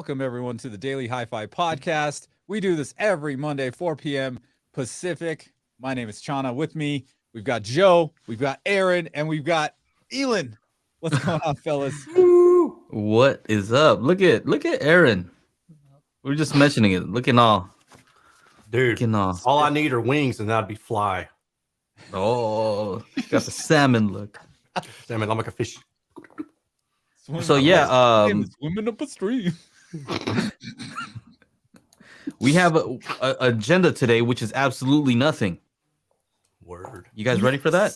welcome everyone to the Daily HiFi Podcast. We do this every Monday, 4 p.m. Pacific. My name is Chana. With me, we've got Joe, we've got Aaron, and we've got Ealan. What's going on, fellas? What is up? Look at Aaron. We were just mentioning it. Looking all. Dude, all I need are wings and that'd be fly. Oh, got the salmon look. Salmon, I'm like a fish. So yeah, Swimming up a stream. we have a agenda today, which is absolutely nothing. Word. You guys ready for that?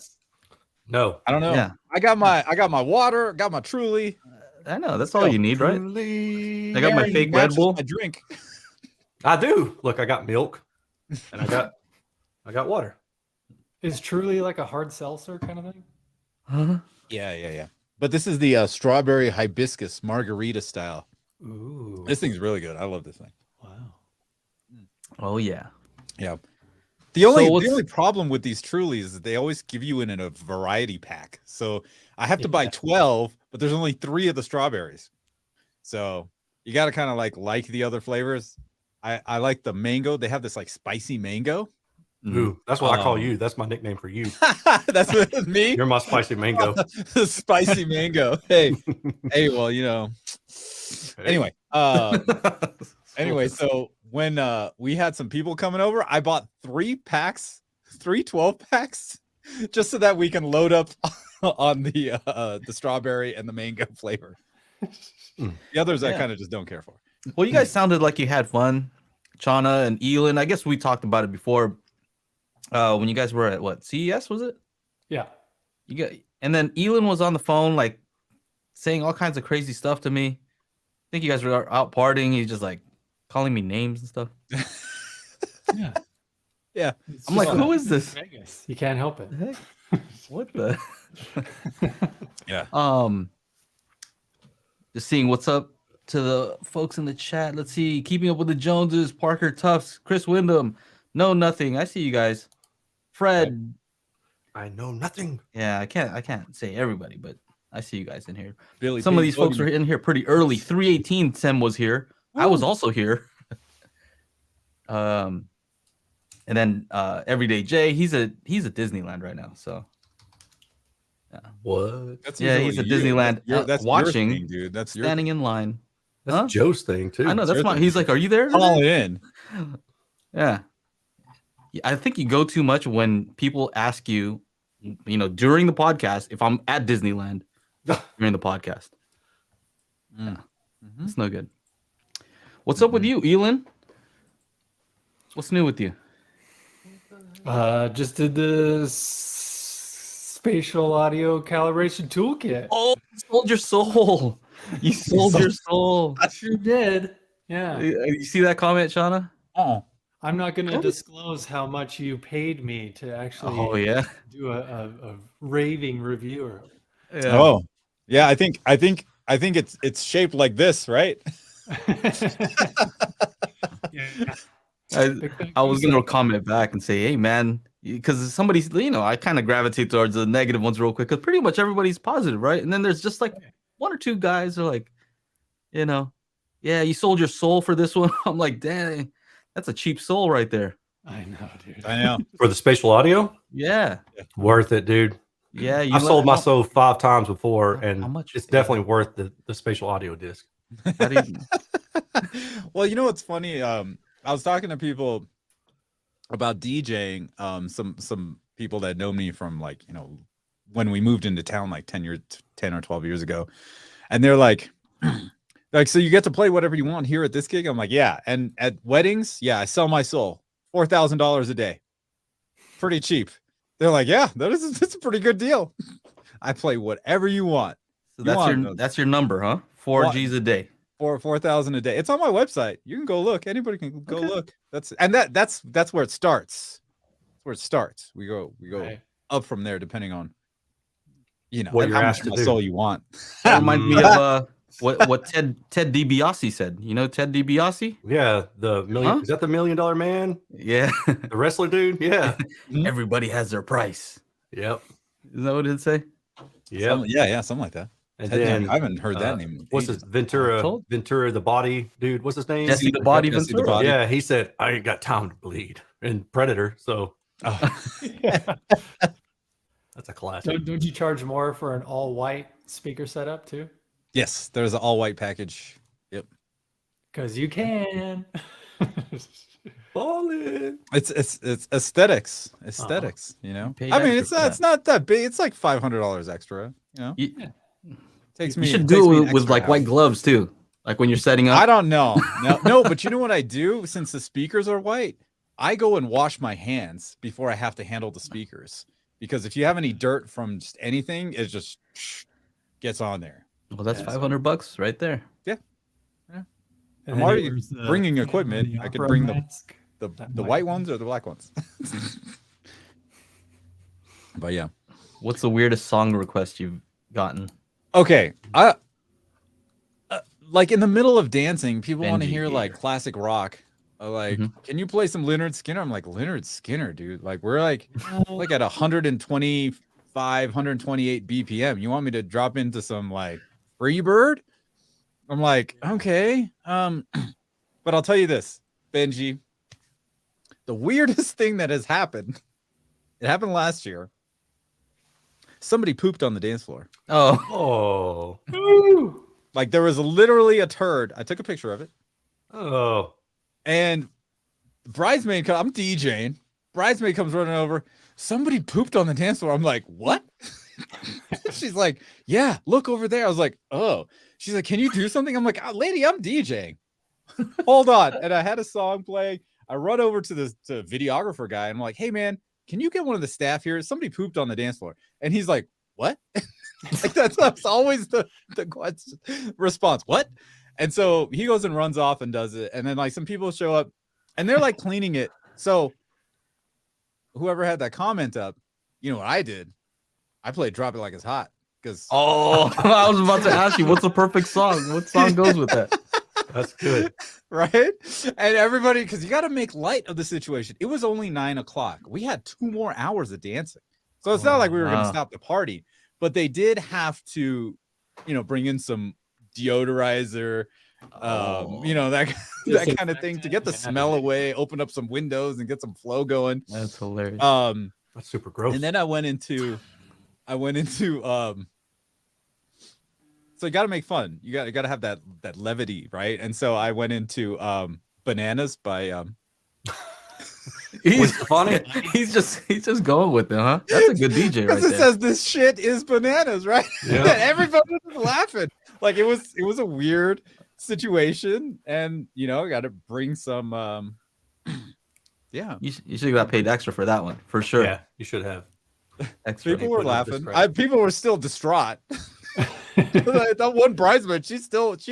No, I don't know. Yeah. I got my water, got my Truly. I know that's all you need, right? I got my Aaron fake matches Red Bull. my drink. I do. Look, I got milk and I got water. Is Truly like a hard seltzer kind of thing? Huh? Yeah. But this is the strawberry hibiscus margarita style. Ooh. This thing's really good. I love this thing. Wow. Oh yeah. Yeah. The only what's- the only problem with these Trulies is that they always give you in a variety pack. So I have to buy 12, but there's only 3 of the strawberries. So you got to kind of like the other flavors. I like the mango. They have this like spicy mango. Ooh, that's what I call you. That's my nickname for you. That's what it's me. You're my spicy mango. Spicy mango. Hey, well, Anyway, so when we had some people coming over, I bought 3 12 packs, just so that we can load up on the strawberry and the mango flavor. The others I kind of just don't care for. Well, you guys sounded like you had fun, Chana and Ealan. I guess we talked about it before. When you guys were at what, CES, was it? Yeah. And then Ealan was on the phone, like saying all kinds of crazy stuff to me. I think you guys were out partying. He's just like calling me names and stuff. Yeah. Yeah. I'm like, who is this? Vegas. You can't help it. Heck? What the? Yeah. Just seeing what's up to the folks in the chat. Let's see. Keeping Up with the Joneses, Parker Tufts, Chris Wyndham. No, nothing. I see you guys. Fred. I know nothing. Yeah, I can't say everybody, but I see you guys in here. Billy Some of P. these folks Logan. were in here pretty early. 318 Sem was here. I was also here. And then Everyday Jay, he's at Disneyland right now. So What? That's yeah, usually he's at you. Disneyland That's your watching, thing, dude. That's your standing in line. That's Huh? Joe's thing too. I know that's your my. thing. He's like, "Are you there?" call today?" in. Yeah. I think you go too much when people ask you, during the podcast, if I'm at Disneyland during the podcast. Yeah. It's no good. What's up with you, Ealan? What's new with you? Just did the spatial audio calibration toolkit. Oh, you sold your soul. You sold your soul. I sure did. Yeah. You see that comment, Shauna? Oh, I'm not going to disclose how much you paid me to actually Oh yeah. do a raving review. Yeah. oh, yeah. I think it's shaped like this, right? Yeah. I was gonna comment back and say, hey man, because somebody's, I kind of gravitate towards the negative ones real quick because pretty much everybody's positive, right? And then there's just like 1 or 2 guys are like, yeah, you sold your soul for this one. I'm like, dang, that's a cheap soul right there. I know, dude. I know. For the spatial audio, Yeah, worth it, dude. yeah. I sold my soul 5 times before, How and much? it's definitely worth the spatial audio disc. How do you- Well, you know what's funny? I was talking to people about DJing. Some people that know me from when we moved into town like 10 or 12 years ago, and they're like, so you get to play whatever you want here at this gig. I'm like, yeah. And at weddings, yeah, I sell my soul $4,000 a day, pretty cheap. They're like, yeah, that's a pretty good deal. I play whatever you want. So You that's your number, huh? 4 What? G's a day. For 4,000 a day. It's on my website. You can go look. Anybody can go Okay. look. That's where it starts. That's where it starts. We go Right. up from there, depending on What you're how asked much to of my do. soul you want. That reminds me of what Ted DiBiase said. You know Ted DiBiase? Yeah, the million. Huh? Is that the $1 Million Man? Yeah. The wrestler dude? Yeah. Everybody has their price. Yep. Is that what it'd say? Yep. Yeah, something like that. And Ted then Nugent. I haven't heard that name. in What's his ages. Ventura the body dude? What's his name? Jesse the Body Jesse the Ventura. Body. Yeah, he said I ain't got time to bleed in Predator. So Oh. that's a classic. Don't you charge more for an all-white speaker setup too? Yes, there's an all-white package. Yep. Because you can. Ballin'. It's aesthetics. You know. paid I mean, extra for it's not that big. It's like $500 extra. You know. You, Takes you me. should takes do me it an with extra like hour. white gloves too. Like when you're setting up. I don't know. No, but you know what I do? Since the speakers are white, I go and wash my hands before I have to handle the speakers. Because if you have any dirt from just anything, it just gets on there. Well, that's Yeah, $500 right there. And I'm then already there's the bringing Phantom of equipment. the I could Opera bring mask. the That the might white be- ones or the black ones. But yeah. What's the weirdest song request you've gotten? Okay. Like in the middle of dancing, people want to Benji hear like here. classic rock. Like, Mhm. can you play some Leonard Skinner? I'm like, Leonard Skinner, dude. Like, we're like at 125, 128 BPM. You want me to drop into some like Freebird? I'm like, okay. But I'll tell you this, Benji. The weirdest thing that has happened, it happened last year. Somebody pooped on the dance floor. Oh, Oh. Woo! Like there was literally a turd. I took a picture of it. Oh. And bridesmaid, I'm DJing. Bridesmaid comes running over. Somebody pooped on the dance floor. I'm like, what? She's like, yeah, look over there. I was like, oh. She's like, can you do something? I'm like, oh, lady, I'm DJing. Hold on. And I had a song playing. I run over to the videographer guy. And I'm like, hey, man, can you get one of the staff here? Somebody pooped on the dance floor. And he's like, what? Like that's always the question, response. What? And so he goes and runs off and does it. And then like some people show up and they're like cleaning it. So whoever had that comment up, you know what I did? I played Drop It Like It's Hot because oh! I was about to ask you, what's the perfect song? What song goes with that? That's good. right? And everybody, because you got to make light of the situation. It was only 9 o'clock. We had 2 more hours of dancing. So it's not like we were going to Wow. stop the party, but they did have to, you know, bring in some deodorizer, you know, that kind of thing to get the Disinfectant, yeah. smell away, open up some windows and get some flow going. That's hilarious. That's super gross. And then I went into so you got to make fun. You got to have that levity, right? And so I went into Bananas by He's funny. He's just going with it, huh? That's a good DJ right because it there. says this shit is bananas, right? Yeah. And everybody was laughing. Like it was a weird situation, and you know, got to bring some yeah. You should have got paid extra for that one for sure. Yeah, you should have. Extra. People were put it up laughing. this People were still distraught. That one bridesmaid, she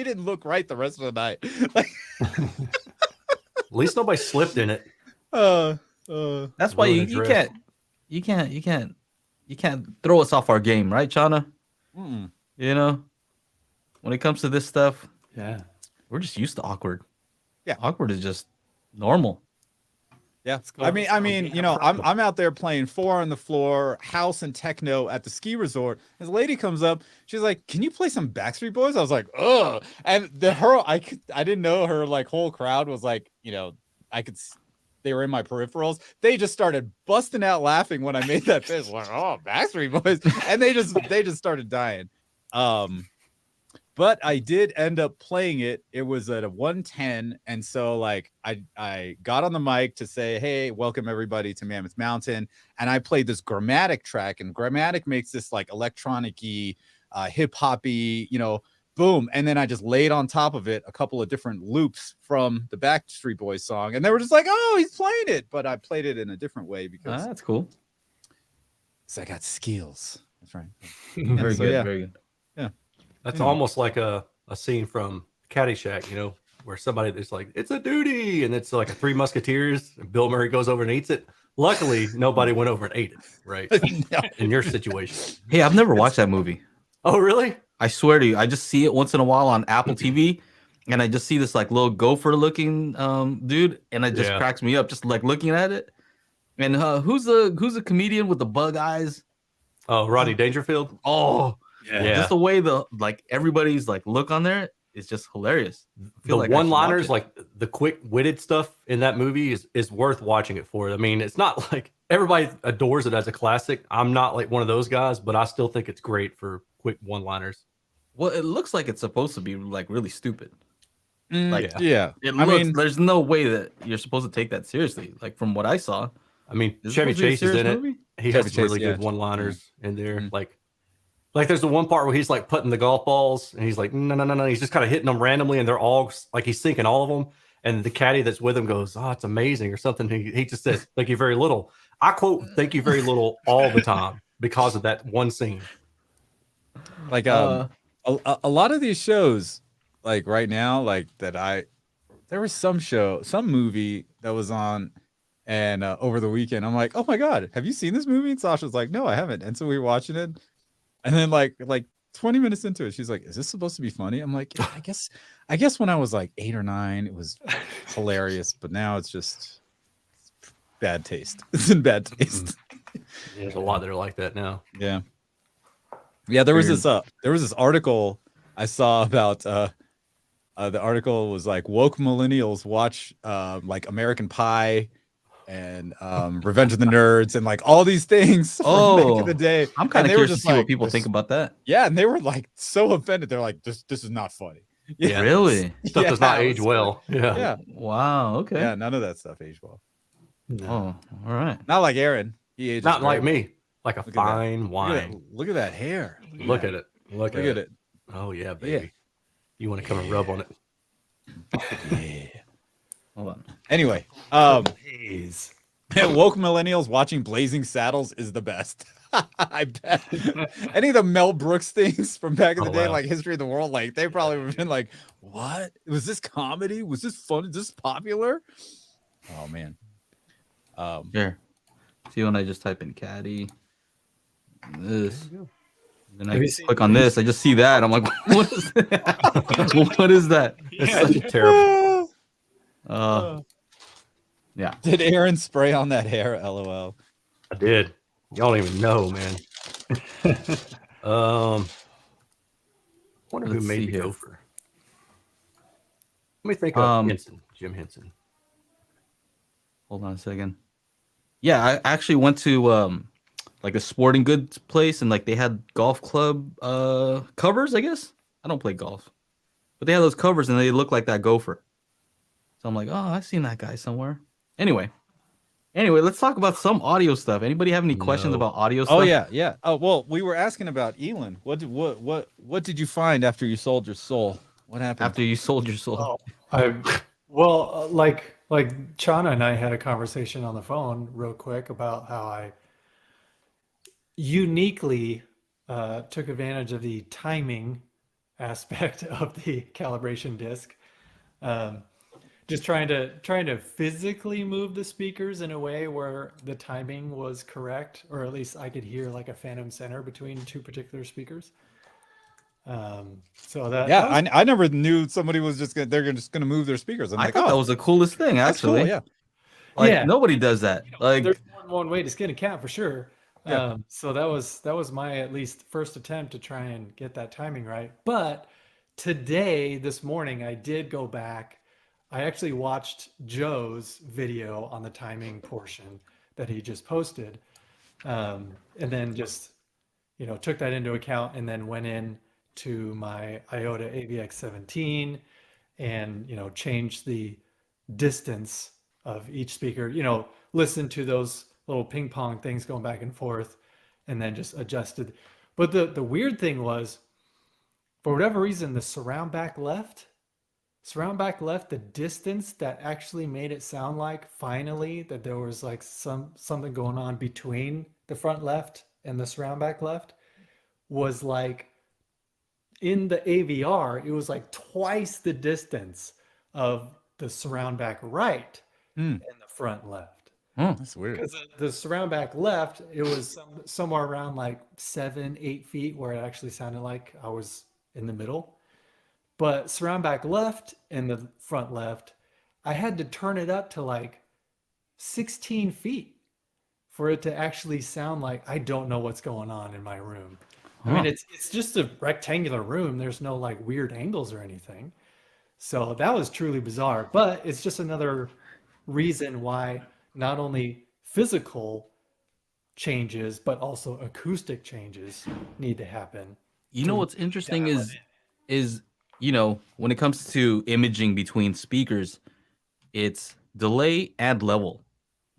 didn't look right the rest of the night. Like, At least nobody slipped in it. That's why Ruin a you can't throw us off our game, right, Chana? mm-mm. You know, when it comes to this stuff, Yeah. we're just used to awkward. Yeah. Awkward is just normal. Yeah, go. I mean, Yeah, you know, problem. I'm out there playing 4 on the floor, house and techno at the ski resort. This lady comes up, she's like, "Can you play some Backstreet Boys?" I was like, "Ugh!" And I didn't know her like whole crowd was like, you know, they were in my peripherals. They just started busting out laughing when I made that face. Like, oh, Backstreet Boys, and they just started dying. But I did end up playing it. It was at a 110. And so like I got on the mic to say, hey, welcome everybody to Mammoth Mountain. And I played this Grammatic track, and Grammatic makes this like electronic-y, hip-hop-y, you know, boom. And then I just laid on top of it a couple of different loops from the Backstreet Boys song. And they were just like, oh, he's playing it. But I played it in a different way because That's cool. I got skills. That's right. Very so, good. yeah. Very good. That's Yeah. almost like a scene from Caddyshack, you know, where somebody is like, it's a duty. And it's like a Three Musketeers. And Bill Murray goes over and eats it. Luckily, nobody went over and ate it, right? In your situation. Hey, I've never watched that movie. Oh, really? I swear to you, I just see it once in a while on Apple TV, and I just see this like little gopher looking dude, and it just Yeah. cracks me up just like looking at it. And who's the comedian with the bug eyes? Oh, Rodney Dangerfield? Oh, Yeah. Just the way everybody's like look on there is just hilarious. I The feel like I should one-liners, watch like the quick-witted stuff in that movie is worth watching it for. I mean, it's not like everybody adores it as a classic. I'm not like one of those guys, but I still think it's great for quick one-liners. Well, it looks like it's supposed to be like really stupid. Like, yeah. It I looks. mean, There's no way that you're supposed to take that seriously. Like from what I saw, I mean, Is it Chevy supposed to be a Chase is serious in movie? it. He Chevy has some really Chase, yeah. good one-liners in there. Mhm. Like there's the one part where he's like putting the golf balls and he's like, no. He's just kind of hitting them randomly and they're all like he's sinking all of them. And the caddy that's with him goes, "Oh, it's amazing," or something. He just says, "Thank you very little." I quote, "Thank you very little" all the time because of that one scene. like a lot of these shows, like right now, like there was some movie that was on, and over the weekend, I'm like, oh my god, have you seen this movie? And Sasha's like, no, I haven't. And so we were watching it, and then like 20 minutes into it, she's like, is this supposed to be funny? I'm like, yeah, I guess when I was like 8 or 9, it was hilarious, but now it's just bad taste. It's in bad taste. There's a lot that are like that now. Yeah. There was this article I saw about the article was like woke millennials watch like American Pie and Revenge of the Nerds and like all these things from back in the day. I'm kind of curious to see what people think about that. Yeah, and they were like so offended. They're like, this is not funny. Yeah. Really? Stuff does not it age was well. funny. Yeah. Yeah. Wow. Okay. Yeah, none of that stuff aged well. Oh, all right. Not like Aaron. He ages Not very like well. me. Like a Look at that. fine wine. Look at that hair. Look at it. Look at it. it. Oh yeah, baby. You want to come and rub on it? Yeah. Hold on. Anyway, Please. woke millennials watching Blazing Saddles is the best. I bet. Any of the Mel Brooks things from back in the Oh, day, wow. like History of the World, like they probably would have been like, "What was this comedy? Was this fun? Is this popular?" Oh man. Here. See when I just type in caddy. This. Then I Have you seen- click on this. I just see that. I'm like, what is that? What is that? It's such a terrible. Yeah. Did Aaron spray on that hair? LOL. I did. Y'all don't even know, man. Wonder who Let's made see the here. gopher. Let me think of Jim Henson. Hold on a second. Yeah, I actually went to like a sporting goods place and like they had golf club covers, I guess. I don't play golf. But they had those covers and they look like that gopher. So I'm like, oh, I've seen that guy somewhere. Anyway, let's talk about some audio stuff. Anybody have any questions No. about audio stuff? Oh yeah. Oh well, we were asking about Ealan. What did you find after you sold your soul? What happened? After you sold your soul. Like Chana and I had a conversation on the phone real quick about how I uniquely took advantage of the timing aspect of the calibration disc. Just trying to physically move the speakers in a way where the timing was correct, or at least I could hear like a phantom center between two particular speakers. So that Yeah, I never knew somebody was just gonna move their speakers. I'm I like, thought that was the coolest thing, that's cool, actually. yeah. Like Yeah. nobody does that. Like there's more than one way to skin a cat for sure. Yeah. So that was my at least first attempt to try and get that timing right. But today, this morning, I did go back. I actually watched Joe's video on the timing portion that he just posted, and then just took that into account, and then went in to my IOTA AVX17 and changed the distance of each speaker. Listen to those little ping pong things going back and forth, and then just adjusted. But the weird thing was, for whatever reason, the surround back left, the distance that actually made it sound like finally that there was like something going on between the front left and the surround back left was like in the AVR, it was like twice the distance of the surround back right and the front left. That's weird. Because the surround back left, it was somewhere around like 7-8 feet where it actually sounded like I was in the middle. But surround back left and the front left, I had to turn it up to like 16 feet for it to actually sound like I don't know what's going on in my room. I mean, it's just a rectangular room. There's no like weird angles or anything. So that was truly bizarre. But it's just another reason why not only physical changes, but also acoustic changes need to happen. You know what's interesting is when it comes to imaging between speakers, it's delay and level,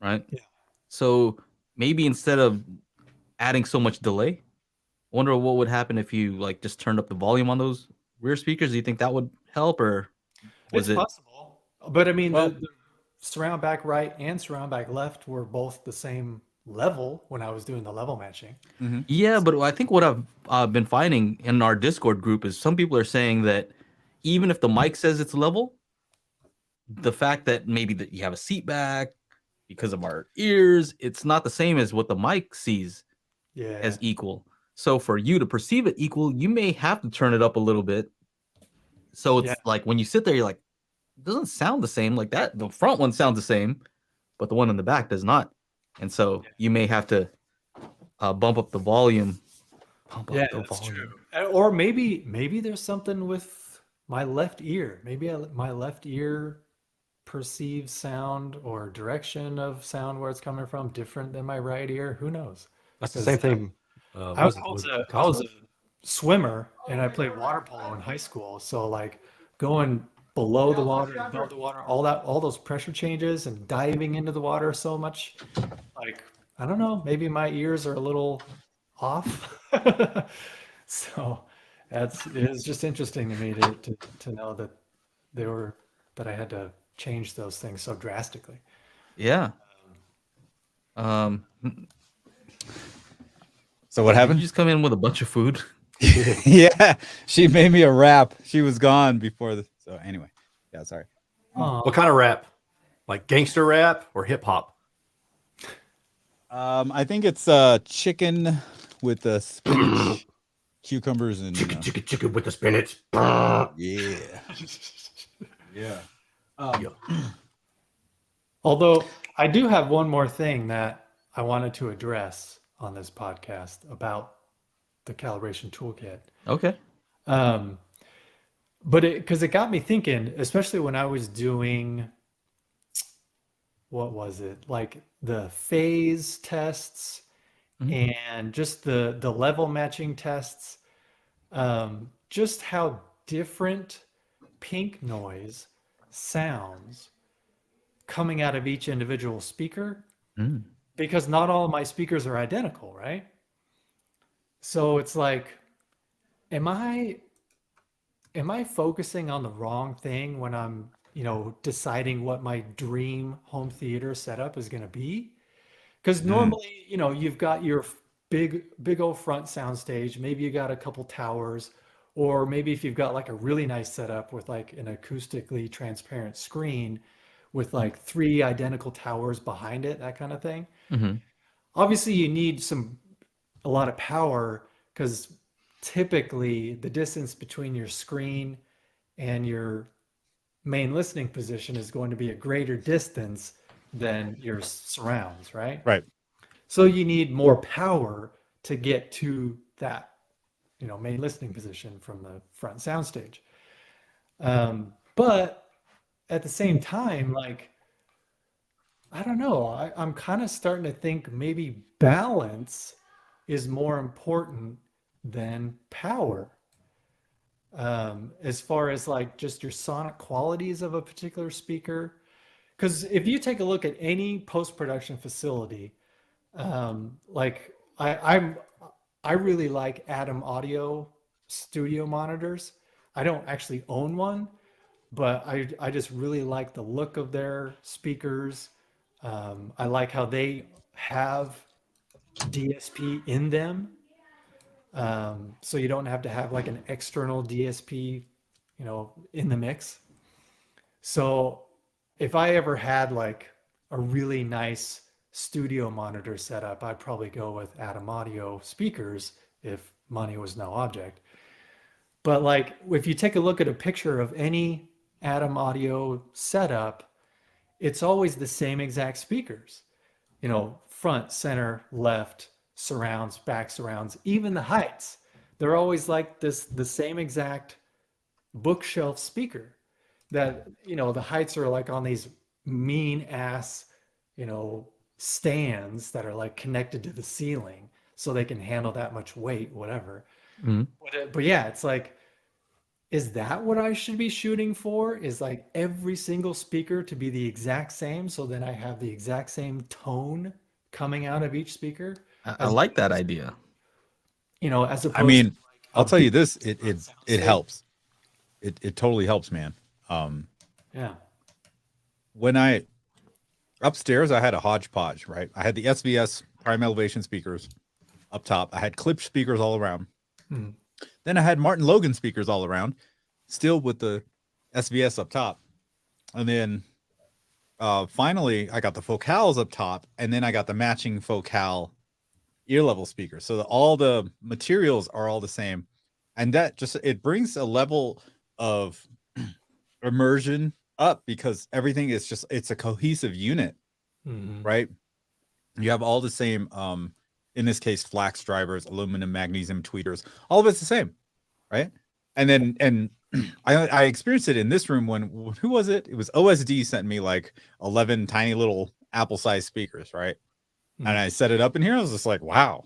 right? Yeah. So maybe instead of adding so much delay, I wonder what would happen if you like just turned up the volume on those rear speakers. Do you think that would help, or was It's it possible. But I mean, Well- the surround back right and surround back left were both the same level when I was doing the level matching. Yeah, but I think what I've been finding in our Discord group is some people are saying that even if the mic says it's level, the fact that maybe that you have a seat back because of our ears, it's not the same as what the mic sees Yeah. as equal. So for you to perceive it equal, you may have to turn it up a little bit. So it's Yeah. like when you sit there, you're like, it doesn't sound the same like that. The front one sounds the same, but the one in the back does not. And so you may have to bump up the volume. Yeah, that's true. Or maybe there's something with my left ear. Maybe my left ear perceives sound or direction of sound where it's coming from different than my right ear. Who knows? That's the same thing. I was a swimmer and I played water polo in high school. So like going below the water and above the water, all those pressure changes and diving into the water so much, like I don't know, maybe my ears are a little off. So it was just interesting to me to know that that I had to change those things so drastically. Yeah. So what Did you happened? just come in with a bunch of food? Yeah, she made me a wrap. She was gone before the. So anyway, yeah, sorry. What kind of rap? Like gangster rap or hip hop? I think it's chicken with the spinach, cucumbers, and Chicken with the spinach. yeah, yeah. Although I do have one more thing that I wanted to address on this podcast about the calibration toolkit. Okay. But because it got me thinking, especially when I was doing, what was it? Like the phase tests and just the level matching tests, just how different pink noise sounds coming out of each individual speaker, because not all of my speakers are identical, right? So it's like, am I focusing on the wrong thing when I'm, deciding what my dream home theater setup is going to be? Because normally, you've got your big old front soundstage. Maybe you got a couple towers, or maybe if you've got like a really nice setup with like an acoustically transparent screen with like 3 identical towers behind it, that kind of thing. Obviously, you need a lot of power, because typically the distance between your screen and your main listening position is going to be a greater distance than your surrounds, right? Right. So you need more power to get to that, main listening position from the front soundstage. But at the same time, like, I don't know, I'm kind of starting to think maybe balance is more important than power, as far as like just your sonic qualities of a particular speaker. Because if you take a look at any post-production facility, like I really like Atom Audio studio monitors. I don't actually own one, but I just really like the look of their speakers. I like how they have DSP in them. So you don't have to have like an external DSP, in the mix. So if I ever had like a really nice studio monitor setup, I'd probably go with Atom Audio speakers if money was no object. But like, if you take a look at a picture of any Atom Audio setup, it's always the same exact speakers, front, center, left, surrounds, back surrounds, even the heights. they're always like the same exact bookshelf speaker that, you know, the heights are like on these mean ass, you know, stands that are like connected to the ceiling so they can handle that much weight, whatever. Mhm. But yeah, it's like, is that what I should be shooting for? Is like every single speaker to be the exact same, so then I have the exact same tone coming out of each speaker? I like that idea. You know, as opposed I mean, to like I'll a tell you big this, it soundstage. helps. It totally helps, man. Yeah. When I upstairs, I had a hodgepodge, right? I had the SVS prime elevation speakers up top. I had clip speakers all around. Mhm. Then I had Martin Logan speakers all around, still with the SVS up top. And then finally, I got the focals up top, and then I got the matching focal ear level speakers. So all the materials are all the same. And that just, it brings a level of immersion up because everything is just, it's a cohesive unit, Mhm. right? You have all the same, in this case, flax drivers, aluminum, magnesium tweeters, all of it's the same, right? And then, and I experienced it in this room when, who was it? It was OSD sent me like 11 tiny little Apple-sized speakers, right? And I set it up in here. I was just like, wow,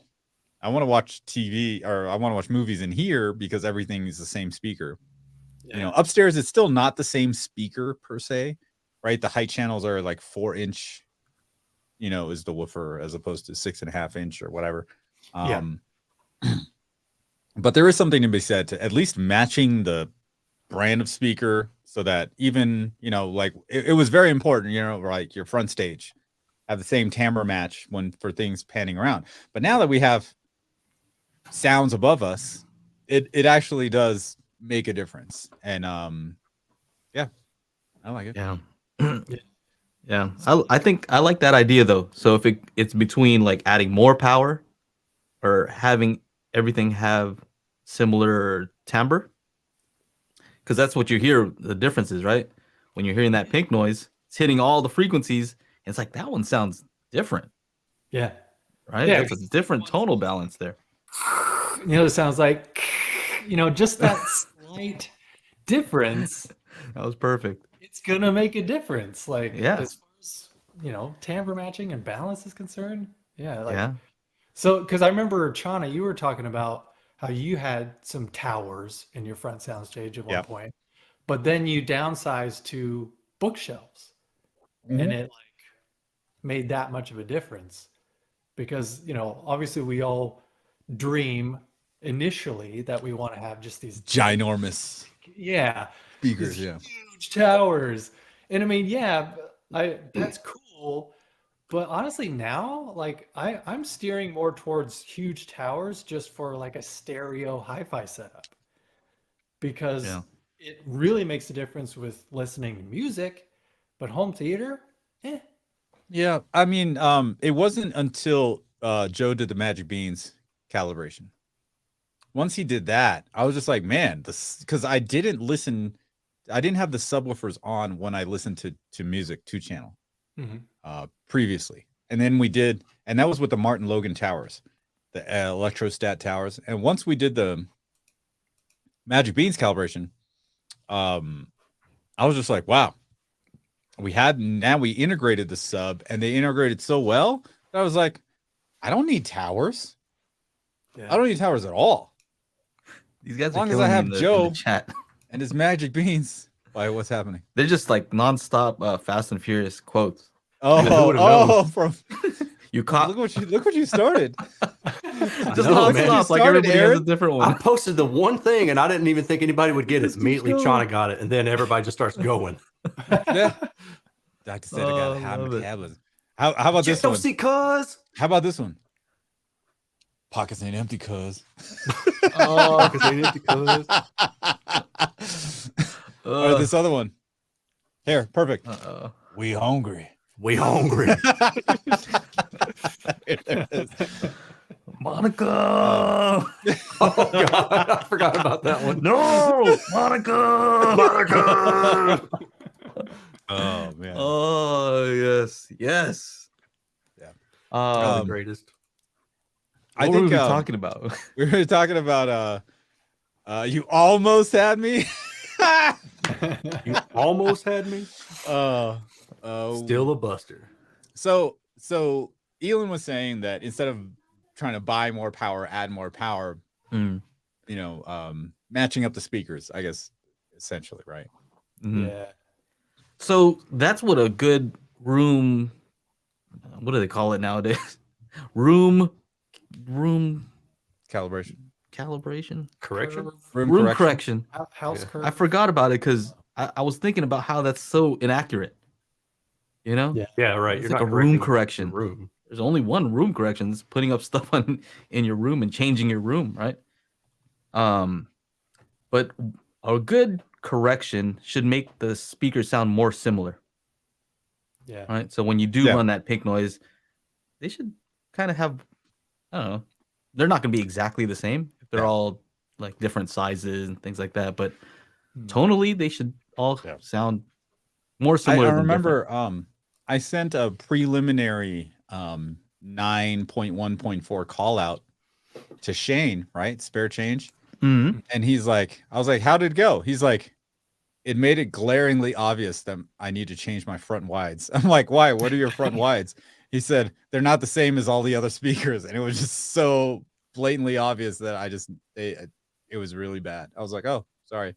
I want to watch TV or I want to watch movies in here because everything is the same speaker. You know, upstairs, it's still not the same speaker per se, right? The height channels are like 4-inch, you know, is the woofer as opposed to 6.5-inch or whatever. But there is something to be said to at least matching the brand of speaker so that even, you know, like it was very important, you know, like your front stage have the same timbre match when for things panning around. But now that we have sounds above us, it actually does make a difference. And yeah, I like it. Yeah. Yeah. I think I like that idea though. So if it's between like adding more power or having everything have similar timbre, because that's what you hear the difference is, right? When you're hearing that pink noise, it's hitting all the frequencies. And it's like that one sounds different, Yeah. right? Yeah. That's a different tonal balance there. You know, it sounds like, you know, just that slight difference. That was perfect. It's gonna make a difference. Like, Yeah. as far as, you know, timbre matching and balance is concerned. Yeah. Like, Yeah. so, because I remember, Chana, you were talking about how you had some towers in your front soundstage at one Yep. point, but then you downsized to bookshelves, and it like made that much of a difference because, you know, obviously we all dream initially that we want to have just these Ginormous yeah speakers, these yeah. huge towers. And I mean, yeah, that's cool. But honestly, now, like, I'm steering more towards huge towers just for like a stereo hi-fi setup because Yeah. it really makes a difference with listening to music. But home theater, Yeah, I mean, it wasn't until Joe did the Magic Beans calibration. Once he did that, I was just like, man, this, because I didn't have the subwoofers on when I listened to music 2-channel previously. And then we did, and that was with the Martin Logan towers, the electrostat towers. And once we did the Magic Beans calibration, I was just like, wow. Now we integrated the sub and they integrated so well that I was like, I don't need towers. yeah. I don't need towers at all. These guys As are long as killing I me have in the Joe chat. and his Magic Beans. Why, what's happening? They're just like nonstop Fast and Furious quotes. From You caught look what you started. just know, man. nonstop, like Started, everybody has a Aaron. different I one. posted the one thing and I didn't even think anybody would get it. Just keep Immediately, going. Chana got it, and then everybody just starts going. Yeah. Doctor said I Oh, got high love it. metabolism. How about this Just don't one? see cuz. How about this one? Pockets ain't empty, cuz. Oh, Because they need to cuz. Or this other one. Here, perfect. uh-oh. We hungry. We hungry. There it is. Monica. Oh God, I forgot about that one. No, Monica. Monica. Oh man. Oh yes, yes. Yeah. The Um, greatest. I What think were we talking about? we were talking about you almost had me. You almost had me. Still a buster. So Ealan was saying that instead of trying to buy more power, add more power, Mm. Matching up the speakers, I guess, essentially, right? Mhm. Yeah. So that's what a good room. What do they call it nowadays? room Calibration, calibration, Correction. room correction. House Yeah. curve. I forgot about it because I was thinking about how that's so inaccurate. You know, Yeah. Yeah, right. It's You're like not a room correcting the correction. Room. There's only one room correction. It's putting up stuff in your room and changing your room, right? But a good correction should make the speaker sound more similar, Yeah. right? So when you do run that pink noise, they should kind of have, I don't know, they're not going to be exactly the same if they're all like different sizes and things like that, but tonally they should all sound more similar. I than remember different. I sent a preliminary 9.1.4 call out to Shane, right? Spare change. Mhm. And he's like, I was like, how did it go? He's like, it made it glaringly obvious that I need to change my front wides. I'm like, why? What are your front wides? He said, they're not the same as all the other speakers. And it was just so blatantly obvious that it was really bad. I was like, oh, sorry.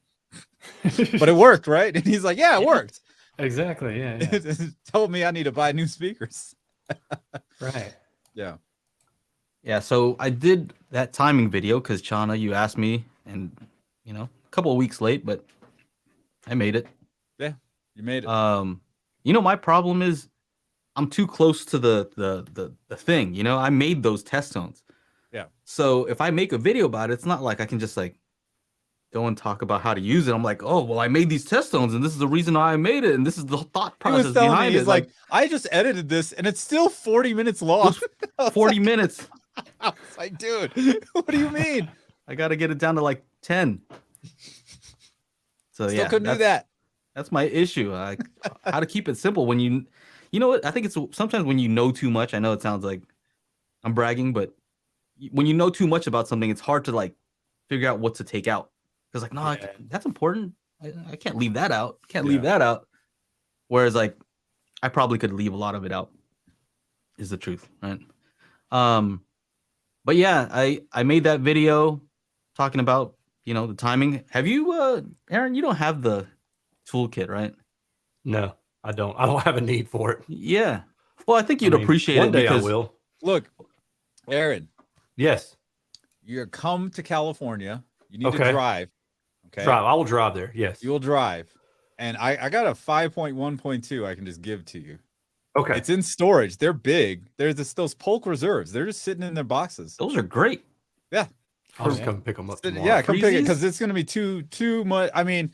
But it worked, right? And he's like, yeah, it worked. Exactly. Yeah. It told me I need to buy new speakers. Right. Yeah. Yeah, so I did that timing video because Chana, you asked me, and a couple of weeks late, but I made it. Yeah, you made it. My problem is I'm too close to the thing. I made those test tones. Yeah. So if I make a video about it, it's not like I can just like go and talk about how to use it. I'm like, oh well, I made these test tones, and this is the reason why I made it, and this is the thought process behind it. He's like, I just edited this, and it's still 40 minutes long. 40 minutes. I was like, dude, what do you mean? I got to get it down to like 10. So Still couldn't do that. That's my issue. How to keep it simple when you know what? I think it's sometimes when you know too much. I know it sounds like I'm bragging, but when you know too much about something, it's hard to like figure out what to take out. Because like, no, that's important. I can't leave that out. Can't leave that out. Whereas like, I probably could leave a lot of it out. Is the truth, right? But yeah, I made that video talking about the timing. Have you, Aaron? You don't have the toolkit, right? No, I don't. I don't have a need for it. Yeah. Well, I think you'd appreciate it. One day because, I will. Look, Aaron. Yes. You come to California. You need to drive. Okay. Drive. I will drive there. Yes. You will drive. And I got a 5.1.2 I can just give to you. Okay. It's in storage. They're big. There's those Polk Reserves. They're just sitting in their boxes. Those are great. Yeah. I'll just come pick them up tomorrow. Yeah, come pick it because it's going to be too much. I mean,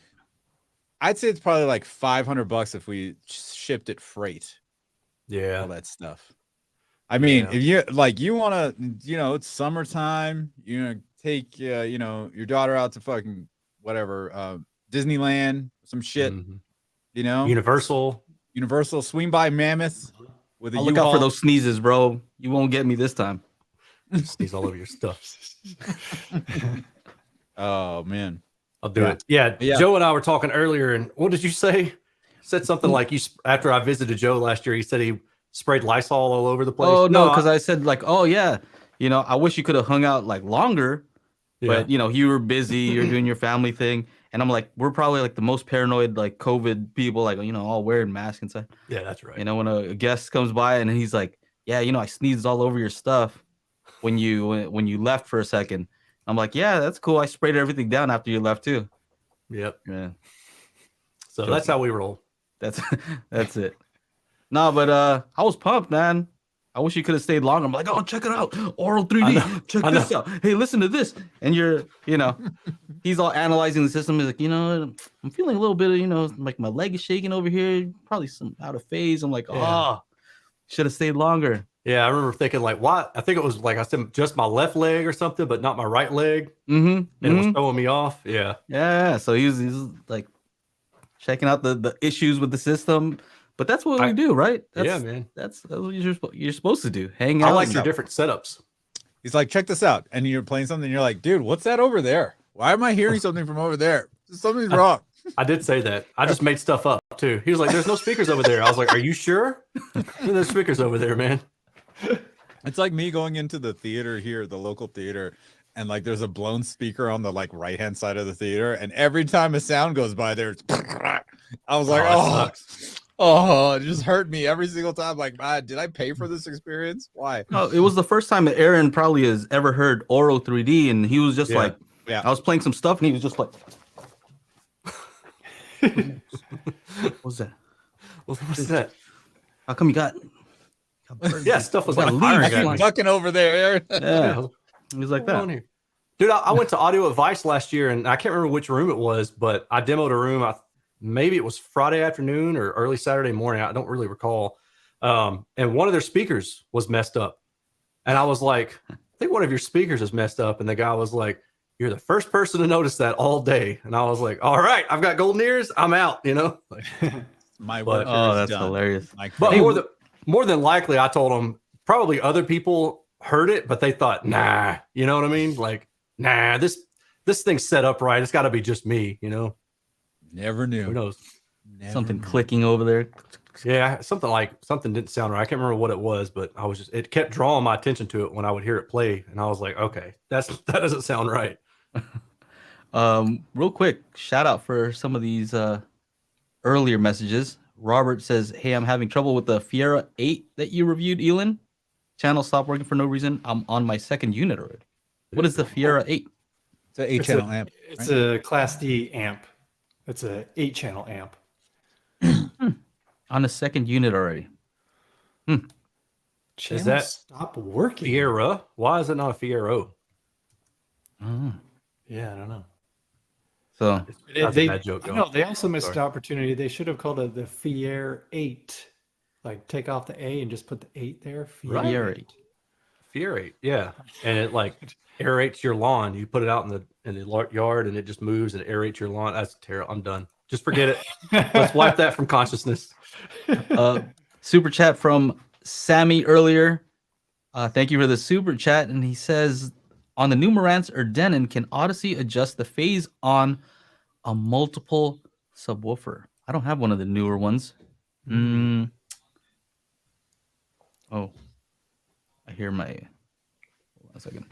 I'd say it's probably like $500 if we shipped it freight. Yeah. All that stuff. I mean, if you want to, it's summertime, take, your daughter out to fucking whatever, Disneyland, some shit, Universal, swing by Mammoth with a I'll look out for those sneezes, bro. You won't get me this time. Sneeze all over your stuff. Oh man, I'll do it. Yeah, Joe and I were talking earlier, and what did you say? Said something like after I visited Joe last year, he said he sprayed Lysol all over the place. Oh no, because I said like, oh yeah, I wish you could have hung out like longer, but you were busy, you're doing your family thing, and I'm like, we're probably like the most paranoid like COVID people, like all wearing masks inside. Yeah, that's right. When a guest comes by and he's like, yeah, I sneezed all over your stuff when you left for a second. I'm like, yeah, that's cool. I sprayed everything down after you left too. Yep. Yeah. So that's how we roll. That's it. No, but I was pumped, man. I wish you could have stayed longer. I'm like, oh, check it out. Oral 3D. Check this out. Hey, listen to this. And he's all analyzing the system. He's like, I'm feeling a little bit of, like my leg is shaking over here. Probably some out of phase. I'm like, should have stayed longer. Yeah, I remember thinking like, what? I think it was like I said, just my left leg or something, but not my right leg. Mm-hmm. And it was throwing me off. Yeah. Yeah. So he's like checking out the issues with the system. But that's what we do, right? Man. That's what you're supposed to do. Hang out. I like your different setups. He's like, check this out. And you're playing something and you're like, dude, what's that over there? Why am I hearing something from over there? Something's wrong. I did say that. I just made stuff up too. He was like, there's no speakers over there. I was like, are you sure? There's speakers over there, man. It's like me going into the theater here, the local theater, and like there's a blown speaker on the like right hand side of the theater, and every time a sound goes by there, it's I was like, it just hurt me every single time. Like, man, did I pay for this experience? Why? No, it was the first time that Aaron probably has ever heard Oro 3D, and he was just like, I was playing some stuff, and he was just like, what was that? What's that? How come you got? Yeah, stuff was You like got fire leaves got me. flying. Ducking over there, Aaron. Yeah, he was like What's going on that. here? Dude, I went to Audio Advice last year, and I can't remember which room it was, but I demoed a room. Maybe it was Friday afternoon or early Saturday morning. I don't really recall. And one of their speakers was messed up. And I was like, I think one of your speakers is messed up. And the guy was like, you're the first person to notice that all day. And I was like, all right, I've got golden ears. I'm out, you know? Like, My But- work Oh, is that's done. hilarious. Like, but Hey, more than likely, I told them probably other people heard it, but they thought, nah, you know what I mean? Like, nah, this thing's set up right. It's got to be just me, you know? never knew. Who knows? Never Something knew. clicking over there. Yeah, something didn't sound right. I can't remember what it was, but it kept drawing my attention to it when I would hear it play, and I was like, okay, that doesn't sound right. Real quick, shout out for some of these earlier messages. Robert says, hey, I'm having trouble with the Fiera 8 that you reviewed, Ealan. Channel stopped working for no reason. I'm on my second unit already. What is the Fiera 8? It's an 8-channel amp. It's a Class D amp. It's a 8-channel amp. On a second unit already. Channel that stop working? Fiera? Why is it not a Fiero? Yeah, I don't know. So That's a bad joke. No, they also missed Sorry. an opportunity. They should have called it the Fier 8. Like take off the A and just put the 8 there. Fiera 8. Fiera, yeah, and it like aerates your lawn. You put it out in the yard, and it just moves and aerates your lawn. That's terrible. I'm done. Just forget it. Let's wipe that from consciousness. Super chat from Sammy earlier. Thank you for the super chat. And he says, on the new Marantz or Denon, can Odyssey adjust the phase on a multiple subwoofer? I don't have one of the newer ones. Oh, I hear my. Hold on a second.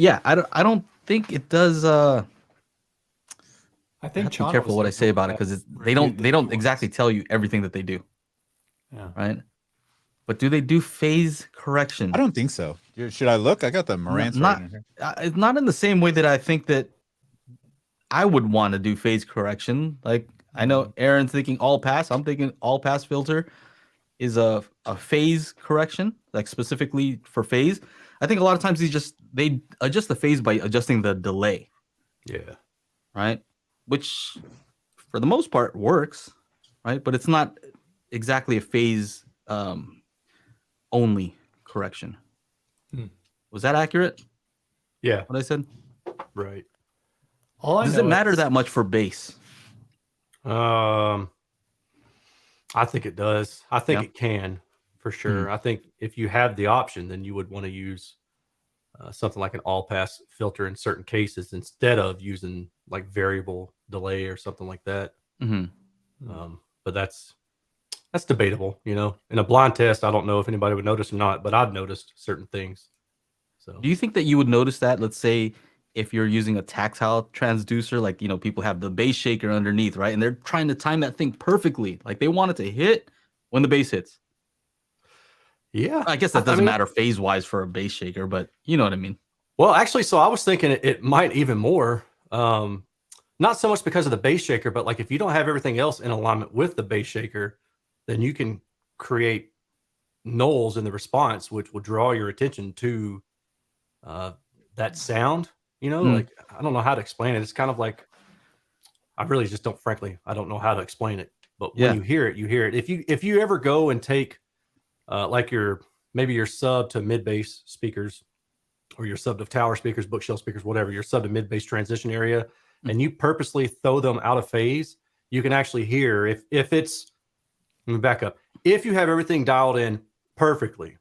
Yeah, I don't think it does. I I think have to be Chana careful was what I the say one about it that because they reviewed the don't new exactly ones. tell you everything that they do, Yeah. right? But do they do phase correction? I don't think so. Should I look? I got the Marantz not- right in here. It's not in the same way that I think that I would want to do phase correction. Like I know Aaron's thinking all pass. I'm thinking all pass filter is a phase correction, like specifically for phase. I think a lot of times they adjust the phase by adjusting the delay, Yeah, right? Which for the most part works, right? But it's not exactly a phase only correction. Was that accurate? yeah, What I said? right. All I Does know it matter is- that much for bass? I think it does. I think Yeah. it can for sure. I think if you have the option, then you would want to use something like an all pass filter in certain cases instead of using like variable delay or something like that. But that's debatable, you know. In a blind test, I don't know if anybody would notice or not, but I've noticed certain things. So Do you think that you would notice that? Let's say if you're using a tactile transducer, like people have the bass shaker underneath, right? And they're trying to time that thing perfectly, like they want it to hit when the bass hits. yeah, I guess that I doesn't mean- matter phase wise for a bass shaker, but you know what I mean. Well, actually, so I was thinking it might even more. Not so much because of the bass shaker, but like if you don't have everything else in alignment with the bass shaker, then you can create nulls in the response, which will draw your attention to that sound. You know, like I don't know how to explain it. It's kind of like I really just don't. Frankly, I don't know how to explain it. But when Yeah. you hear it, you hear it. If you ever go and take like your sub to mid bass speakers, or your sub to tower speakers, bookshelf speakers, whatever, your sub to mid bass transition area, and you purposely throw them out of phase, you can actually hear if it's. Let me back up. If you have everything dialed in perfectly,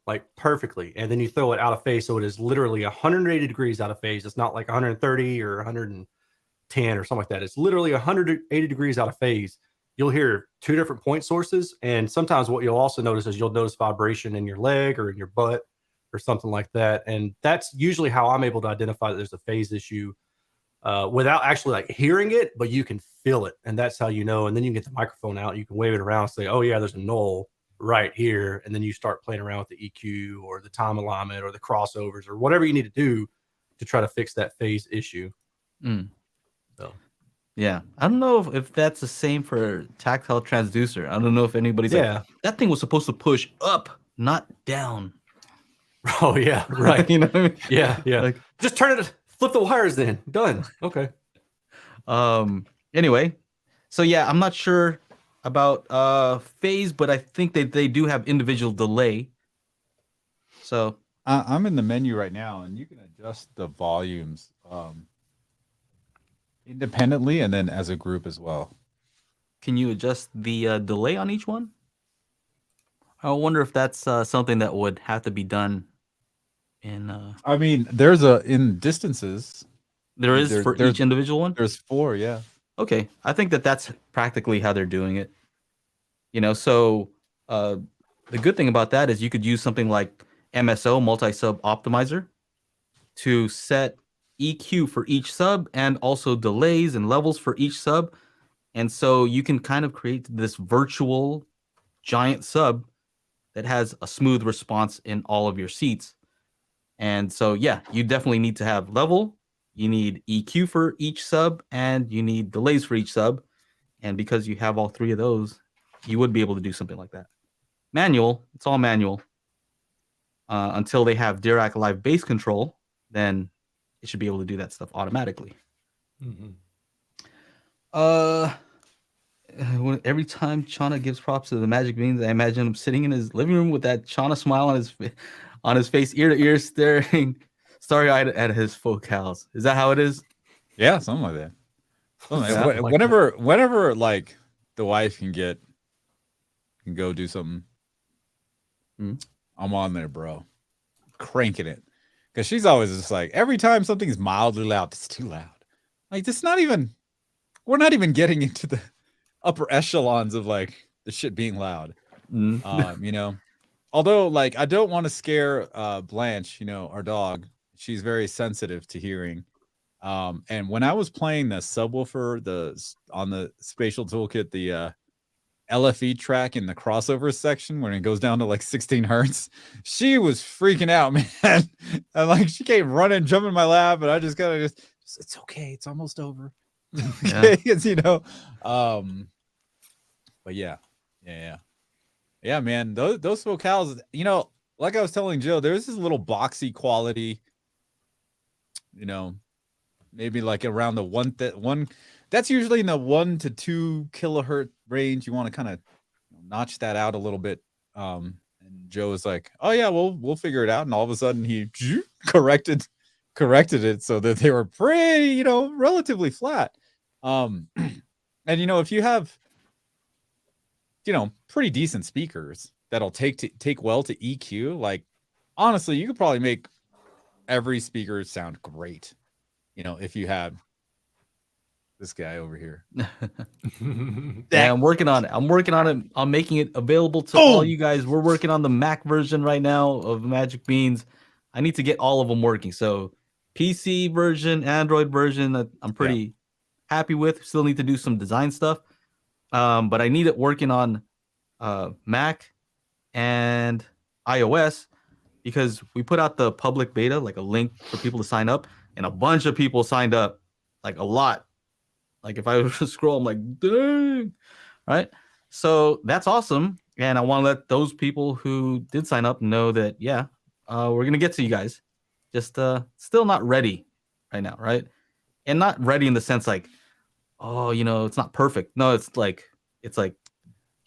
and then you throw it out of phase, so it is literally 180 degrees out of phase. It's not like 130 or 110 or something like that. It's literally 180 degrees out of phase. You'll hear two different point sources, and sometimes what you'll also notice is you'll notice vibration in your leg or in your butt or something like that, and that's usually how I'm able to identify that there's a phase issue without actually like hearing it, but you can feel it, and that's how you know. And then you can get the microphone out, you can wave it around and say, oh yeah, there's a null right here, and then you start playing around with the EQ or the time alignment or the crossovers or whatever you need to do to try to fix that phase issue. So yeah, I don't know if that's the same for tactile transducer. I don't know if anybody's like, that thing was supposed to push up, not down. Oh yeah, right. You know what I mean? Yeah. Like, just turn it, flip the wires in, done. Okay. Anyway, so yeah, I'm not sure about phase, but I think that they do have individual delay. So I'm in the menu right now, and you can adjust the volumes independently and then as a group as well. Can you adjust the delay on each one? I wonder if that's something that would have to be done in I mean, there's in distances. There is for each individual one? There's 4, yeah. Okay. I think that's practically how they're doing it. You know, so the good thing about that is you could use something like MSO, multi-sub optimizer, to set EQ for each sub and also delays and levels for each sub. And so you can kind of create this virtual giant sub that has a smooth response in all of your seats. And so, yeah, you definitely need to have level, you need EQ for each sub, and you need delays for each sub. And because you have all 3 of those, you would be able to do something like that. Manual, it's all manual. Until they have Dirac Live bass control, then it should be able to do that stuff automatically. Every time Chana gives props to the Magic Beans, I imagine him sitting in his living room with that Chana smile on his face, ear to ear, staring starry-eyed at his focals. Is that how it is? Yeah, something like that. Whenever like the wife can go do something, I'm on there, bro, cranking it, because she's always just like, every time something's mildly loud, it's too loud. Like, we're not even getting into the upper echelons of like the shit being loud. You know, although like I don't want to scare Blanche, you know, our dog. She's very sensitive to hearing. And when I was playing the subwoofer on the spatial toolkit, the LFE track in the crossover section when it goes down to like 16 hertz, she was freaking out, man. And like she came running, jumping in my lap, and I just kind of it's okay, it's almost over. Okay, it's, you know, but yeah, man, those vocals, you know, like I was telling Joe, there's this little boxy quality, you know, maybe like around the one that's usually in the 1 to 2 kilohertz range. You want to kind of notch that out a little bit. And Joe was like, oh yeah, we'll figure it out. And all of a sudden he corrected it so that they were pretty, you know, relatively flat. And you know, if you have, you know, pretty decent speakers that'll take well to EQ, like honestly, you could probably make every speaker sound great. You know, if you had this guy over here. Yeah, I'm working on it. I'm making it available to all you guys. We're working on the Mac version right now of Magic Beans. I need to get all of them working. So PC version, Android version, I'm pretty happy with. Still need to do some design stuff. But I need it working on Mac and iOS, because we put out the public beta, like a link for people to sign up, and a bunch of people signed up, like a lot. Like if I were to scroll, I'm like, dang, right? So that's awesome. And I want to let those people who did sign up know that, yeah, we're going to get to you guys. Just still not ready right now, right? And not ready in the sense like, oh, you know, it's not perfect. No, it's like if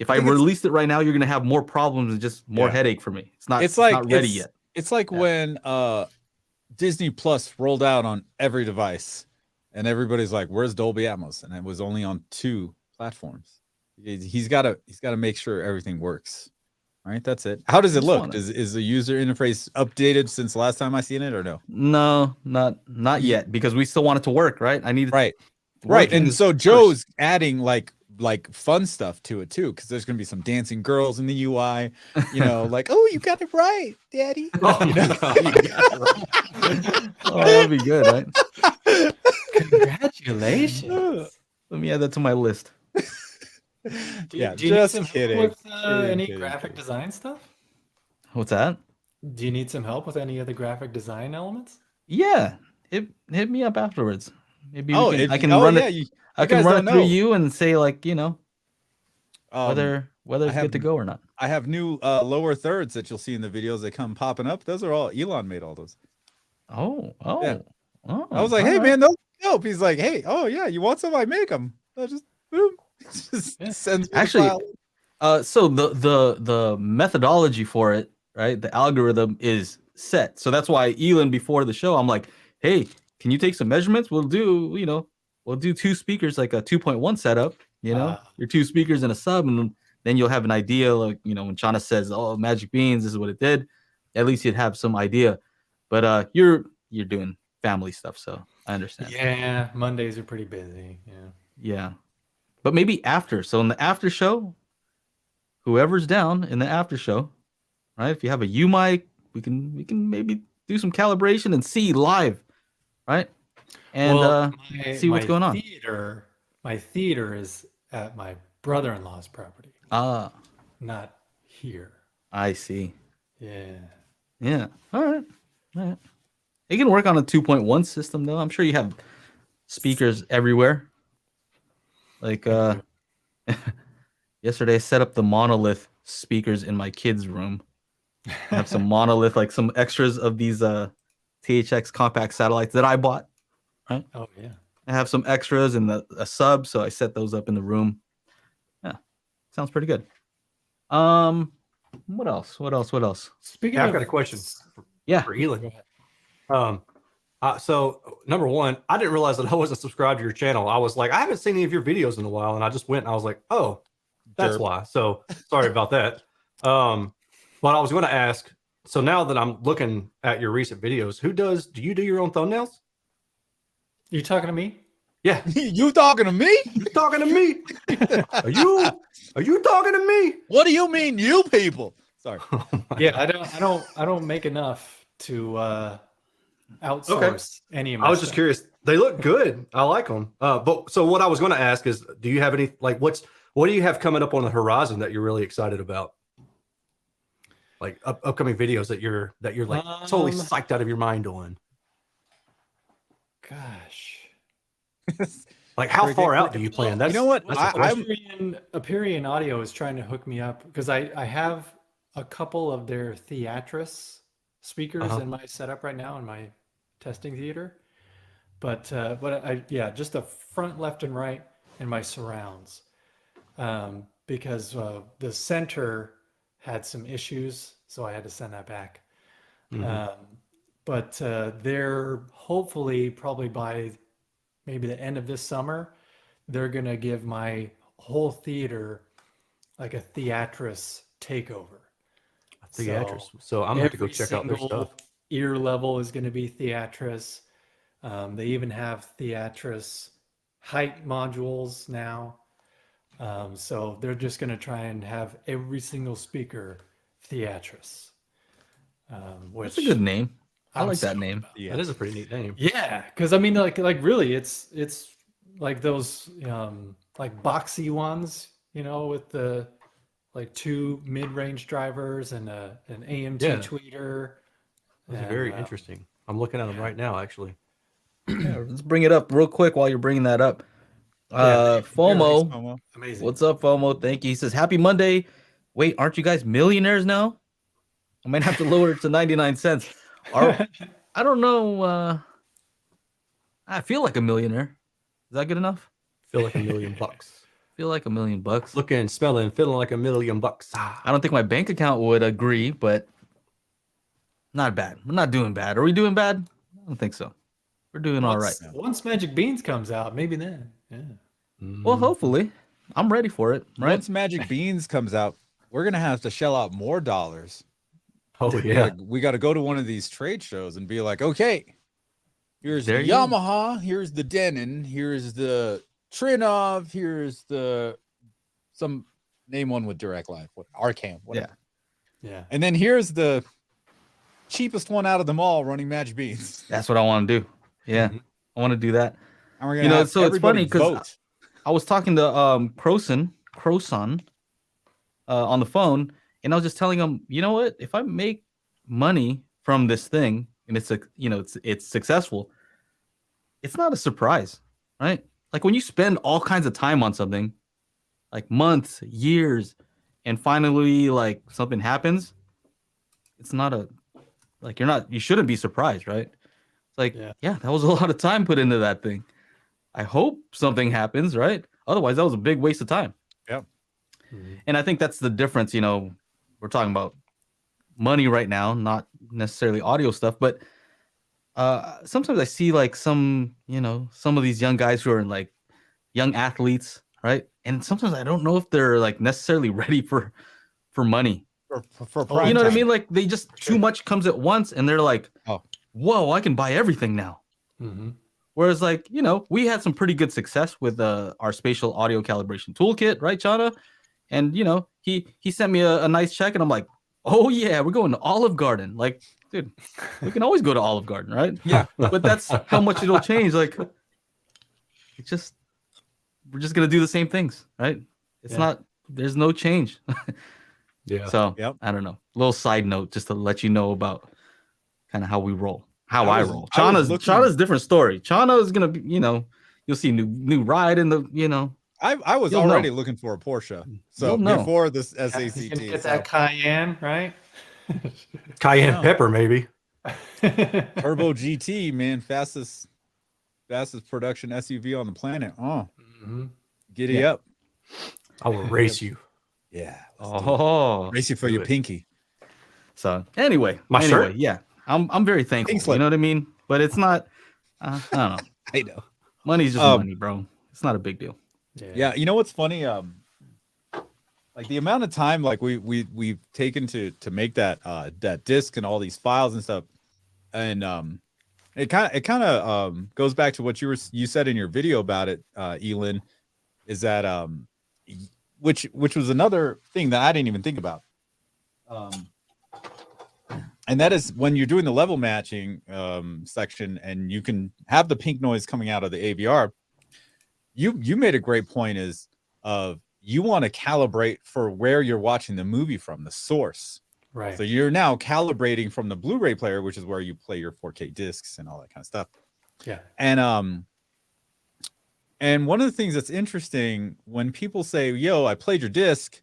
I released it right now, you're going to have more problems and just more headache for me. It's not ready yet. It's like when Disney Plus rolled out on every device. And everybody's like, "Where's Dolby Atmos?" And it was only on 2 platforms. He's got to make sure everything works. Right, that's it. How does it Just look? wanna- Is the user interface updated since last time I seen it, or no? No, not yet, because we still want it to work, right? I need it Right, to right. work And in so first. Joe's adding like fun stuff to it too, because there's gonna be some dancing girls in the UI. You know, like, oh, you got it right, Daddy. Oh You know? my God, you got it right. Oh, that'd be good, right? Congratulations. Let me add that to my list. Yeah, Do you need just some help kidding. with Kidding, any kidding, graphic kidding. design stuff? What's that? Do you need some help with any of the graphic design elements? Yeah, hit me up afterwards. Maybe Oh, I if, can oh run yeah, it. I can guys run don't it through know. you and say, like, Um, whether I it's have good to go or not. I have new lower thirds that you'll see in the videos that come popping up. Those are all Ealan made all those. Oh, Yeah. oh. I was like, all hey right. man, those help. He's like, hey, oh yeah, you want some? I make them. I just boom. Just Yeah. sends me the Actually, file. So the methodology for it, right? The algorithm is set. So that's why Ealan, before the show, I'm like, hey, can you take some measurements? We'll do 2 speakers, like a 2.1 setup, your 2 speakers and a sub, and then you'll have an idea, like, when Chana says, oh, Magic Beans, this is what it did, at least you'd have some idea. But you're doing family stuff, so I understand. Yeah, Mondays are pretty busy. Yeah. Yeah. But maybe after. So in the after show, whoever's down in the after show, right? If you have a U mic, we can maybe do some calibration and see live, right? And see what's going on. My theater is at my brother-in-law's property, Ah, not here. I see. Yeah. Yeah. All right. It can work on a 2.1 system though. I'm sure you have speakers everywhere. Like yesterday I set up the monolith speakers in my kids' room. I have some monolith, like some extras of these THX compact satellites that I bought. Right? Oh yeah. I have some extras and a sub, so I set those up in the room. Yeah. Sounds pretty good. What else? Speaking Yeah, of, I've got a question Yeah. for Ealan. So number one, I didn't realize that I wasn't subscribed to your channel. I was like, I haven't seen any of your videos in a while, and I just went and I was like, oh, that's Derp. why. So sorry about that. But I was going to ask. So now that I'm looking at your recent videos, do you do your own thumbnails? You talking to me? Yeah, You talking to me? you talking to me? Are you talking to me? What do you mean, you people? Sorry. Yeah, I don't make enough to outsource any of my I was just stuff. curious. They look good. I like them. But so what I was going to ask is, do you have any, like, what do you have coming up on the horizon that you're really excited about? Like upcoming videos that you're like totally psyched out of your mind on. Gosh. Like, how far out do you plan? That's, You know what? that's the question. Aperion Audio is trying to hook me up because I have a couple of their Theatris speakers in my setup right now in my testing theater, but just the front, left, and right, and my surrounds, because the center had some issues, so I had to send that back. But they're hopefully probably by maybe the end of this summer, they're gonna give my whole theater like a Theatris takeover. Theatris. So I'm going to have to go Every check out their single stuff. ear level is going to be Theatris. They even have Theatris height modules now. So they're just going to try and have every single speaker Theatris. Which That's a good name. I I'm like that stoked name. about. That is a pretty neat name. Yeah, because I mean, like really, it's like those like boxy ones, with the like 2 mid-range drivers and an AMT Yeah. tweeter. Those are And, very interesting. I'm looking at them right now, actually. Yeah, let's bring it up real quick while you're bringing that up. Yeah. FOMO. Amazing. What's up, FOMO? Thank you. He says, happy Monday. Wait, aren't you guys millionaires now? I might have to lower it to 99 cents. I don't know. I feel like a millionaire. Is that good enough? Feel like $1 million. Feel like $1 million. Looking, smelling, feeling like $1 million. I don't think my bank account would agree, but not bad. We're not doing bad. Are we doing bad? I don't think so. We're doing all right. Once Magic Beans comes out, maybe then. Yeah. Well, hopefully. I'm ready for it, right? Once Magic Beans comes out, we're gonna have to shell out more dollars. Oh yeah. We got to go to one of these trade shows and be like, okay, here's There the you go. Yamaha, here's the Denon, here's the Trinov, here's the some name one with direct live, what Arcam, whatever. Yeah. And then here's the cheapest one out of them all running match beats. That's what I want to do. Yeah, Mhm. I want to do that. And we're gonna You know, have so it's everybody funny 'cause vote. I was talking to Croson on the phone, and I was just telling him, you know what? If I make money from this thing and it's it's successful, it's not a surprise, right? Like when you spend all kinds of time on something, like months, years, and finally like something happens, it's not you shouldn't be surprised, right? It's like, yeah, that was a lot of time put into that thing. I hope something happens, right? Otherwise, that was a big waste of time. Yep. And I think that's the difference. You know, we're talking about money right now, not necessarily audio stuff, but sometimes I see like some of these young guys who are like young athletes, right? And sometimes I don't know if they're like necessarily ready for money. For prime You know what I time. mean? Like they just too much comes at once, and they're like, whoa, I can buy everything now. Mm-hmm. Whereas, like, we had some pretty good success with our spatial audio calibration toolkit, right, Chana? And he sent me a nice check, and I'm like, oh yeah, we're going to Olive Garden. Like, dude, we can always go to Olive Garden, right? Yeah. But that's how much it'll change. Like, we're just gonna do the same things, right? It's not. There's no change. Yeah. So Yep. I don't know. Little side note, just to let you know about kind of how we roll, how I I was- roll. I was Chana's different story. Chana is gonna be, you'll see new ride in the, I was You'll already know. looking for a Porsche. So You'll know. before this You can SACT. get So that Cayenne, right? Cayenne No. pepper, maybe. Turbo GT, man, fastest production SUV on the planet. Oh, Mhm. giddy up. I will race you. Yeah. let's do it. Oh, Race you for do your it. pinky. so anyway, My shirt? yeah, I'm very thankful. slip. You know what I mean? But it's not. I don't know. I know. Money's just Um, money, bro. It's not a big deal. Yeah, you know what's funny? Like the amount of time like we've taken to make that that disc and all these files and stuff, and it kind of goes back to what you said in your video about it, Ealan, is that which was another thing that I didn't even think about, and that is when you're doing the level matching section and you can have the pink noise coming out of the AVR. You made a great point is of you want to calibrate for where you're watching the movie from, the source. Right. So you're now calibrating from the Blu-ray player, which is where you play your 4K discs and all that kind of stuff. Yeah. And one of the things that's interesting when people say, "Yo, I played your disc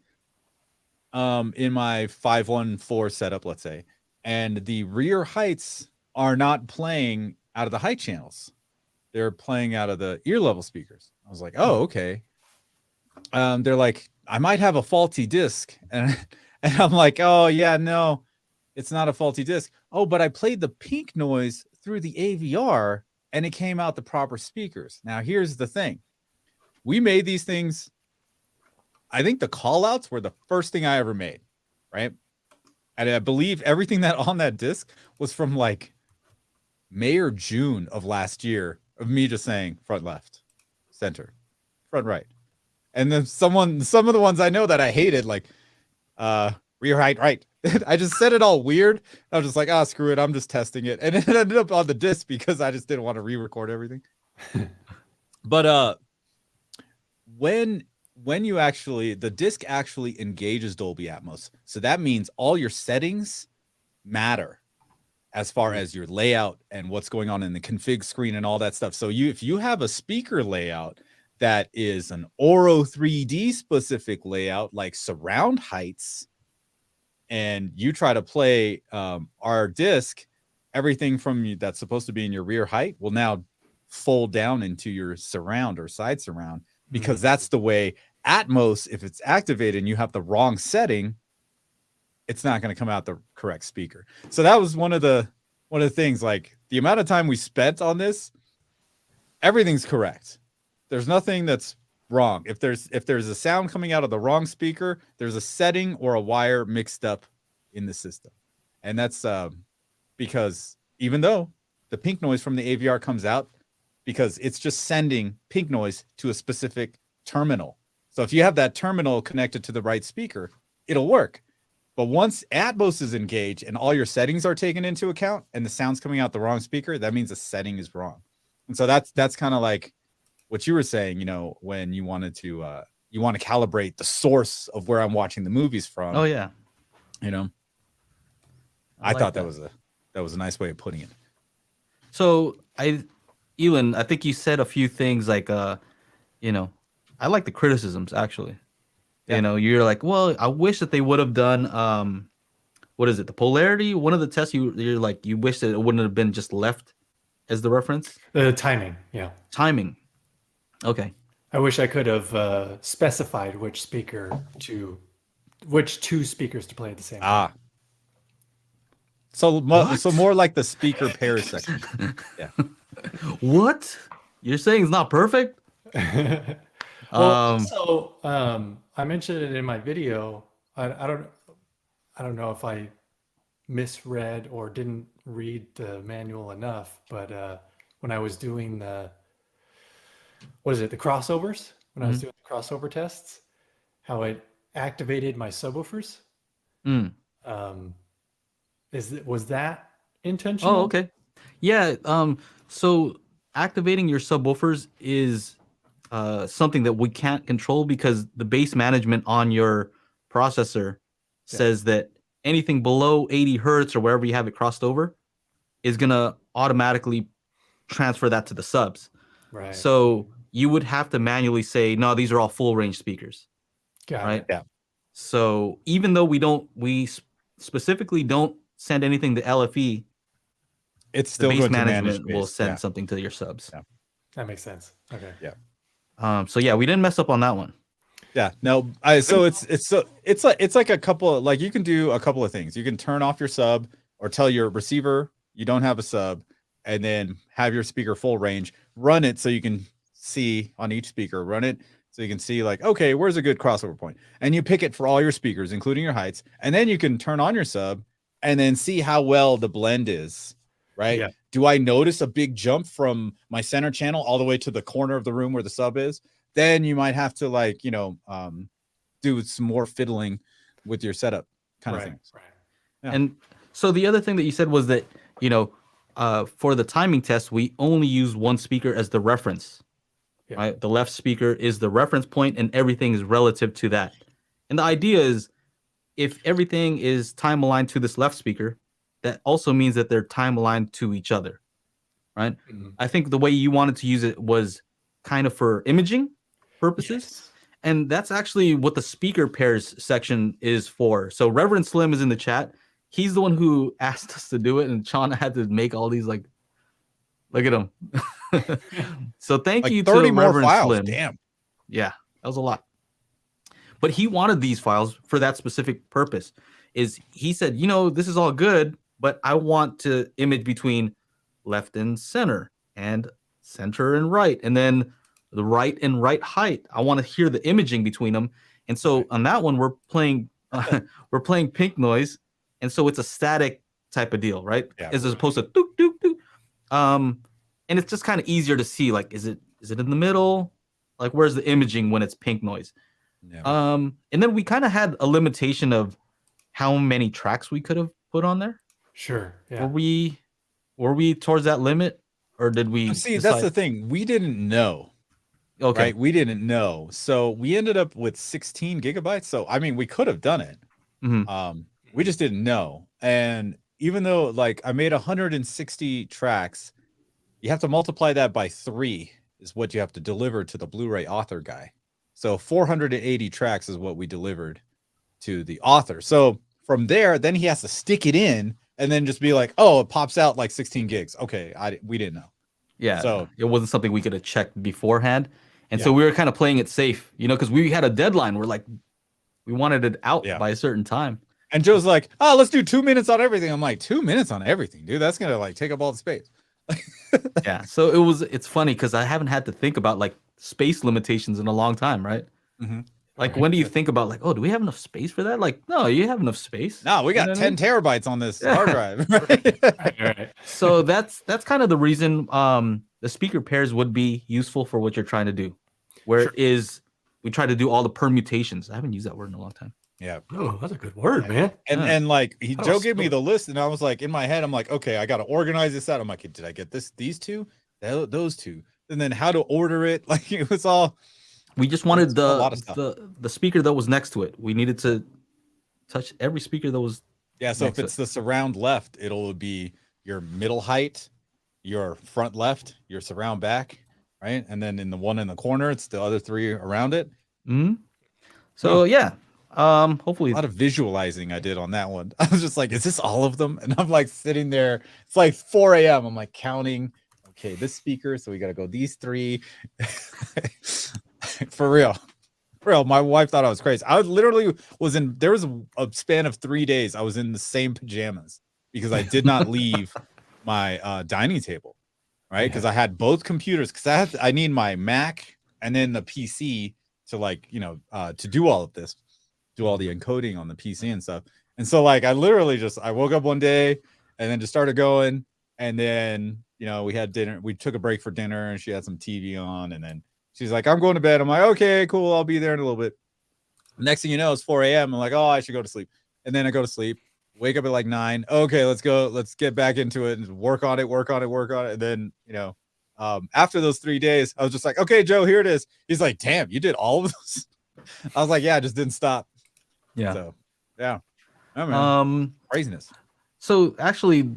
in my 514 setup, let's say, and the rear heights are not playing out of the height channels. They're playing out of the ear level speakers." I was like, "Oh, okay." They're like, "I might have a faulty disc." And I'm like, "Oh yeah, no, it's not a faulty disc." "Oh, but I played the pink noise through the AVR and it came out the proper speakers." Now, here's the thing. We made these things. I think the call outs were the first thing I ever made, right? And I believe everything that on that disc was from like May or June of last year of me just saying front left, center, front right. And then some of the ones I know that I hated, like rear height right. I just said it all weird. I was just like, screw it. I'm just testing it. And it ended up on the disc because I just didn't want to re-record everything. But when you actually, the disc actually engages Dolby Atmos. So that means all your settings matter as far as your layout and what's going on in the config screen and all that stuff. So if you have a speaker layout that is an Oro 3D specific layout, like surround heights, and you try to play our disc, everything from you that's supposed to be in your rear height will now fold down into your surround or side surround, because that's the way Atmos, if it's activated and you have the wrong setting, it's not going to come out the correct speaker. So that was one of the things, like the amount of time we spent on this, everything's correct. There's nothing that's wrong. If there's a sound coming out of the wrong speaker, there's a setting or a wire mixed up in the system. And that's because even though the pink noise from the AVR comes out, because it's just sending pink noise to a specific terminal. So if you have that terminal connected to the right speaker, it'll work. But once Atmos is engaged and all your settings are taken into account and the sound's coming out the wrong speaker, that means the setting is wrong. And so that's kind of like what you were saying, you know, when you wanted to you want to calibrate the source of where I'm watching the movies from. Oh yeah. You know. I thought that was a nice way of putting it. So Ealan, I think you said a few things like you know, I like the criticisms actually. Yeah. You know, you're like, well, I wish that they would have done what is it, the polarity? One of the tests you're like, you wish that it wouldn't have been just left as the reference? Timing, yeah. Timing. Okay. I wish I could have specified which two speakers to play at the same time. So more like the speaker pair section. Yeah. What? You're saying it's not perfect? Well, I mentioned it in my video. I don't know if I misread or didn't read the manual enough, but when I was doing the crossovers, when I was doing the crossover tests, how it activated my subwoofers. Was that intentional? Oh, okay. Yeah. So activating your subwoofers is something that we can't control because the base management on your processor says that anything below 80 hertz or wherever you have it crossed over is gonna automatically transfer that to the subs. Right. So you would have to manually say, no, these are all full range speakers. Got it. Yeah. So even though we specifically don't send anything to LFE, it's still the base going to management manage will base. send something to your subs. Yeah. That makes sense. Okay. Yeah. So yeah, we didn't mess up on that one. Yeah. No. So it's like a couple of, like, you can do a couple of things. You can turn off your sub or tell your receiver you don't have a sub, and then have your speaker full range. Run it so you can see on each speaker. Run it so you can see, like, okay, where's a good crossover point, and you pick it for all your speakers, including your heights, and then you can turn on your sub and then see how well the blend is. Right? Yeah. Do I notice a big jump from my center channel all the way to the corner of the room where the sub is? Then you might have to, like, you know, do some more fiddling with your setup kind of things. Right. Yeah. And so the other thing that you said was that, you know, for the timing test, we only use one speaker as the reference. Yeah. Right? The left speaker is the reference point and everything is relative to that. And the idea is if everything is time aligned to this left speaker, that also means that they're time aligned to each other, right? Mm-hmm. I think the way you wanted to use it was kind of for imaging purposes. Yes. And that's actually what the speaker pairs section is for. So Reverend Slim is in the chat. He's the one who asked us to do it, and Sean had to make all these, like, look at him. So thank Like you 30 to more Reverend files. Slim. Damn. Yeah, that was a lot. But he wanted these files for that specific purpose. Is he said, you know, this is all good, but I want to image between left and center and right, and then the right and right height. I want to hear the imaging between them. And so on that one, we're playing pink noise, and so it's a static type of deal, right? Yeah. As opposed to dook dook dook. And it's just kind of easier to see, like, is it in the middle? Like, where's the imaging when it's pink noise? Yeah. And then we kind of had a limitation of how many tracks we could have put on there. Sure. Yeah. Were we towards that limit, or did we See, decide? that's the thing. We didn't know. Okay. Right? We didn't know. So we ended up with 16 gigabytes. So, I mean, we could have done it. Mhm. We just didn't know. And even though, like, I made 160 tracks, you have to multiply that by 3 is what you have to deliver to the Blu-ray author guy. So 480 tracks is what we delivered to the author. So from there, then he has to stick it in and then just be like, oh, it pops out like 16 gigs. Okay, we didn't know. Yeah. So it wasn't something we could have checked beforehand. And so we were kind of playing it safe, you know, because we had a deadline. We're like, we wanted it out by a certain time. And Joe's like, oh, let's do 2 minutes on everything. I'm like, 2 minutes on everything, dude. That's gonna, like, take up all the space. Yeah. So it's funny because I haven't had to think about, like, space limitations in a long time, right? Mhm. Like, when do you think about like, oh, do we have enough space for that? Like, no, you have enough space. No, we You know got what I 10 mean? terabytes on this hard drive. Right? Right. So that's kind of the reason the speaker pairs would be useful for what you're trying to do. Where Sure. is we try to do all the permutations. I haven't used that word in a long time. Yeah. Oh, that's a good word, man. And Yeah. and like How Joe to gave me spell the list, and I was like, in my head, I'm like, okay, I got to organize this out. I'm like, did I get these two, those two, and then how to order it? Like it was all. We just wanted It's a lot of stuff. the speaker that was next to it. We needed to touch every speaker that was Yeah. So next if to it's the surround left, it'll be your middle height, your front left, your surround back, right, and then in the one in the corner, it's the other three around it. Mhm. So yeah. Hopefully A lot of visualizing I did on that one. I was just like, is this all of them? And I'm like sitting there. It's like 4 a.m. I'm like counting. Okay, this speaker. So we got to go these three. For real. For real. My wife thought I was crazy. I literally was in, there was a span of 3 days. I was in the same pajamas because I did not leave my dining table. Right. Because I had both computers because I need my Mac and then the PC to like, to do all of this. Do all the encoding on the PC and stuff. And so like I literally I woke up one day and then just started going. And then, we had dinner. We took a break for dinner and she had some TV on. And then she's like, I'm going to bed. I'm like, okay, cool. I'll be there in a little bit. Next thing you know, it's 4 a.m. I'm like, oh, I should go to sleep. And then I go to sleep, wake up at like 9. Okay, let's go. Let's get back into it and work on it. And then, after those 3 days, I was just like, okay, Joe, here it is. He's like, damn, you did all of those. I was like, yeah, I just didn't stop. yeah. So, yeah. Oh, man. Craziness. So actually,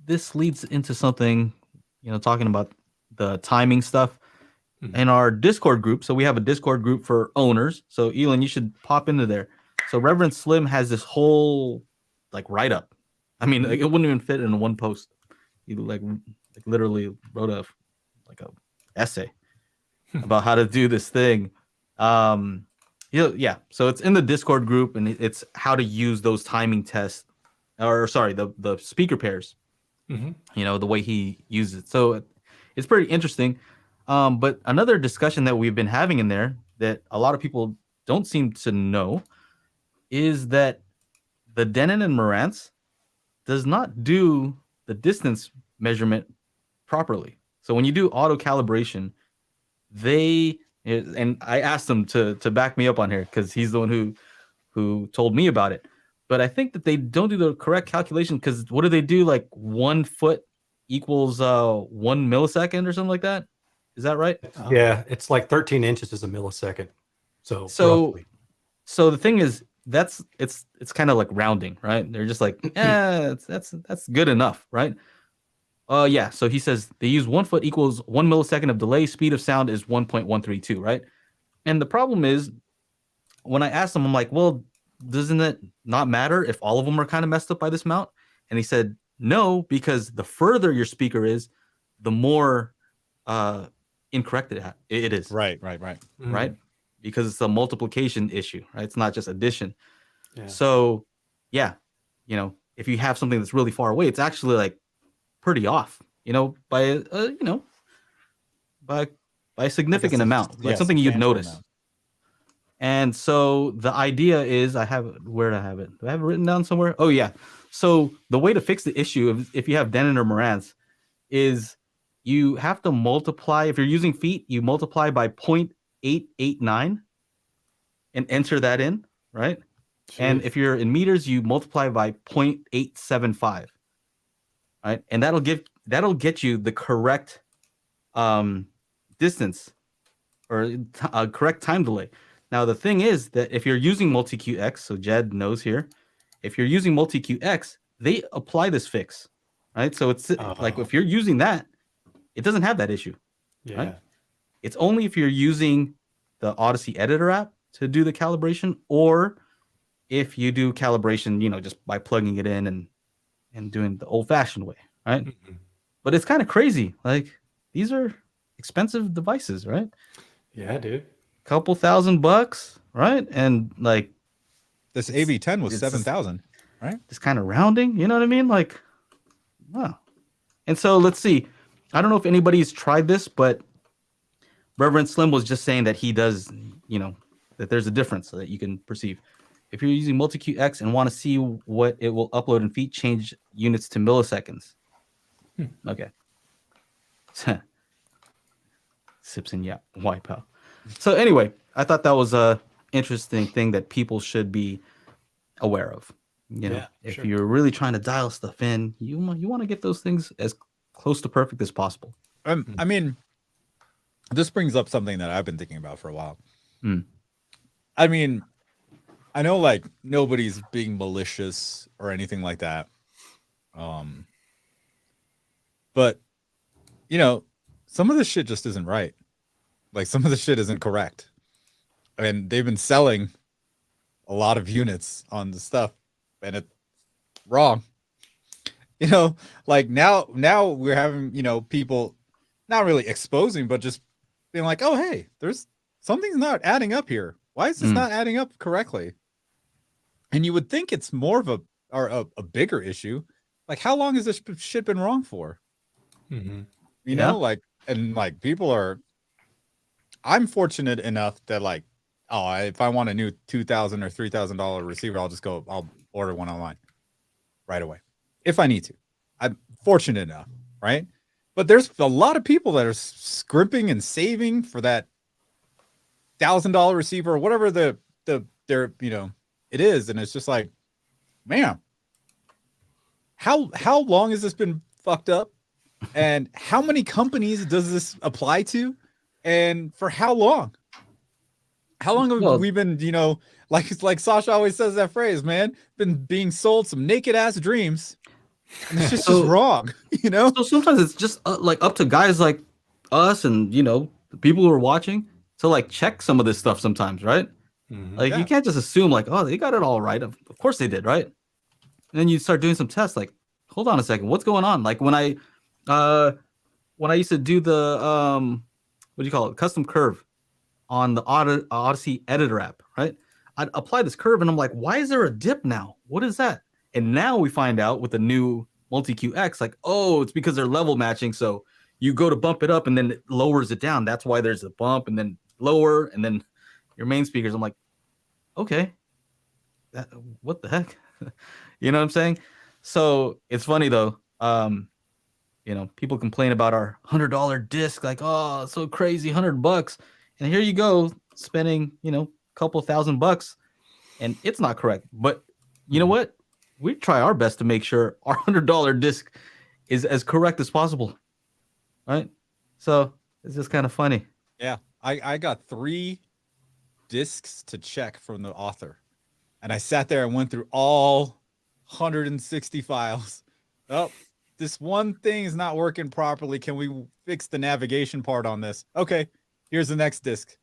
this leads into something, talking about the timing stuff in our Discord group. So we have a Discord group for owners. So Ealan, you should pop into there. So Reverend Slim has this whole like write up. I mean, like, it wouldn't even fit in one post. He like literally wrote a essay about how to do this thing. Yeah. So it's in the Discord group, and it's how to use those timing tests, or sorry, the speaker pairs. The way he uses it. So it's pretty interesting. But another discussion that we've been having in there that a lot of people don't seem to know is that the Denon and Marantz does not do the distance measurement properly. So when you do auto calibration, and I asked him to back me up on here because he's the one who told me about it. But I think that they don't do the correct calculation because what do they do? Like 1 foot equals 1 millisecond or something like that. Is that right? Yeah, it's like 13 inches is a millisecond. So roughly. So the thing is, it's kind of like rounding, right? They're just like, that's good enough, right? Yeah. So he says they use 1 foot equals 1 millisecond of delay. Speed of sound is 1.132, right? And the problem is, when I asked him, I'm like, well, doesn't it not matter if all of them are kind of messed up by this mount? And he said, no, because the further your speaker is, the more incorrect it is. Right. Right? Because it's a multiplication issue, right? It's not just addition. Yeah. So, yeah, if you have something that's really far away, it's actually like pretty off, by a significant amount, like something you'd notice. And so the idea is, where do I have it? Do I have it written down somewhere? Oh yeah. So the way to fix the issue of if you have Denon or Marantz is you have to multiply. If you're using feet, you multiply by 0.889 and enter that in, right? Jeez. And if you're in meters, you multiply by 0.875, right? And that'll get you the correct distance or correct time delay. Now, the thing is that if you're using multi-QX, so Jed knows here, if you're using multi-QX, they apply this fix, right? So it's like if you're using that, it doesn't have that issue. Yeah. Right? It's only if you're using the Odyssey editor app to do the calibration, or if you do calibration, just by plugging it in and doing the old-fashioned way, right? Mm-hmm. But it's kind of crazy. Like, these are expensive devices, right? Yeah, dude. Couple $1,000, right? And like this AV10 was 7,000, right? Just kind of rounding, you know what I mean? Like, wow. And so let's see. I don't know if anybody's tried this, but Reverend Slim was just saying that he does, that there's a difference so that you can perceive. If you're using multi-QX and want to see what it will upload in feet, change units to milliseconds. Okay. Sips and wipe out. So anyway, I thought that was a interesting thing that people should be aware of. If you're really trying to dial stuff in, you want to get those things as close to perfect as possible. I mean, this brings up something that I've been thinking about for a while. I mean, I know like nobody's being malicious or anything like that. But some of this shit just isn't right. Like some of the shit isn't correct. And they've been selling a lot of units on the stuff and it's wrong. Like now we're having, people not really exposing, but just being like, oh, hey, there's something's not adding up here. Why is this not adding up correctly? And you would think it's more of a bigger issue. Like, how long has this shit been wrong for? Like people are. I'm fortunate enough that like, if I want a new $2,000 or $3,000 receiver, I'll order one online right away if I need to. I'm fortunate enough, right? But there's a lot of people that are scrimping and saving for that $1,000 receiver or whatever their it is, and it's just like, man, how long has this been fucked up, and how many companies does this apply to, and for how long? How long have we been, like Sasha always says that phrase, man, been being sold some naked ass dreams. And it's just wrong, So sometimes it's just like up to guys like us and the people who are watching to like check some of this stuff sometimes, right? Like you can't just assume like, oh, they got it all right. Of course they did, right? And then you start doing some tests, like, hold on a second, what's going on? Like when I used to do the what do you call it, custom curve on the Odyssey editor app, right? I'd apply this curve and I'm like, why is there a dip now? What is that? And now we find out with the new multi-QX, like, oh, it's because they're level matching. So you go to bump it up and then it lowers it down. That's why there's a bump and then lower and then your main speakers. I'm like, okay, what the heck? You know what I'm saying? So it's funny though. People complain about our $100 disc, like, oh, it's so crazy, $100. And here you go spending, a couple $1,000 and it's not correct. But you know what? We try our best to make sure our $100 disc is as correct as possible. Right? So it's just kind of funny. Yeah. I got 3 discs to check from the author. And I sat there and went through all 160 files. Oh, this one thing is not working properly. Can we fix the navigation part on this? Okay, here's the next disc.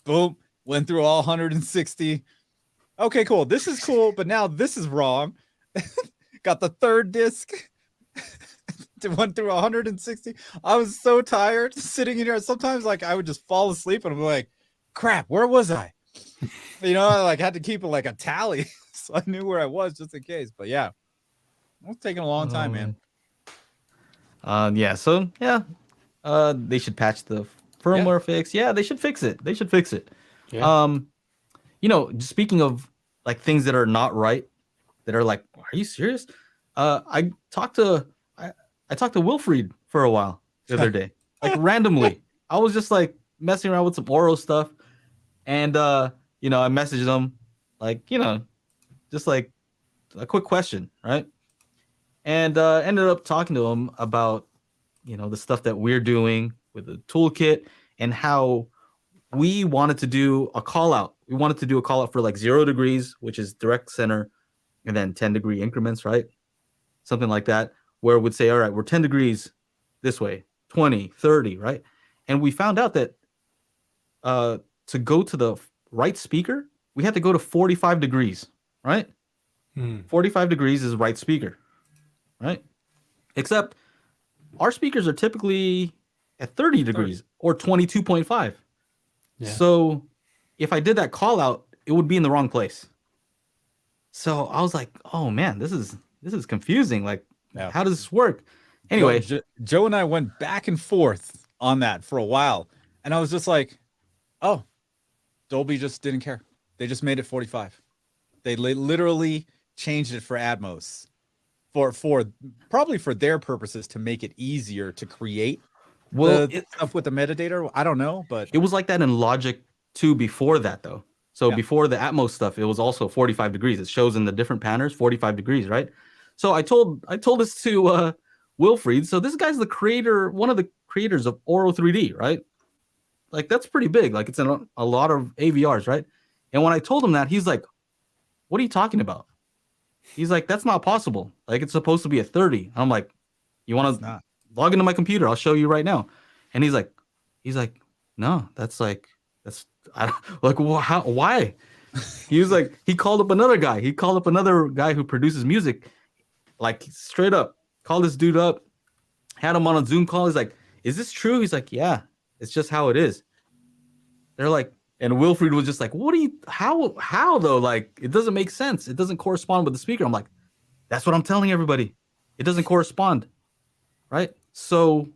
Boom. Went through all 160. Okay, cool. This is cool, but now this is wrong. Got the 3rd disc. Went through 160. I was so tired sitting in here. Sometimes like I would just fall asleep and I'm like, crap, where was I? I like had to keep like a tally so I knew where I was just in case. But yeah, it was taking a long time, man. They should patch the firmware fix. Yeah, they should fix it. Yeah. Speaking of like things that are not right, that are like, are you serious? I talked to Wilfried for a while the other day, like randomly. I was just like messing around with some Oro stuff, and I messaged him like, just like a quick question, right? And ended up talking to him about the stuff that we're doing with the toolkit and how we wanted to do a call out. We wanted to do a call out for like 0 degrees, which is direct center, and then 10-degree increments, right? Something like that, where we'd say, all right, we're 10 degrees this way, 20, 30, right? And we found out that to go to the right speaker, we had to go to 45 degrees, right? 45 degrees is right speaker, right? Except our speakers are typically at 30 degrees or 22.5. Yeah. So if I did that call out, it would be in the wrong place. So I was like, oh man, this is confusing. Like, how does this work? Anyway, Joe and I went back and forth on that for a while. And I was just like, oh, Dolby just didn't care. They just made it 45. They literally changed it for Atmos for probably for their purposes to make it easier to create stuff with the metadata. I don't know, but it was like that in Logic 2 before that, though. So before the Atmos stuff, it was also 45 degrees. It shows in the different panners 45 degrees, right? So I told this to Wilfried. So this guy's the creator, one of the creators of Oro 3D, right? Like that's pretty big. Like it's in a lot of AVRs, right? And when I told him that, he's like, "What are you talking about?" He's like, "That's not possible. Like it's supposed to be a 30." I'm like, "You want to log into my computer? I'll show you right now." And he's like, "No, that's I don't, like how why?" He was like, he called up another guy. He called up another guy who produces music, like straight up. Called this dude up, had him on a Zoom call. He's like, "Is this true?" He's like, "Yeah, it's just how it is." They're like, and Wilfried was just like, "What do you? How though? Like, it doesn't make sense. It doesn't correspond with the speaker." I'm like, "That's what I'm telling everybody. It doesn't correspond, right? So,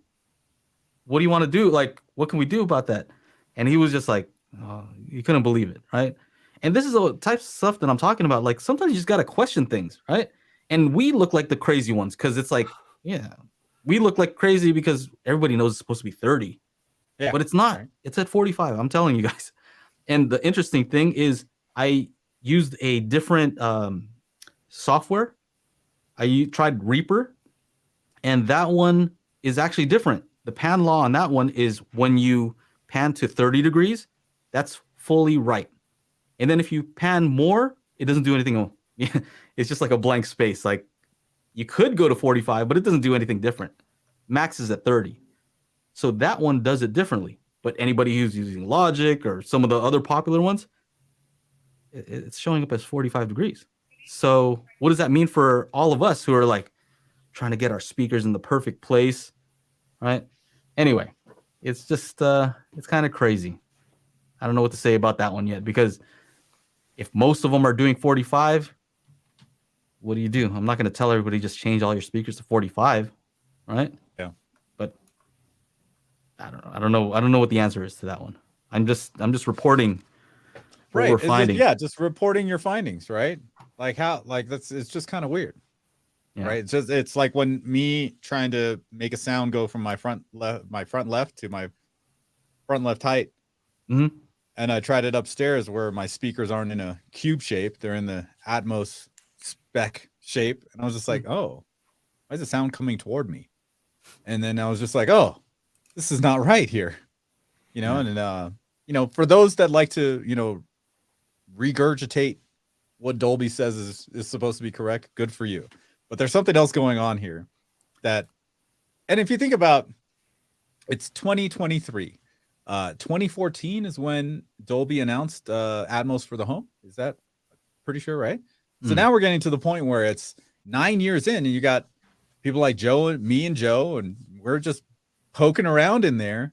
what do you want to do? Like, what can we do about that?" And he was just like, oh, you couldn't believe it, right? And this is the type of stuff that I'm talking about. Like, sometimes you just gotta question things, right? And we look like the crazy ones because it's like, yeah, we look like crazy because everybody knows it's supposed to be 30, but it's not. Right. It's at 45. I'm telling you guys. And the interesting thing is, I used a different software. I tried Reaper, and that one is actually different. The pan law on that one is when you pan to 30 degrees, that's fully right. And then if you pan more, it doesn't do anything. It's just like a blank space. Like you could go to 45, but it doesn't do anything different. Max is at 30. So that one does it differently. But anybody who's using Logic or some of the other popular ones, it's showing up as 45 degrees. So what does that mean for all of us who are like trying to get our speakers in the perfect place, right? Anyway, it's just, it's kind of crazy. I don't know what to say about that one yet, because if most of them are doing 45, what do you do? I'm not going to tell everybody just change all your speakers to 45, right? Yeah. But I don't know. I don't know what the answer is to that one. I'm just reporting what we're finding. Just reporting your findings, right? Like how, like it's just kind of weird, right? It's like when me trying to make a sound go from my front left to my front left height. Mm-hmm. And I tried it upstairs where my speakers aren't in a cube shape. They're in the Atmos spec shape. And I was just like, oh, why is the sound coming toward me? And then I was just like, oh, this is not right here. And for those that like to, regurgitate what Dolby says is supposed to be correct, good for you. But there's something else going on here and if you think about, it's 2023. 2014 is when Dolby announced Atmos for the home. Is that pretty sure, right? So now we're getting to the point where it's 9 years in and you got people like Joe and me and Joe, and we're just poking around in there.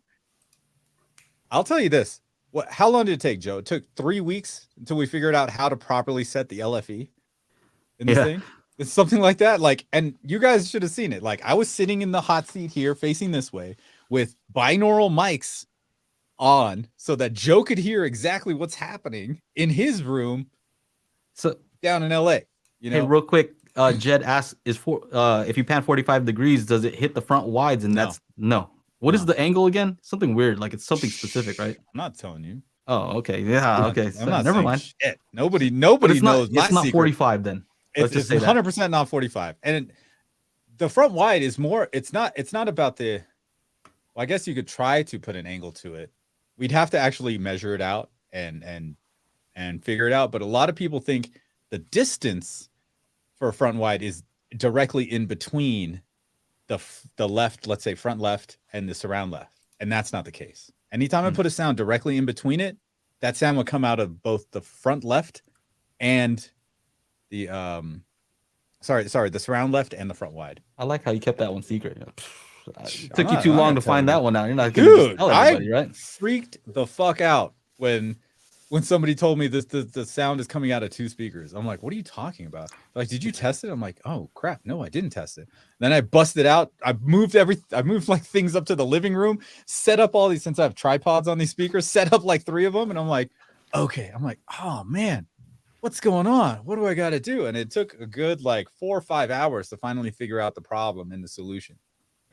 I'll tell you this. How long did it take, Joe? It took 3 weeks until we figured out how to properly set the LFE in this thing. It's something like that. Like, and you guys should have seen it. Like, I was sitting in the hot seat here facing this way with binaural mics on so that Joe could hear exactly what's happening in his room down in LA. Hey, real quick, Jed asks, if you pan 45 degrees, does it hit the front wides? And that's no. What is the angle again? Something weird, like it's something specific, right? I'm not telling you. Oh, okay. Yeah, okay. I'm not never mind. Shit. Nobody knows my It's not secret. 45 then. It's 100% not 45. And the front wide is more, it's not about well, I guess you could try to put an angle to it. We'd have to actually measure it out and figure it out. But a lot of people think the distance for a front wide is directly in between the left, let's say front left, and the surround left. And that's not the case. Anytime I put a sound directly in between it, that sound would come out of both the front left and the the surround left and the front wide. I like how you kept that one secret. It took you too long to find that one out. You're not going to tell everybody, right? Freaked the fuck out when when somebody told me this the sound is coming out of 2 speakers. I'm like, what are you talking about? They're like, did you test it? I'm like, oh crap, no, I didn't test it. Then I busted out. I moved like things up to the living room, set up all these, since I have tripods on these speakers, set up like 3 of them, and I'm like, okay. I'm like, oh man, what's going on? What do I got to do? And it took a good like 4 or 5 hours to finally figure out the problem and the solution.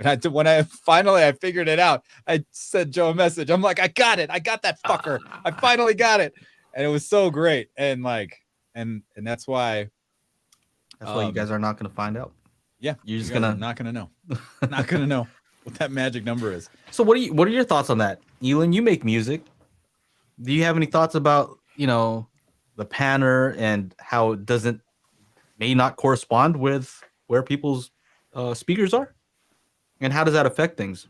And when I finally figured it out, I sent Joe a message. I'm like, I got it. I got that fucker. I finally got it. And it was so great. And like, and that's why. That's why you guys are not going to find out. Yeah. You're just not going to know. Not going to know what that magic number is. So what are your thoughts on that? Ealan, you make music. Do you have any thoughts about, the panner and how it may not correspond with where people's speakers are? And how does that affect things?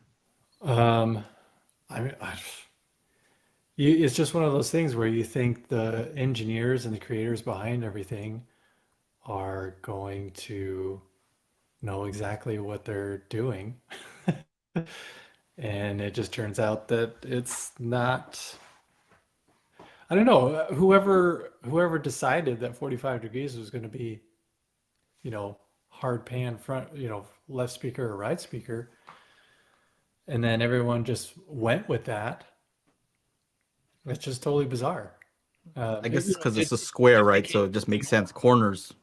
It's just one of those things where you think the engineers and the creators behind everything are going to know exactly what they're doing. And it just turns out that it's not. I don't know. Whoever decided that 45 degrees was going to be, hard pan front, left speaker or right speaker. And then everyone just went with that. It's just totally bizarre. I guess it's because it's a square, right? So it just makes sense. Corners.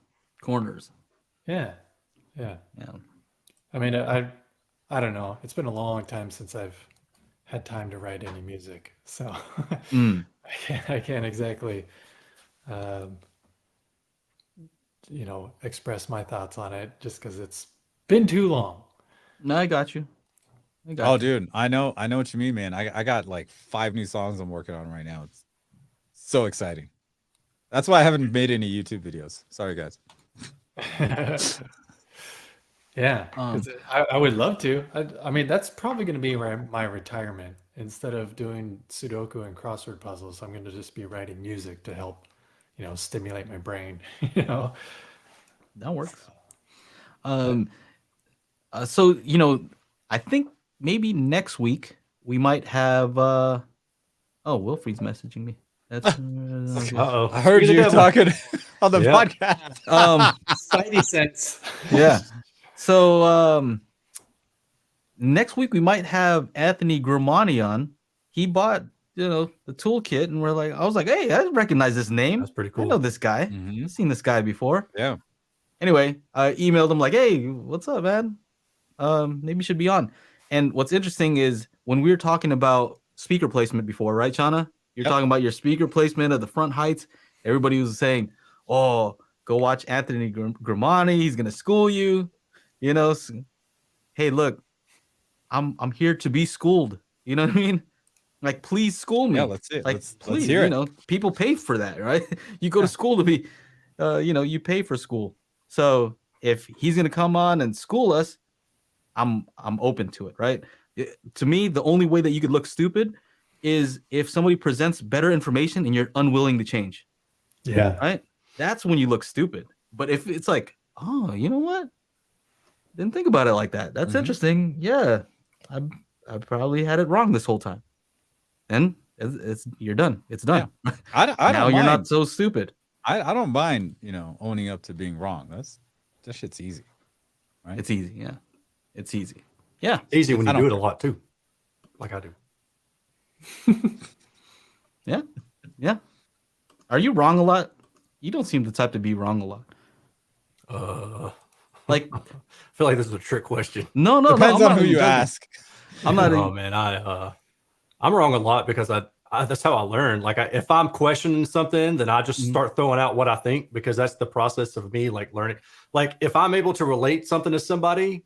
Yeah. I mean, I don't know. It's been a long time since I've had time to write any music. So I can't exactly, express my thoughts on it just because it's been too long. No, I got you. Dude, I know what you mean, man. I got like 5 new songs I'm working on right now. It's so exciting. That's why I haven't made any YouTube videos. Sorry, guys. Yeah, 'cause I would love to. I mean, that's probably going to be my retirement. Instead of doing Sudoku and crossword puzzles, I'm going to just be writing music to help, stimulate my brain. That works. So I think maybe next week we might have. Wilfried's messaging me. That's. Uh-oh. I heard you talking on the podcast. Spidey sense. Yeah. So next week we might have Anthony Grimani on. He bought, the toolkit, and I was like, hey, I recognize this name. That's pretty cool. I know this guy. Mhm. I've seen this guy before. Yeah. Anyway, I emailed him like, hey, what's up, man? Maybe you should be on. And what's interesting is when we were talking about speaker placement before, right, Chana? You're talking about your speaker placement of the front heights. Everybody was saying, oh, go watch Anthony Grimani. He's going to school you. Hey, look, I'm here to be schooled. You know what I mean? Like, please school me. Yeah, let's see. Like, Let's please, hear it. people pay for that, right? You go to school to be, you pay for school. So if he's gonna come on and school us, I'm open to it, right? To me, the only way that you could look stupid is if somebody presents better information and you're unwilling to change. Yeah. Right? That's when you look stupid. But if it's like, oh, you know what? Didn't think about it like that. That's interesting. Yeah, I probably had it wrong this whole time. Then you're done. It's done. Yeah. I now don't you're mind. not so stupid. I don't mind, owning up to being wrong. That shit's easy. Right? It's easy. Yeah, it's easy. Yeah, It's easy when you I don't do it a care. lot too, like I do. yeah. Are you wrong a lot? You don't seem the type to be wrong a lot. Like, I feel like this is a trick question. no, Depends I'm on not who you joking. ask. I'm not. Oh man, I'm wrong a lot because I that's how I learn. Like if I'm questioning something, then I just start throwing out what I think because that's the process of me like learning. Like if I'm able to relate something to somebody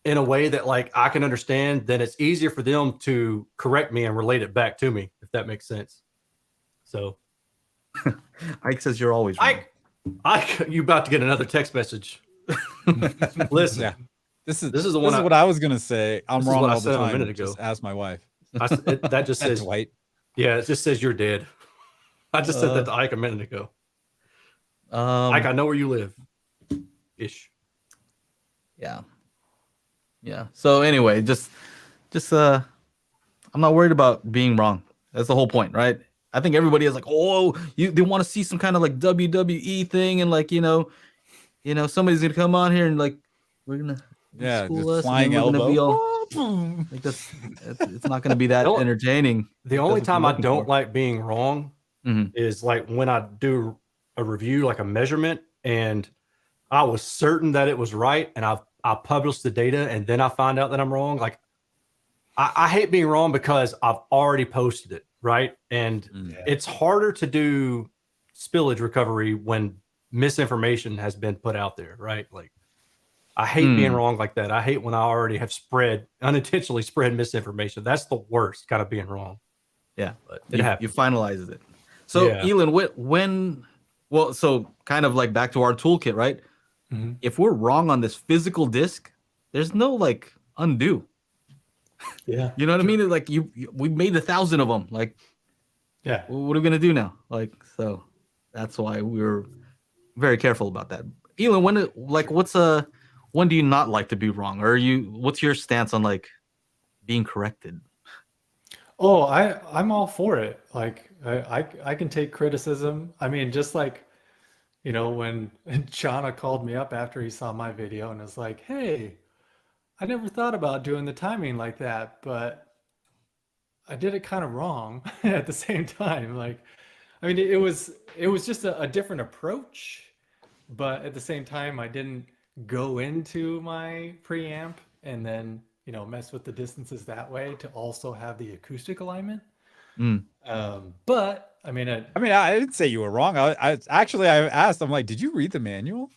in a way that like I can understand, then it's easier for them to correct me and relate it back to me, if that makes sense. So Ike says you're always wrong. You about to get another text message. Listen, Yeah. This is the one what I was gonna say. I'm this is wrong what I all the said a time. minute ago. Just ask my wife. that just That's says white. yeah, it just says you're dead. I just said that to Ike a minute ago. Ike, I know where you live. Ish. Yeah. So anyway, just I'm not worried about being wrong. That's the whole point, right? I think everybody is like, oh, they want to see some kind of like WWE thing, and like somebody's gonna come on here and like we're gonna school just us, flying and then we're gonna be elbow. all like it's not gonna be that entertaining. The only That's what time you're I looking don't for. like being wrong Mhm. is like when I do a review, like a measurement, and I was certain that it was right, and I published the data, and then I find out that I'm wrong. Like I hate being wrong because I've already posted it, right? And it's harder to do spillage recovery when misinformation has been put out there, right? Like I hate being wrong like that. I hate when I already have unintentionally spread misinformation. That's the worst, kind of being wrong. Yeah, But you finalized it. So Yeah. Ealan, so kind of like back to our toolkit, right? Mhm. If we're wrong on this physical disc, there's no like undo. Yeah. You know what I mean? Like we made 1,000 of them. Like, Yeah. what are we gonna do now? Like, so that's why we're very careful about that. Ealan, when do you not like to be wrong, or what's your stance on like being corrected? Oh, I'm all for it. Like I can take criticism. I mean, just like, when Chana called me up after he saw my video and was like, "Hey, I never thought about doing the timing like that, but I did it kind of wrong at the same time." Like, I mean, it was just a different approach, but at the same time, I didn't go into my preamp and then mess with the distances that way to also have the acoustic alignment. Mm. But I mean, I didn't say you were wrong. I asked. I'm like, did you read the manual?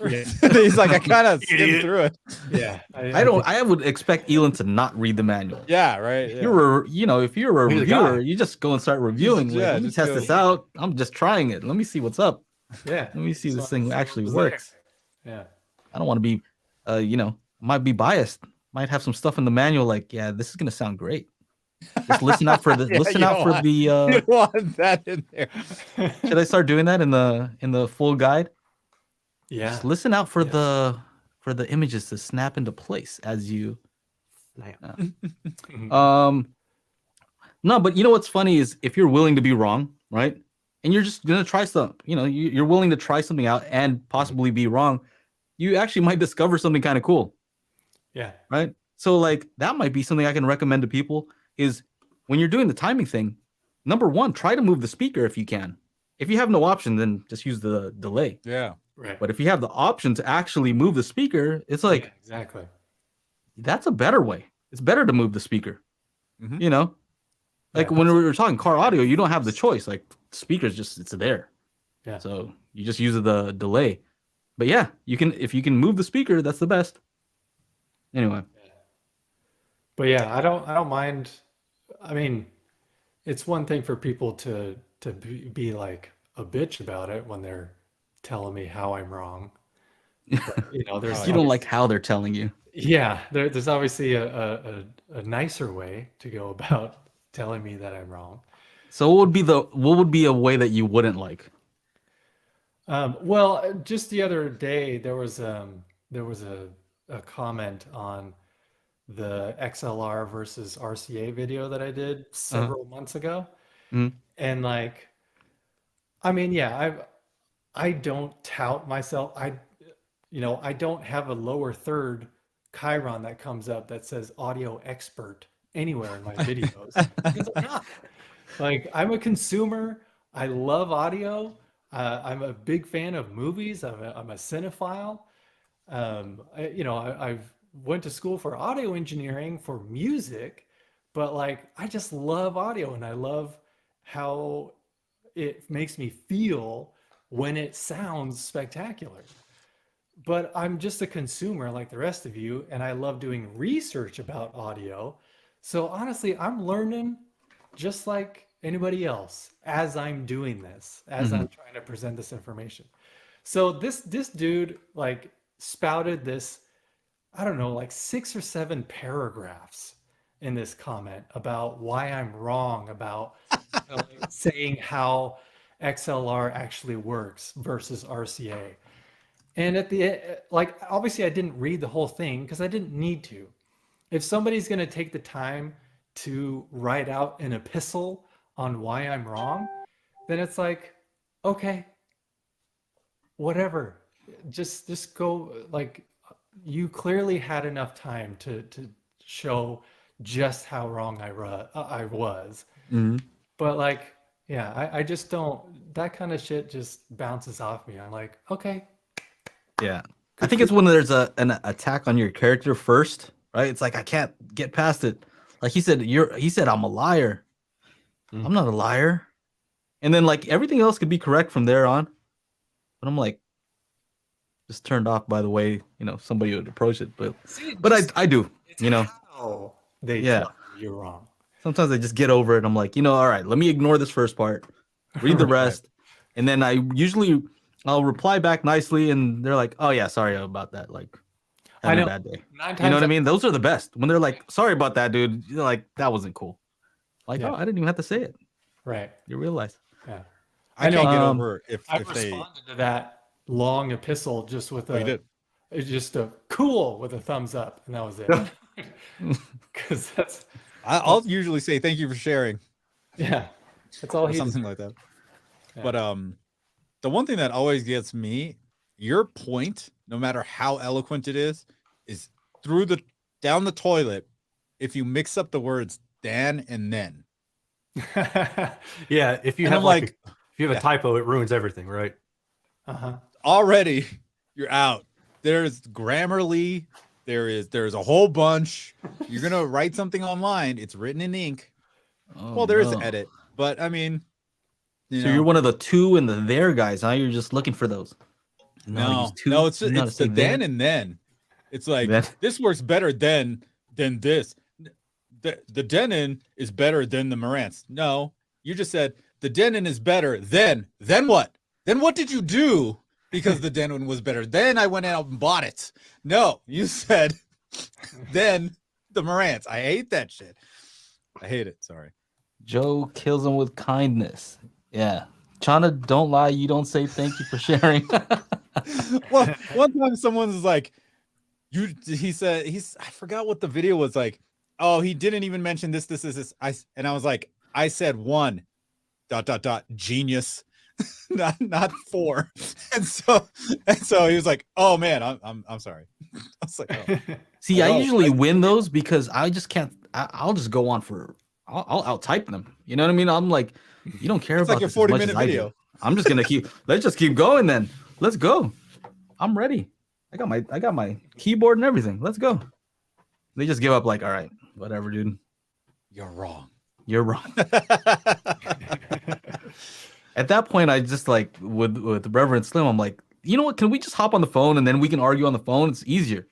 He's like, I kind of skimmed through it. yeah, I would expect Ealan to not read the manual. Yeah, right. If Yeah. you're a Be the reviewer, guy. you just go and start reviewing. Like, let me just test go. this out. I'm just trying it. Let me see what's up. yeah. Let me see So this thing what actually was works. there. Yeah. I don't want to be, might be biased. Might have some stuff in the manual like, yeah, this is gonna sound great. Just listen out for the Yeah, listen you out don't for want- the. You don't want that in there. Should I start doing that in the full guide? Yeah. Just listen out for Yes. the images to snap into place as you. Mhm. No, but you know what's funny is if you're willing to be wrong, right? And you're just gonna try something, you're willing to try something out and possibly be wrong, you actually might discover something kind of cool, Yeah. right? So like that might be something I can recommend to people is when you're doing the timing thing, number one, try to move the speaker if you can. If you have no option, then just use the delay. Yeah. Right. But if you have the option to actually move the speaker, it's like Yeah, exactly. that's a better way. It's better to move the speaker. Mhm. Like Yeah, when we were talking car audio, you don't have the choice. Like speakers it's there. Yeah. So you just use the delay. But yeah, if you can move the speaker, that's the best. Anyway. But yeah, I don't mind. I mean, it's one thing for people to be like a bitch about it when they're telling me how I'm wrong. But, there's You don't like how they're telling you. yeah, there's obviously a nicer way to go about telling me that I'm wrong. So what would be a way that you wouldn't like? Well, just the other day there was a comment on the XLR versus RCA video that I did several months ago. Mhm. And like, I mean, yeah, I don't tout myself. I don't have a lower third chyron that comes up that says audio expert anywhere in my videos. Because I'm not. Like, I'm a consumer. I love audio. I'm a big fan of movies. I'm a cinephile. I've went to school for audio engineering for music, but like I just love audio and I love how it makes me feel when it sounds spectacular. But I'm just a consumer like the rest of you, and I love doing research about audio. So honestly, I'm learning just like anybody else as I'm doing this, as I'm trying to present this information. So this dude like spouted this, I don't know, like 6 or 7 paragraphs in this comment about why I'm wrong about saying how XLR actually works versus RCA. And at the like, obviously I didn't read the whole thing because I didn't need to. If somebody's going to take the time to write out an epistle on why I'm wrong, then it's like, okay, whatever. Just go. Like, you clearly had enough time to show just how wrong I was. Mhm. But like, yeah, I just don't, that kind of shit just bounces off me. I'm like, okay. Yeah. I think it's when there's an attack on your character first, right? It's like I can't get past it. Like he said, I'm a liar. I'm not a liar. And then like everything else could be correct from there on. But I'm like just turned off by the way, somebody would approach it. But I do, How they Yeah. tell you you're wrong. Sometimes I just get over it. I'm like, all right, let me ignore this first part, read the Right. rest. And then I'll reply back nicely. And they're like, oh yeah, sorry about that. Like, I having a know. bad day. 9 times You know what I out- mean? Those are the best. When they're like, sorry about that, dude. You're like, that wasn't cool. Like, Yeah. oh, I didn't even have to say it. Right. You realize. Yeah. I can't get Um, over if I they. responded to that long epistle just with Oh, you did. just a cool with a thumbs up, and that was it. Because that's I'll usually say thank you for sharing. yeah, that's all Or he something like that. Yeah. But the one thing that always gets me, your point, no matter how eloquent it is down the toilet. If you mix up the words "dan" and "then," Yeah, if you And have I'm like, if you have a typo, it ruins everything, right? uh-huh. already you're out. There's Grammarly. There's a whole bunch. You're gonna write something online. It's written in ink. Oh, Well, there is no. edit, but I mean, So you're one of the two and the there guys, huh? You're just looking for those. no, use two. no, it's You know how to it's the say then there? and then. It's like Then. this works better than this. The Denon is better than the Marantz. No, you just said the Denon is better than. Then what? Then what did you do? Because the Denon was better. Then I went out and bought it. No, you said then the Marantz. I hate that shit. I hate it. Sorry. Joe kills him with kindness. Yeah. Chana, don't lie. You don't say thank you for sharing. Well, one time someone was like, he said, I forgot what the video was like. Oh, he didn't even mention this. And I was like, I said one ... genius, not four. And so he was like, oh man, I'm sorry. I was like, oh. See, I Oh, usually win those because I just can't. I'll just go on I'll out type them. You know what I mean? I'm like, you don't care It's about like a this as much 40-minute as I do. video. I'm just gonna let's just keep going then. Let's go. I'm ready. I got my keyboard and everything. Let's go. They just give up like, all right, whatever, dude. You're wrong. You're wrong. At that point, I just like with Reverend Slim, I'm like, you know what? Can we just hop on the phone and then we can argue on the phone? It's easier.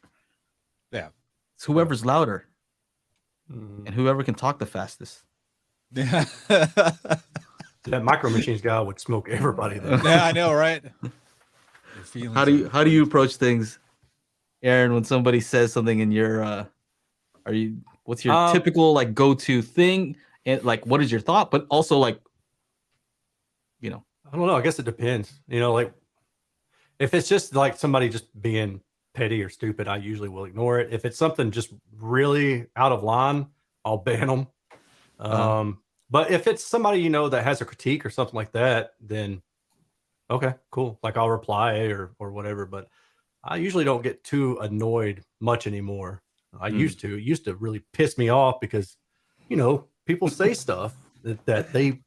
Yeah. It's whoever's louder Mhm. and whoever can talk the fastest. Yeah. That Micro Machines guy would smoke everybody. Then. Yeah, I know, right? Your feelings How do you approach things, Aaron, when somebody says something and what's your typical like go-to thing? And like, what is your thought? But also like, I don't know. I guess it depends. Like if it's just like somebody just being petty or stupid, I usually will ignore it. If it's something just really out of line, I'll ban them. But if it's somebody that has a critique or something like that, then okay, cool. Like I'll reply or whatever. But I usually don't get too annoyed much anymore. I used to. It used to really piss me off because people say stuff that they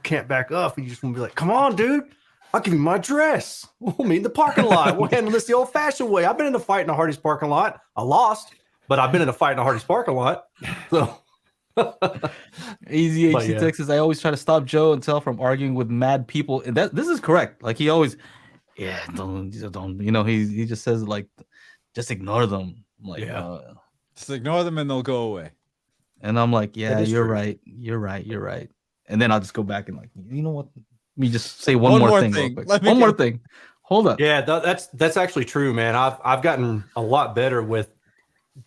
can't back up, and you just want to be like, "Come on, dude! I'll give you my address. We'll meet in the parking lot. We'll handle this the old-fashioned way. I've been in a fight in a Hardee's parking lot. I lost, but I've been in a fight in a Hardee's parking lot. So." Easy But HC yeah. Texas. I always try to stop Joe and tell from arguing with mad people, and this is correct. Like he always, yeah, don't. He just says like, just ignore them. I'm like, Yeah. Just ignore them and they'll go away. and I'm like, yeah, is you're true. right, you're right. And then I'll just go back and like, you know what? Let me just say one more thing. Real quick. Let me One more get- thing. Hold up. Yeah, that's actually true, man. I've gotten a lot better with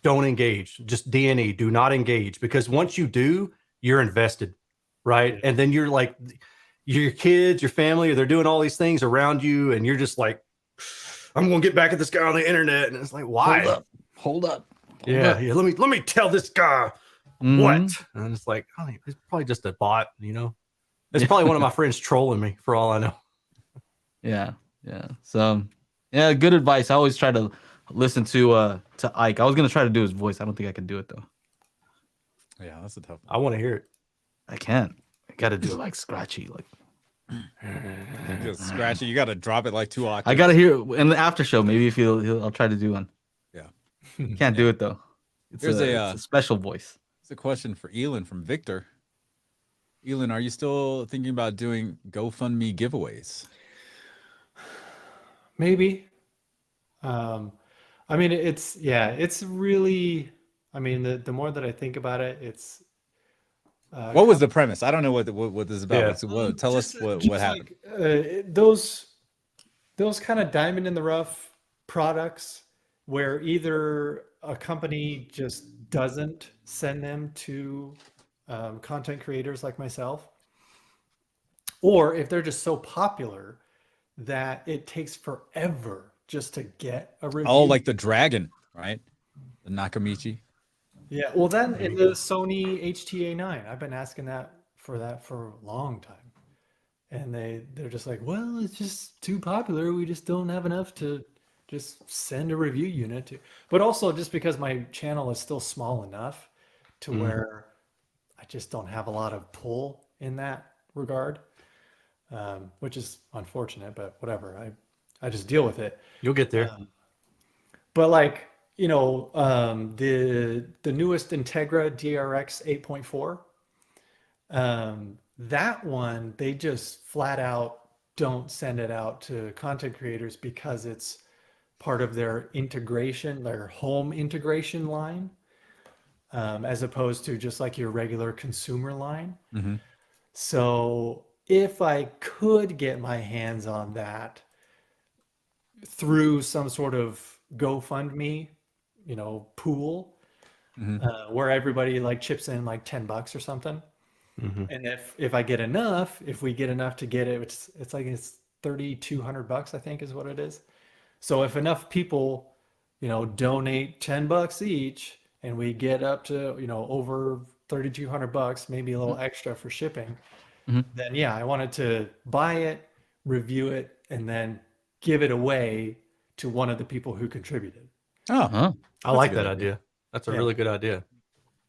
don't engage, just DNE, do not engage, because once you do, you're invested, right? And then you're like, your kids, your family, they're doing all these things around you, and you're just like, I'm gonna get back at this guy on the internet, and it's like, why? Hold up. Yeah. Let me tell this guy Mhm. what, and it's like, oh, it's probably just a bot, It's probably one of my friends trolling me for all I know. Yeah. So, yeah, good advice. I always try to listen to Ike. I was gonna try to do his voice. I don't think I can do it though. Yeah, that's a tough one. I want to hear it. I can't. I gotta do it like scratchy. Like Just scratch it. You got to drop it like 2 octaves. I gotta hear in the after show. Maybe if I'll try to do one. Yeah. Can't do it though. It's Here's it's a special voice. It's a question for Ealan from Victor. Ealan, are you still thinking about doing GoFundMe giveaways? Maybe. I mean, it's really. I mean, the more that I think about it, it's. What was the premise? I don't know what this is about. Yeah. Tell us Just what happened. like, those kind of diamond in the rough products where either a company just doesn't send them to content creators like myself, or if they're just so popular that it takes forever just to get a review. Oh, like the dragon, right? The Nakamichi. Yeah, well, then in the Sony HTA9, I've been asking that for a long time, and they're just like, well, it's just too popular. We just don't have enough to just send a review unit to. But also just because my channel is still small enough to where I just don't have a lot of pull in that regard, which is unfortunate. But whatever, I just deal with it. You'll get there. But like, you know, the newest Integra DRX 8.4, that one, they just flat out don't send it out to content creators because it's part of their integration, their home integration line, as opposed to just like your regular consumer line. Mm-hmm. So if I could get my hands on that through some sort of GoFundMe, you know, pool, where everybody like chips in like $10 or something. And if I get enough, if we get enough to get it, it's like it's $3,200, I think is what it is. So if enough people, you know, donate $10 each, and we get up to, you know, over $3,200, maybe a little extra for shipping, then yeah, I wanted to buy it, review it, and then give it away to one of the people who contributed. Oh, I like that idea. That's a really good idea.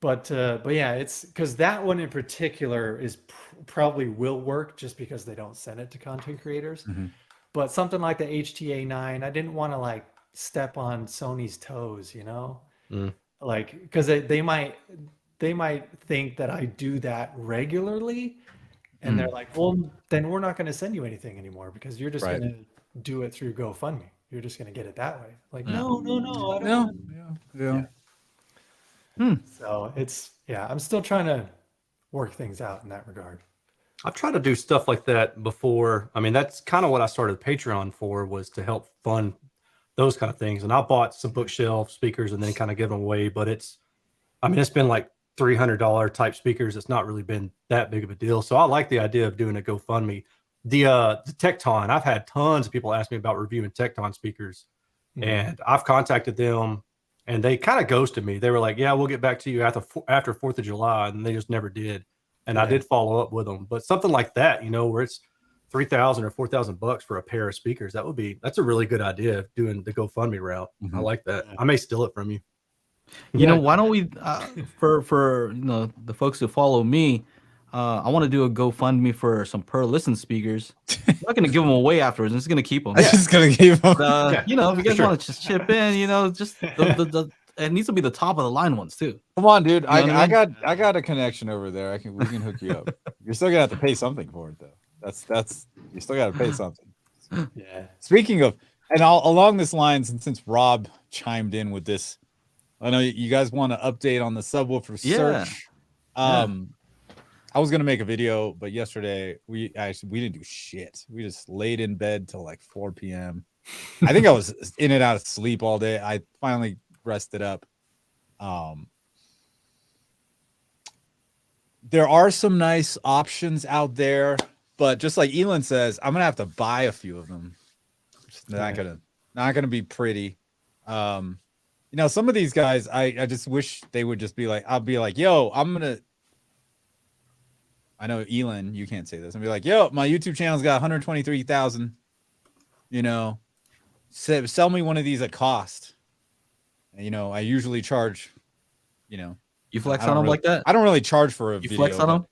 But yeah, it's because that one in particular is probably will work just because they don't send it to content creators. But something like the HTA9, I didn't want to like step on Sony's toes, you know, like because they might think that I do that regularly, and they're like, well, then we're not going to send you anything anymore because you're just going to do it through GoFundMe. You're just going to get it that way. Like, no, I don't. Yeah. So it's, I'm still trying to work things out in that regard. I've tried to do stuff like that before. I mean, that's kind of what I started Patreon for, was to help fund those kind of things. And I bought some bookshelf speakers and then kind of give them away. But it's been like $300 type speakers. It's not really been that big of a deal. So I like the idea of doing a GoFundMe. The Tecton, I've had tons of people ask me about reviewing Tecton speakers, and I've contacted them, and they kind of ghosted me. They were like, yeah, we'll get back to you after 4th of July. And they just never did. And I did follow up with them. But something like that, you know, where it's $3,000 or $4,000 for a pair of speakers, that's a really good idea, doing the GoFundMe route. I like that. I may steal it from you. You know, why don't we, for you know, the folks who follow me, I want to do a GoFundMe for some per listen speakers. I'm not going to give them away afterwards. I'm just going to keep them. I'm just going to keep them. You know, if you guys want to just chip in, you know, just it needs to be the top of the line ones too. Come on, dude. You know what I mean? I got a connection over there. We can hook you up. You're still gonna have to pay something for it though. That's you still got to pay something. Yeah. Speaking of, and along this lines, and since Rob chimed in with this, I know you guys want to update on the subwoofer search. I was gonna make a video, but yesterday we didn't do shit. We just laid in bed till like 4 p.m. I think I was in and out of sleep all day. I finally rested up. There are some nice options out there, but just like Ealan says, I'm gonna have to buy a few of them. It's not gonna be pretty. You know, some of these guys, I just wish they would just be like, I'll be like, yo, I'm gonna I know Ealan, you can't say this, and be like, yo, my YouTube channel's got 123,000. You know, sell me one of these at cost. And, you know, I usually charge, you know. You flex on them like that? I don't really charge for a video. You flex on them?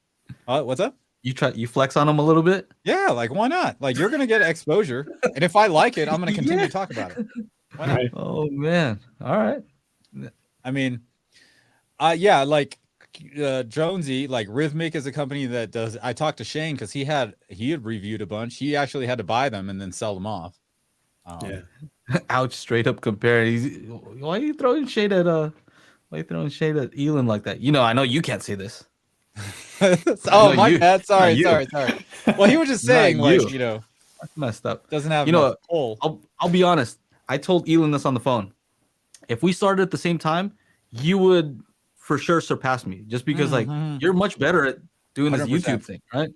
What's up? You flex on them a little bit? Yeah, like why not? Like you're gonna get exposure, and if I like it, I'm gonna continue to talk about it. Why not? Oh man! All right. I mean, yeah, like Jonesy, like Rhythmic is a company that does. I talked to Shane because he had reviewed a bunch. He actually had to buy them and then sell them off. Yeah. Ouch! Straight up comparing. Why are you throwing shade at Ealan like that? You know, I know you can't say this. Oh, my bad. Sorry. Well, he was just saying, like, you know, that's messed up. Doesn't have, you know, pull. I'll be honest. I told Ealan this on the phone. If we started at the same time, you would for sure surpass me, just because like you're much better at doing this 100%. YouTube thing, right?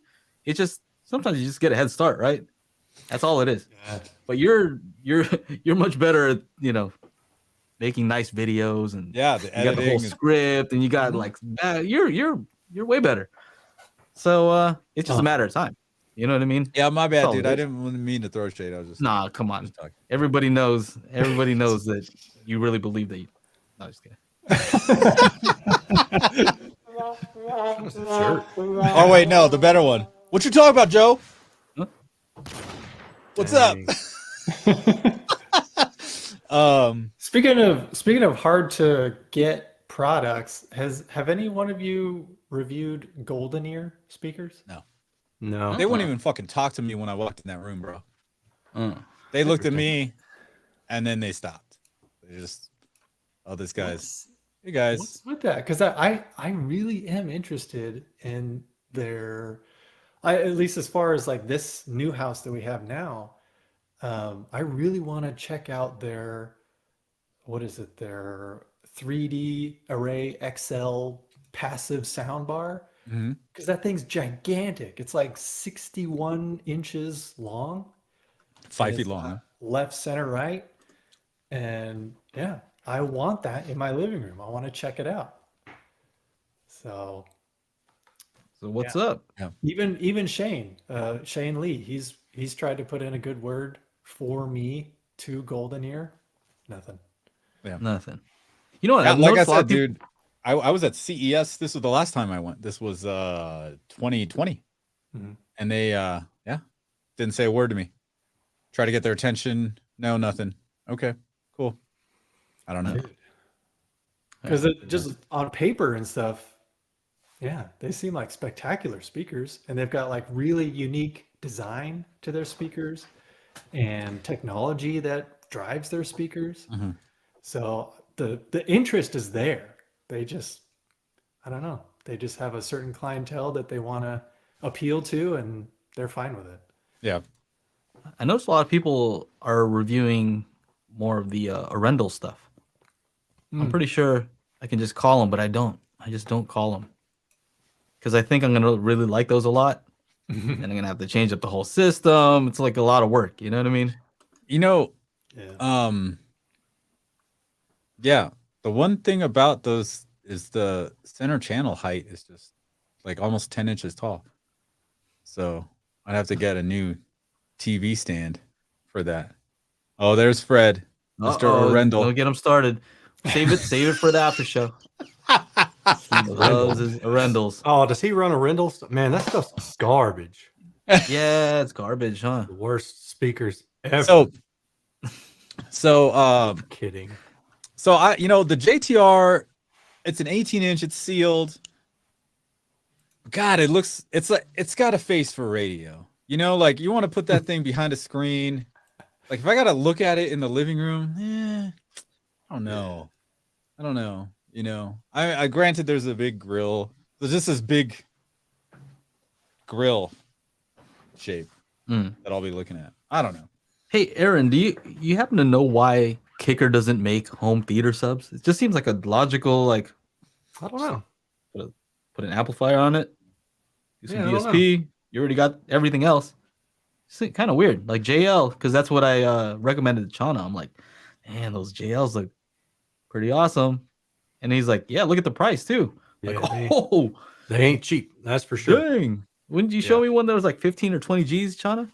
It's just sometimes you just get a head start, right? That's all it is. Yeah. But you're much better at, you know, making nice videos, and yeah, the you got the whole script, and you got like you're way better. So it's just a matter of time. You know what I mean? Yeah, my bad, dude. I didn't mean to throw shade. I was just come on. Everybody knows that you really believe that. No, just kidding. Sure. Oh wait, no, the better one. What you talking about, Joe? Huh? What's up? Speaking of hard to get products, have any one of you reviewed Golden Ear speakers? No. They wouldn't even fucking talk to me when I walked in that room, bro. They looked at me and then they stopped. They just, this guy's, hey guys. What's with that? Because I really am interested in their, at least as far as like this new house that we have now, I really want to check out their, their 3D Array XL passive soundbar. Because that thing's gigantic. It's like 61 inches long. 5 feet long. Huh? Left, center, right. And yeah, I want that in my living room. I want to check it out. So what's up? Yeah. Even Shane Lee, he's tried to put in a good word for me to Golden Ear. Nothing. Yeah. Nothing. You know what? Yeah, like I said, dude, I was at CES. This was the last time I went. This was 2020. And they didn't say a word to me. Try to get their attention. No, nothing. Okay, cool. I don't know. Because it just on paper and stuff, yeah, they seem like spectacular speakers, and they've got like really unique design to their speakers and technology that drives their speakers. So the interest is there. They just, I don't know. They just have a certain clientele that they want to appeal to, and they're fine with it. Yeah. I noticed a lot of people are reviewing more of the Arendelle stuff. I'm pretty sure I can just call them, but I don't. I just don't call them. Because I think I'm going to really like those a lot. And I'm going to have to change up the whole system. It's like a lot of work. You know what I mean? You know, yeah. The one thing about those is the center channel height is just like almost 10 inches tall. So I'd have to get a new TV stand for that. Oh, there's Fred. Mr. Arendelle. Don't get him started. Save it for the after show. He loves his Arendelles. Oh, does he run Arendelle? Man, that stuff's garbage. Yeah, it's garbage, huh? The worst speakers ever. So I'm kidding. So the JTR, it's an 18-inch, it's sealed. God, it's got a face for radio. You know, like you want to put that thing behind a screen. Like if I got to look at it in the living room, I don't know. You know, I granted there's a big grill. There's just this big grill shape that I'll be looking at. I don't know. Hey, Aaron, do you happen to know why Kicker doesn't make home theater subs? It just seems like a logical, like, I don't know. Put an amplifier on it, do some DSP. You already got everything else. It's kind of weird. Like JL, because that's what I recommended to Chana. I'm like, man, those JLs look pretty awesome. And he's like, yeah, look at the price too. Yeah, Like, oh, they ain't cheap. That's for sure. dang. Wouldn't you show me one that was like 15 or 20 G's, Chana?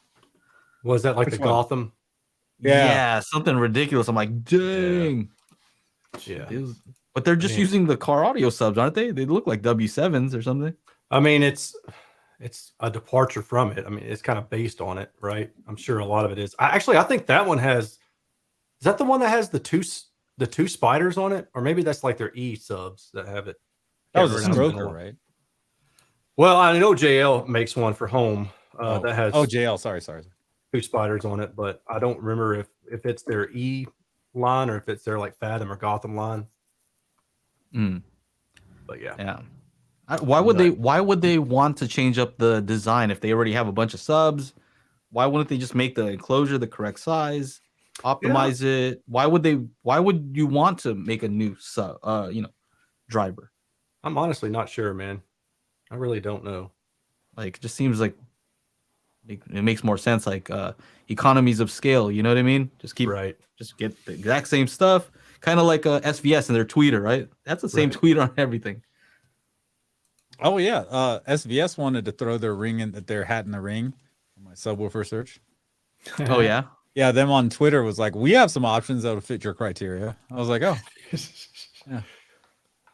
Was that like Which the one? Gotham? Yeah. Something ridiculous. I'm like, dang. Yeah. But they're just Man. using the car audio subs, aren't they? They look like W7s or something. I mean, it's a departure from it. I mean, it's kind of based on it, right? I'm sure a lot of it is. I think that one has. Is that the one that has the two spiders on it, or maybe that's like their E subs that have it? That was a Can't remember now. stroker, right? Well, I know JL makes one for home that has JL. Sorry. two spiders on it, but I don't remember if it's their E line or if it's their like Fathom or Gotham line. But yeah. Why would they want to change up the design if they already have a bunch of subs? Why wouldn't they just make the enclosure the correct size, optimize it? Why would you want to make a new driver? I'm honestly not sure, man. I really don't know. Like, it just seems like it makes more sense, like economies of scale, you know what I mean? Just get the exact same stuff, kind of like SVS and their tweeter, right? That's the same tweeter on everything. Oh yeah, SVS wanted to throw their hat in the ring on my subwoofer search. Oh yeah, yeah. Them on Twitter was like, we have some options that'll fit your criteria. I was like, oh, yeah.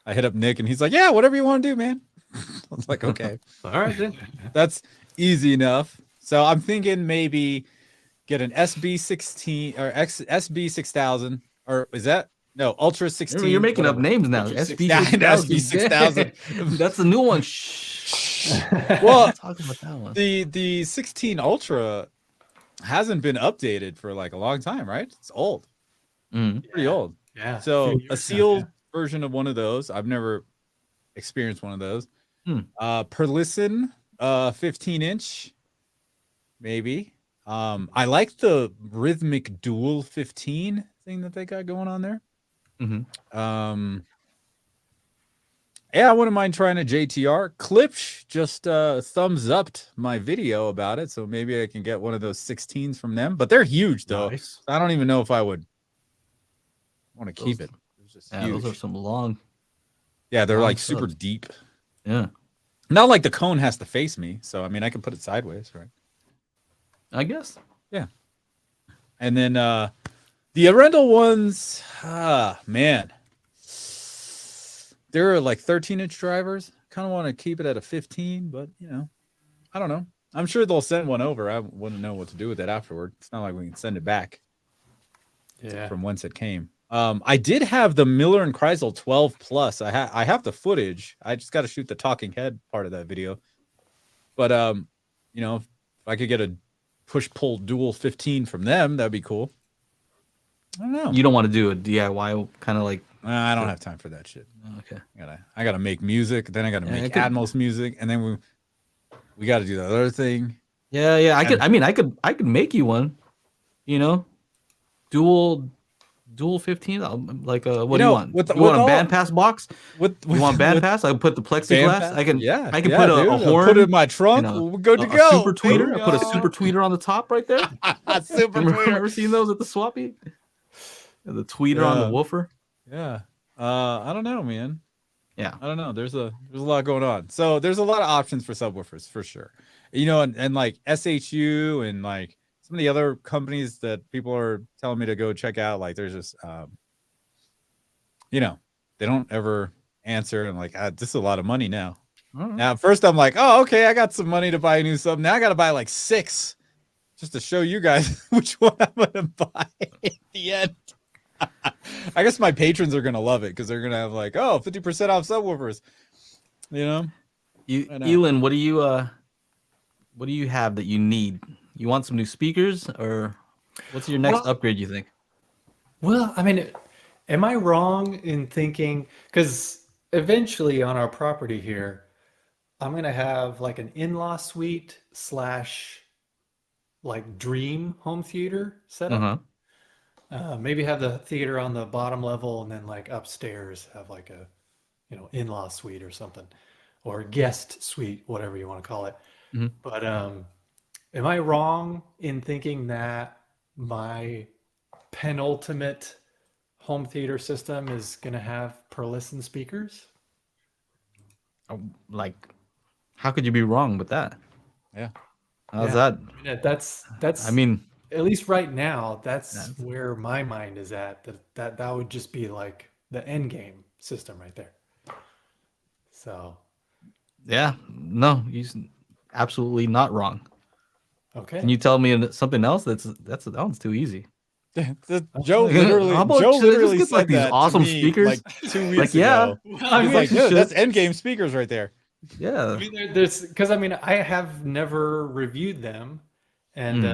I hit up Nick and he's like, yeah, whatever you want to do, man. I was like, okay, all right, then. That's easy enough. So I'm thinking maybe get an SB16 or SB 6000, or is that? No, Ultra 16. You're making up names now. SB 6000. That's the new one. Well, talk about that one. The 16 Ultra hasn't been updated for like a long time, right? It's old. Pretty old. Yeah. So a sealed version of one of those. I've never experienced one of those. Perlisten, 15-inch, maybe. I like the rhythmic dual 15 thing that they got going on there. Yeah, I wouldn't mind trying a JTR. Klipsch just thumbs upped my video about it, so maybe I can get one of those 16s from them. But they're huge, though. Nice. I don't even know if I would want to keep it. It's just huge. Those are some long. Yeah, they're long like super subs. deep. Yeah. Not like the cone has to face me, so I mean I can put it sideways, right? I guess. Yeah. And then the Arendelle ones, man. They're like 13-inch drivers. Kind of want to keep it at a 15, but I don't know. I'm sure they'll send one over. I wouldn't know what to do with it afterward. It's not like we can send it back. From whence it came. I did have the Miller and Kreisel 12 Plus. I have the footage. I just got to shoot the talking head part of that video. But if I could get a push-pull dual 15 from them, that'd be cool. I don't know. You don't want to do a DIY kind of like. I don't have time for that shit. Okay. I gotta make music. Then I gotta make Atmos music, and then we got to do the other thing. Yeah. I could make you one. Dual 15. Like what do you want? You want a bandpass box? You want bandpass? I can put the plexiglass. I can put a horn. Put it in my trunk. We're good to go. Super tweeter. I put a super tweeter on the top right there. Super tweeter. Ever seen those at the Swappy? The tweeter on the woofer. Yeah. I don't know, man. Yeah. I don't know. There's a lot going on. So there's a lot of options for subwoofers for sure. And like SHU and like some of the other companies that people are telling me to go check out, like there's just they don't ever answer, and like this is a lot of money now. Now at first I'm like, oh, okay, I got some money to buy a new sub. Now I gotta buy like 6 just to show you guys which one I'm gonna buy at the end. I guess my patrons are gonna love it because they're gonna have like 50% off subwoofers. Ealan, what do you have that you need? You want some new speakers, or what's your next upgrade, you think? Well, I mean, am I wrong in thinking, because eventually on our property here, I'm going to have like an in-law suite / like dream home theater setup. Maybe have the theater on the bottom level, and then like upstairs have like a, in-law suite or something, or guest suite, whatever you want to call it. But am I wrong in thinking that my penultimate home theater system is going to have Perlisten speakers? Like, how could you be wrong with that? Yeah. How's that? Yeah, that's. I mean, at least right now, that's where my mind is at. That would just be like the end game system right there. So, yeah, no, he's absolutely not wrong. okay. Can you tell me something else? That one's too easy. Joe literally, How about Joe should I just literally get, said like, these that awesome to me, speakers? like 2 weeks Like, yeah. ago. I He's mean, like, you "Dude, should." that's end game speakers right there. Yeah. I mean, there's because I mean I have never reviewed them, and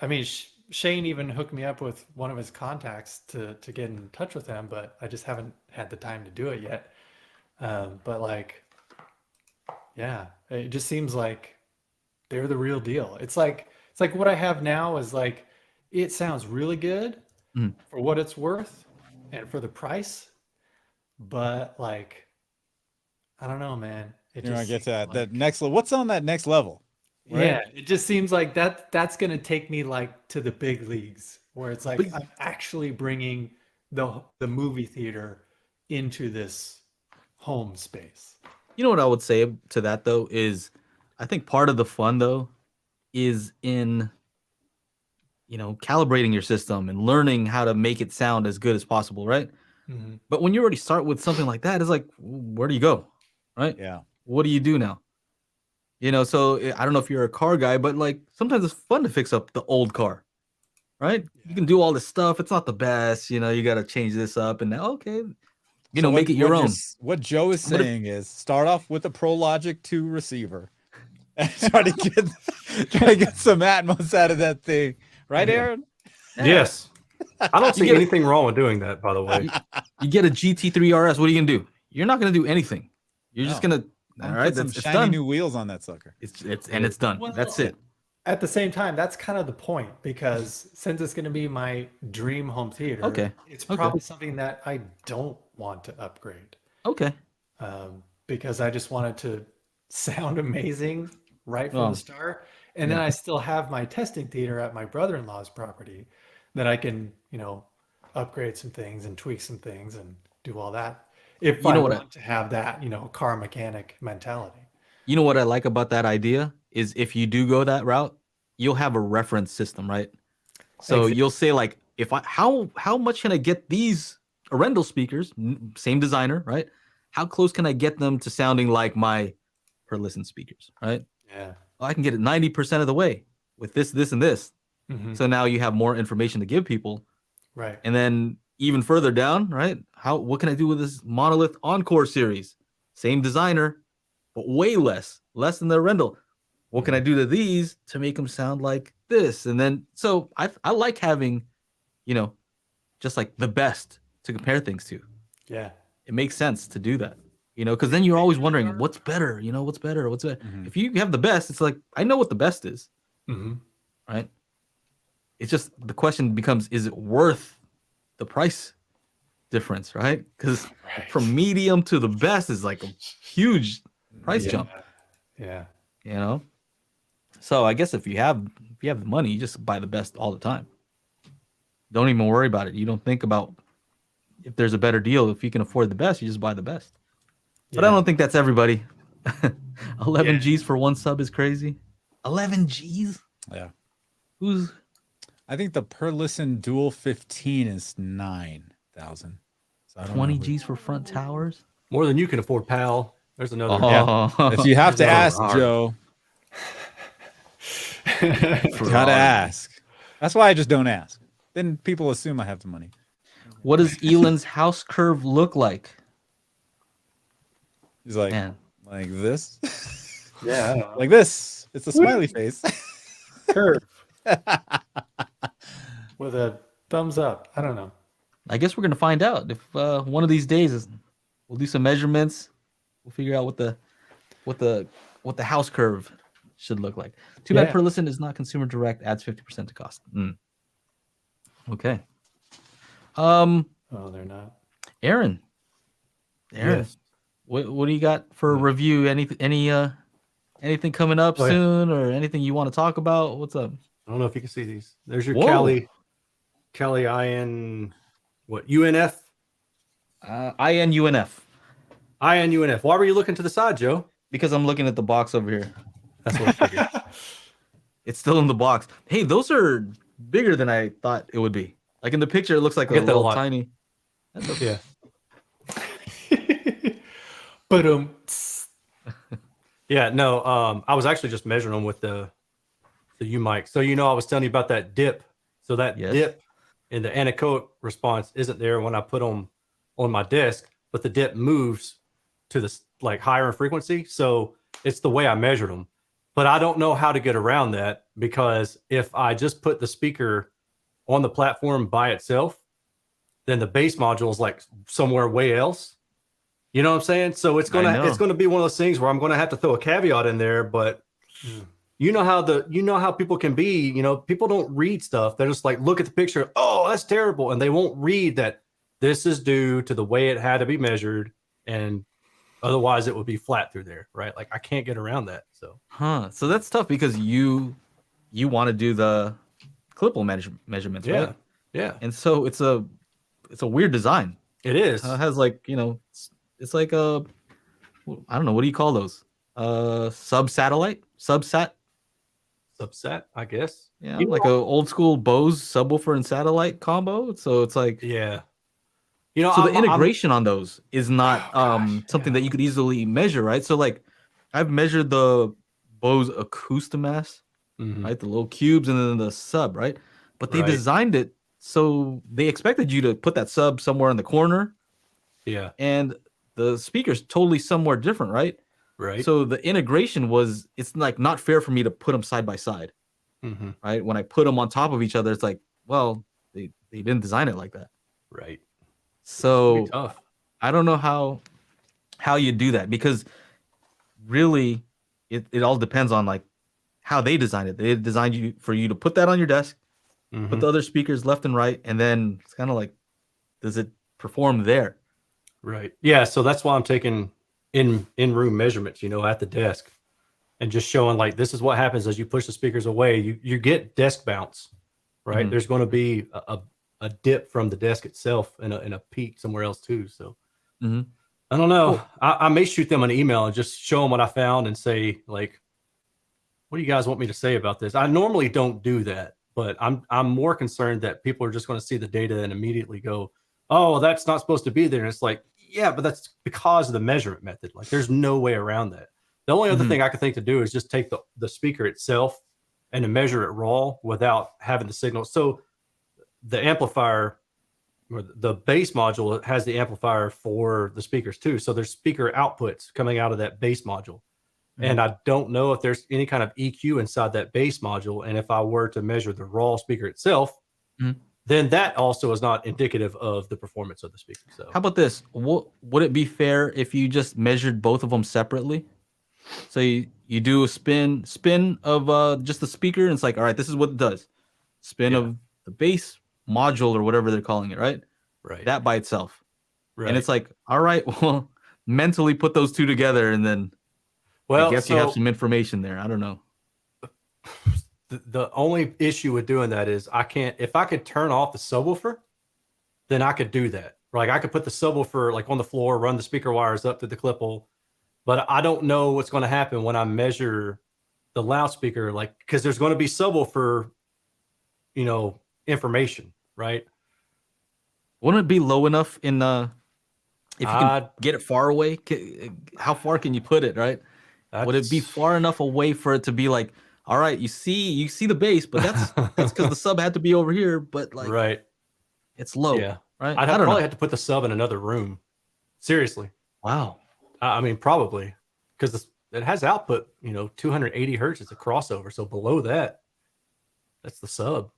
I mean Shane even hooked me up with one of his contacts to get in touch with them, but I just haven't had the time to do it yet. But like, yeah, it just seems like they're the real deal. It's like what I have now is like it sounds really good for what it's worth and for the price, but like I don't know, man. It You know, I just get seems that. like- That next level. What's on that next level? Right? Yeah, it just seems like that's gonna take me like to the big leagues where it's like I'm actually bringing the movie theater into this home space. You know what I would say to that though is, I think part of the fun though is in, calibrating your system and learning how to make it sound as good as possible, right? But when you already start with something like that, it's like, where do you go, right? Yeah. What do you do now? So I don't know if you're a car guy, but like sometimes it's fun to fix up the old car, right? You can do all this stuff. It's not the best, you got to change this up and now, okay, So make it your own. What Joe is But if- saying is start off with a ProLogic 2 receiver and try to get some Atmos out of that thing. Right, Aaron? Yes. I don't see get it. anything wrong with doing that, by the way. You get a GT3 RS. What are you gonna do? You're not gonna do anything. You're just No. gonna. I'm All gonna right, put some it's shiny done. new wheels on that sucker. It's done. Well, That's it. At the same time, that's kind of the point because since it's going to be my dream home theater, Okay. it's Okay. probably something that I don't want to upgrade Okay. because I just want it to sound amazing right from Oh. the start. And then I still have my testing theater at my brother-in-law's property that I can, upgrade some things and tweak some things and do all that. If I want to have that, car mechanic mentality. You know what I like about that idea is if you do go that route, you'll have a reference system, right? So Exactly. you'll say like, how much can I get these Arendelle speakers, same designer, right? How close can I get them to sounding like my per listen speakers, right? Yeah. I can get it 90% of the way with this, and this. Mhm. So now you have more information to give people. Right. And then even further down, right? What can I do with this Monolith Encore series? Same designer, but way less than the Arendelle. What can I do to these to make them sound like this? And then, so I like having, just like the best to compare things to. Yeah. It makes sense to do that, because then you're always wondering what's better, what's better. If you have the best, it's like, I know what the best is, right? It's just the question becomes, is it worth the price difference, right? Because from medium to the best is like a huge price jump, Yeah. So I guess if you have the money, you just buy the best all the time. Don't even worry about it. You don't think about if there's a better deal. If you can afford the best, you just buy the best. But I don't think that's everybody. 11 G's for one sub is crazy. 11 G's? Yeah. Who's I think the per listen dual 15 is 9,000. So I don't 20 know. G's for front towers? More than you can afford, pal. There's another. Oh. If you have to ask, hard. Joe, gotta ask. That's why I just don't ask. Then people assume I have the money. What does Ealan's house curve look like? He's like, Man. like this, Yeah. I don't know. like this. It's a smiley face. Curve. With a thumbs up. I don't know. I guess we're gonna find out if one of these days we'll do some measurements. We'll figure out what the house curve should look like. Too bad Yeah. per listen is not consumer direct. Adds 50% to cost. Okay. Oh, they're not. Aaron. Yes. What do you got for a review? Anything coming up Oh, yeah. soon, or anything you want to talk about? What's up? I don't know if you can see these. There's your Whoa. Cali IN, what, UNF? INUNF. INUNF. Why were you looking to the side, Joe? Because I'm looking at the box over here. That's what I figured. It's still in the box. Hey, those are bigger than I thought it would be. Like in the picture, it looks like I a get that a little lot. tiny. Yeah. But Yeah, no, I was actually just measuring them with the U mic. So I was telling you about that dip. So that dip in the anechoic response isn't there when I put them on my desk, but the dip moves to the like higher in frequency. So it's the way I measured them. But I don't know how to get around that, because if I just put the speaker on the platform by itself, then the bass module is like somewhere way else. You know what I'm saying? So it's gonna be one of those things where I'm gonna have to throw a caveat in there. But you know how people can be. People don't read stuff. They're just like, look at the picture. Oh, that's terrible, and they won't read that this is due to the way it had to be measured, and otherwise it would be flat through there, right? Like I can't get around that. So that's tough because you want to do the clipple measurements, right? Yeah. And so it's a weird design. It is. It has like it's like a, I don't know, what do you call those? Subsat, I guess. Yeah, like a old school Bose subwoofer and satellite combo. So it's like, yeah. So the integration on those is not something that you could easily measure, right? So like I've measured the Bose Acoustimass, right? The little cubes and then the sub, right? But they designed it so they expected you to put that sub somewhere in the corner. Yeah. And the speaker's totally somewhere different, right? Right. So the integration it's like not fair for me to put them side by side, right? When I put them on top of each other, it's like, well, they didn't design it like that. Right. So tough. I don't know how you do that, because really it all depends on like how they designed it. They designed for you to put that on your desk, put the other speakers left and right, and then it's kind of like, does it perform there? Right. Yeah. So that's why I'm taking in-room measurements, at the desk, and just showing like, this is what happens as you push the speakers away. You get desk bounce, right? There's going to be a dip from the desk itself and a peak somewhere else too. So I don't know. Cool. I may shoot them an email and just show them what I found and say, like, what do you guys want me to say about this? I normally don't do that, but I'm more concerned that people are just going to see the data and immediately go, oh, that's not supposed to be there. And it's like, yeah, but that's because of the measurement method. Like there's no way around that. The only other thing I could think to do is just take the speaker itself and to measure it raw without having the signal. So the amplifier or the bass module has the amplifier for the speakers too. So there's speaker outputs coming out of that bass module. And I don't know if there's any kind of EQ inside that bass module. And if I were to measure the raw speaker itself, then that also is not indicative of the performance of the speaker. So how about this? Would it be fair if you just measured both of them separately? So you do a spin of just the speaker, and it's like, all right, this is what it does. Spin of the bass module or whatever they're calling it, right? Right. That by itself. Right. And it's like, all right, well, mentally put those two together, and then I guess you have some information there. I don't know. The only issue with doing that is if I could turn off the subwoofer, then I could do that. Like I could put the subwoofer like on the floor, run the speaker wires up to the clip hole, but I don't know what's going to happen when I measure the loudspeaker, like, because there's going to be subwoofer, information, right? Wouldn't it be low enough in if you can get it far away? How far can you put it, right? Would it be far enough away for it to be like, all right, you see the bass, but that's because the sub had to be over here, but like, right, it's low, yeah, right? I'd probably have to put the sub in another room. Seriously, wow. I mean, probably because it has output, 280 hertz. It's a crossover, so below that, that's the sub.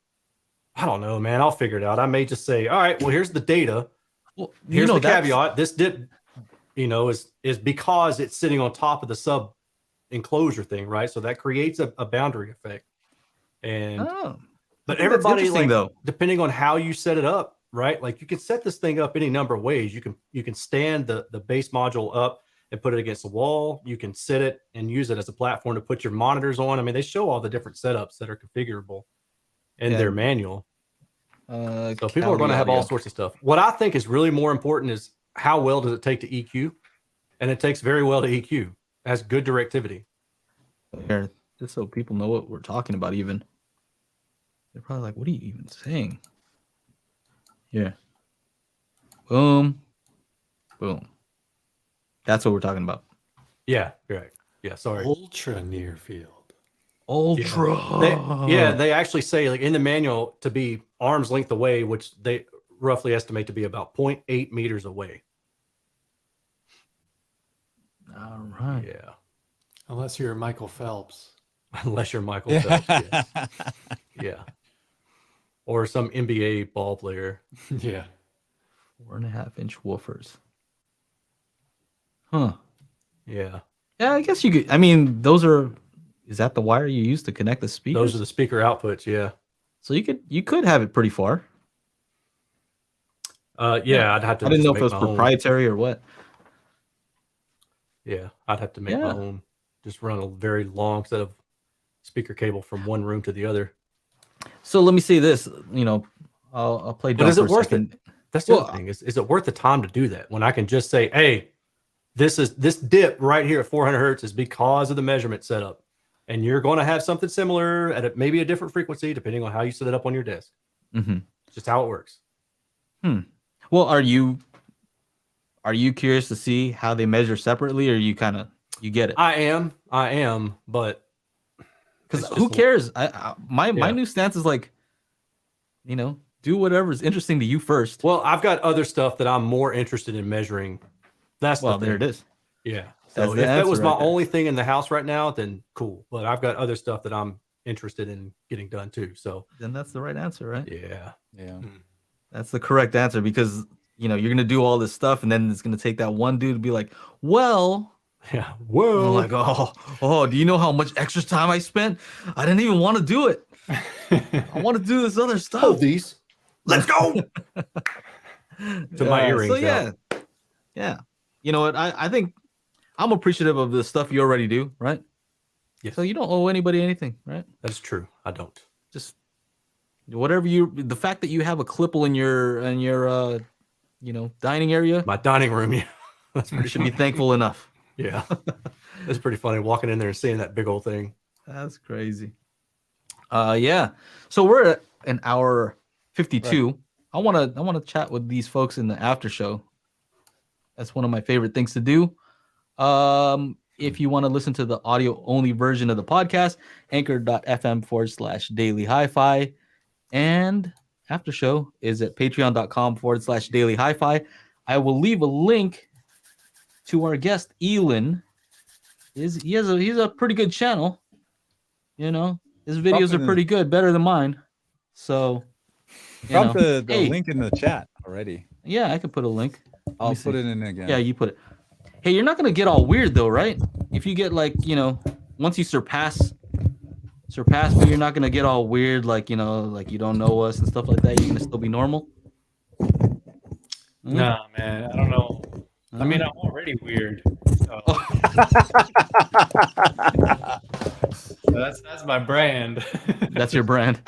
I don't know, man. I'll figure it out. I may just say, all right, well, here's the data. Well, here's the caveat. This dip, is because it's sitting on top of the sub enclosure thing, right? So that creates a boundary effect. And but everybody, like, though, depending on how you set it up, right? Like you can set this thing up any number of ways. You can stand the bass module up and put it against the wall. You can sit it and use it as a platform to put your monitors on. I mean, they show all the different setups that are configurable in their manual. So people are going to have all sorts of stuff. What I think is really more important is how well does it take to EQ? and it takes very well to EQ. It has good directivity. Here, just so people know what we're talking about, even they're probably like, "What are you even saying?" Yeah. Boom. Boom. That's what we're talking about. Yeah, right. Yeah, sorry. Ultra near field. Ultra. They actually say like in the manual to be arm's length away, which they roughly estimate to be about 0.8 meters away. All right. Yeah. Unless you're Michael Phelps. Unless you're Michael Phelps. Yes. Yeah. Or some NBA ball player. Yeah. 4.5-inch woofers. Huh. Yeah. Yeah, I guess you could. I mean, those are. Is that the wire you use to connect the speakers? Those are the speaker outputs. Yeah. So you could have it pretty far. Yeah, I'd have to. I didn't know if make it was my own. proprietary or what. Yeah, I'd have to make my own. Just run a very long set of speaker cable from one room to the other. So let me say this. I'll play. But is dumb it for a worth second. it? That's the other thing. Is it worth the time to do that when I can just say, hey, this dip right here at 400 hertz is because of the measurement setup, and you're going to have something similar at maybe a different frequency depending on how you set it up on your desk. Mm-hmm. It's just how it works. Well, are you curious to see how they measure separately, or you get it? I am, but because who cares? My new stance is like, do whatever's interesting to you first. Well, I've got other stuff that I'm more interested in measuring. That's there it is. Yeah. So if that was my only thing in the house right now, then cool. But I've got other stuff that I'm interested in getting done too. So then that's the right answer, right? Yeah. That's the correct answer, because you're gonna do all this stuff, and then it's gonna take that one dude to be like, well. Yeah. Whoa. Like, oh, do you know how much extra time I spent? I didn't even want to do it. I want to do this other stuff. Hold these. Let's go. To my earrings. So yeah. You know what? I think I'm appreciative of the stuff you already do, right? Yes. So you don't owe anybody anything, right? That's true. I don't. Just whatever the fact that you have a clipple in your dining area. My dining room, yeah. That's you should be thankful enough. Yeah. That's pretty funny walking in there and seeing that big old thing. That's crazy. Yeah. So we're at an hour 52. Right. I want to chat with these folks in the after show. That's one of my favorite things to do. If you want to listen to the audio only version of the podcast, anchor.fm/Daily HiFi, and after show is at patreon.com/Daily HiFi. I will leave a link to our guest Ealan. He's a pretty good channel. His videos are pretty good, better than mine. So drop the link in the chat already. Yeah, I could put a link. I'll put it in again. Yeah, you put it. Hey, you're not gonna get all weird though, right? If you get once you surpass me, you're not gonna get all weird, like you don't know us and stuff like that. You're gonna still be normal. Nah, man, I don't know. I mean, I'm already weird. So. That's my brand. That's your brand.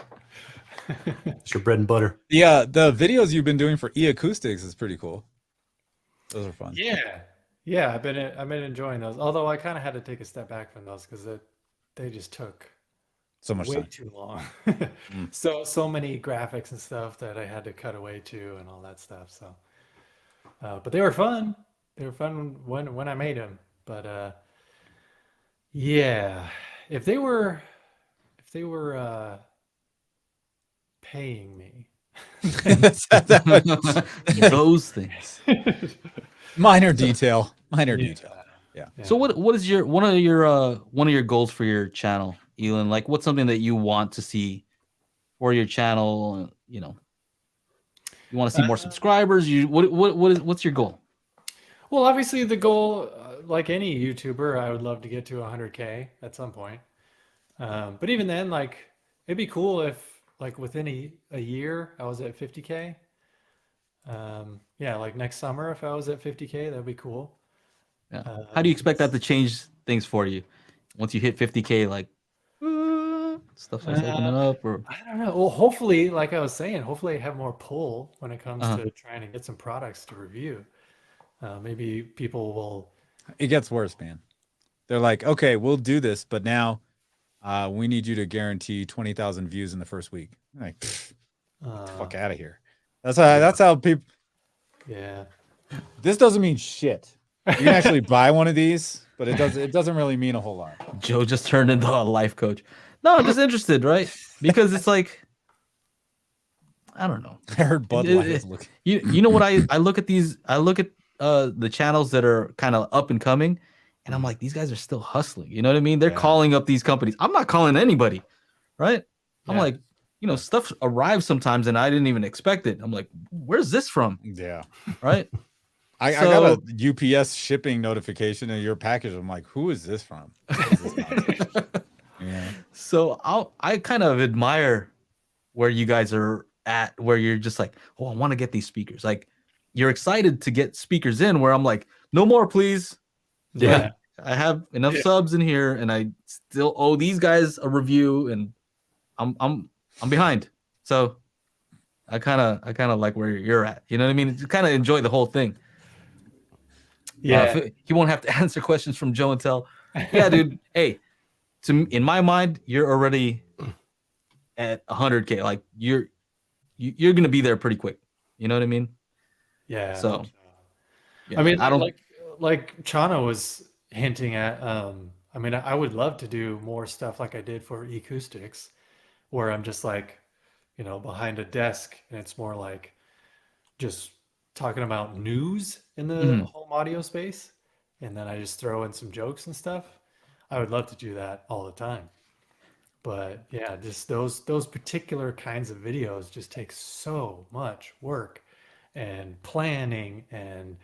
It's your bread and butter. Yeah, the videos you've been doing for e-acoustics is pretty cool. Those are fun. Yeah, I've been enjoying those. Although I kind of had to take a step back from those because they just took so much way time. too long. So many graphics and stuff that I had to cut away to and all that stuff. So, but they were fun. They were fun when I made them. But yeah, if they were paying me. Those things. Minor detail. Yeah. So what is one of your goals for your channel, Ealan? Like, what's something that you want to see for your channel? You want to see more subscribers? What's your goal? Well, obviously the goal, like any YouTuber, I would love to get to 100K at some point. But even then, like, it'd be cool if, like, within a year I was at 50K. Yeah, like next summer if I was at 50K, that'd be cool. Yeah. How do you expect that to change things for you once you hit 50K? Like, stuff starts opening up, or I don't know. Well, hopefully, like I was saying, hopefully I have more pull when it comes to trying to get some products to review. Maybe people will It gets worse, man. They're like, okay, we'll do this, but now we need you to guarantee 20,000 views in the first week. I'm like, fuck out of here. That's how people. Yeah. This doesn't mean shit. You can actually buy one of these, but it doesn't really mean a whole lot. Joe just turned into a life coach. No, I'm just interested, right? Because it's like, I don't know. I heard Bud Light is looking. You know what I look at these. I look at the channels that are kind of up and coming, and I'm like, these guys are still hustling. You know what I mean? They're calling up these companies. I'm not calling anybody, right? I'm like, stuff arrives sometimes, and I didn't even expect it. I'm like, where's this from? Yeah. Right. I got a UPS shipping notification in your package. I'm like, who is this from? What is this yeah. So I kind of admire where you guys are at, where you're just like, oh, I want to get these speakers. Like, you're excited to get speakers in, where I'm like, no more, please. Yeah. Like, I have enough subs in here, and I still owe these guys a review, and I'm behind. So I kind of like where you're at. You know what I mean? You kind of enjoy the whole thing. Yeah. You won't have to answer questions from Joe and tell. Yeah, dude. Hey, in my mind, you're already at 100K. Like, you're gonna be there pretty quick. You know what I mean? Yeah. So yeah, I mean, I don't like Chana was hinting at. I mean, I would love to do more stuff like I did for acoustics, where I'm just like, behind a desk, and it's more like just talking about news in the home audio space, and then I just throw in some jokes and stuff. I would love to do that all the time. But yeah, just those particular kinds of videos just take so much work and planning and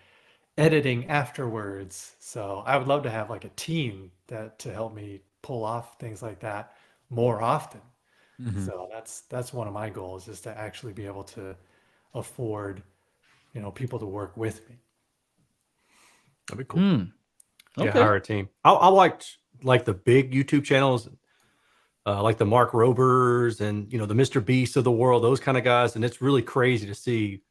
editing afterwards. So I would love to have like a team to help me pull off things like that more often. So that's one of my goals, is to actually be able to afford, people to work with me. That'd be cool. Okay. Hire a team. I like the big YouTube channels, like the Mark Robers and the Mr. Beast of the world, those kind of guys. And it's really crazy to see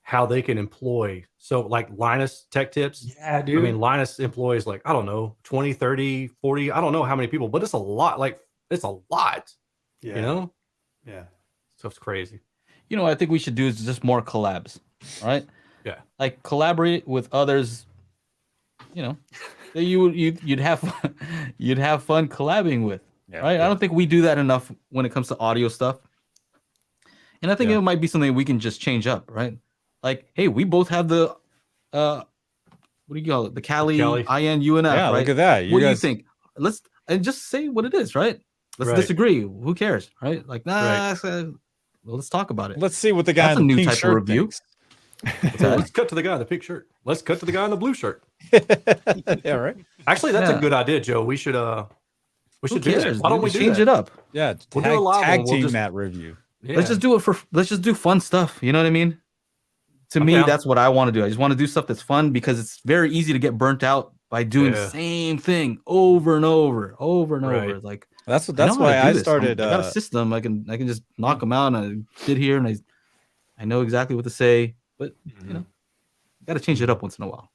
how they can employ. So like Linus Tech Tips. Yeah, dude. I mean, Linus employs like, I don't know, 20, 30, 40, I don't know how many people, but it's a lot. Like, it's a lot, Yeah. Yeah. So it's crazy. I think we should do is just more collabs, right? Yeah. Like, collaborate with others, that you'd have fun collabing with, right? I don't think we do that enough when it comes to audio stuff. And I think it might be something we can just change up, right? Like, hey, we both have the what do you call it? The Cali IN UNF, Yeah, right? look at that. What do you think? Let's just say what it is, right? Let's disagree. Who cares, right? Like, nah. Well, let's talk about it. Let's see what the guy That's in a the new pink type of shirt review. thinks. Let's cut to the guy in the pink shirt. Let's cut to the guy in the blue shirt. Yeah, right. Actually, that's a good idea, Joe. We should do that. Why don't we change it up? Yeah, We'll do a live tag one. We'll team just- that review. Yeah. Let's just do fun stuff. You know what I mean? To me, down. that's what I want to do. I just want to do stuff that's fun, because it's very easy to get burnt out by doing the same thing over and over. Like, That's I know why how to do I this. started. I got a system. I can just knock them out, and I sit here and I know exactly what to say. But got to change it up once in a while.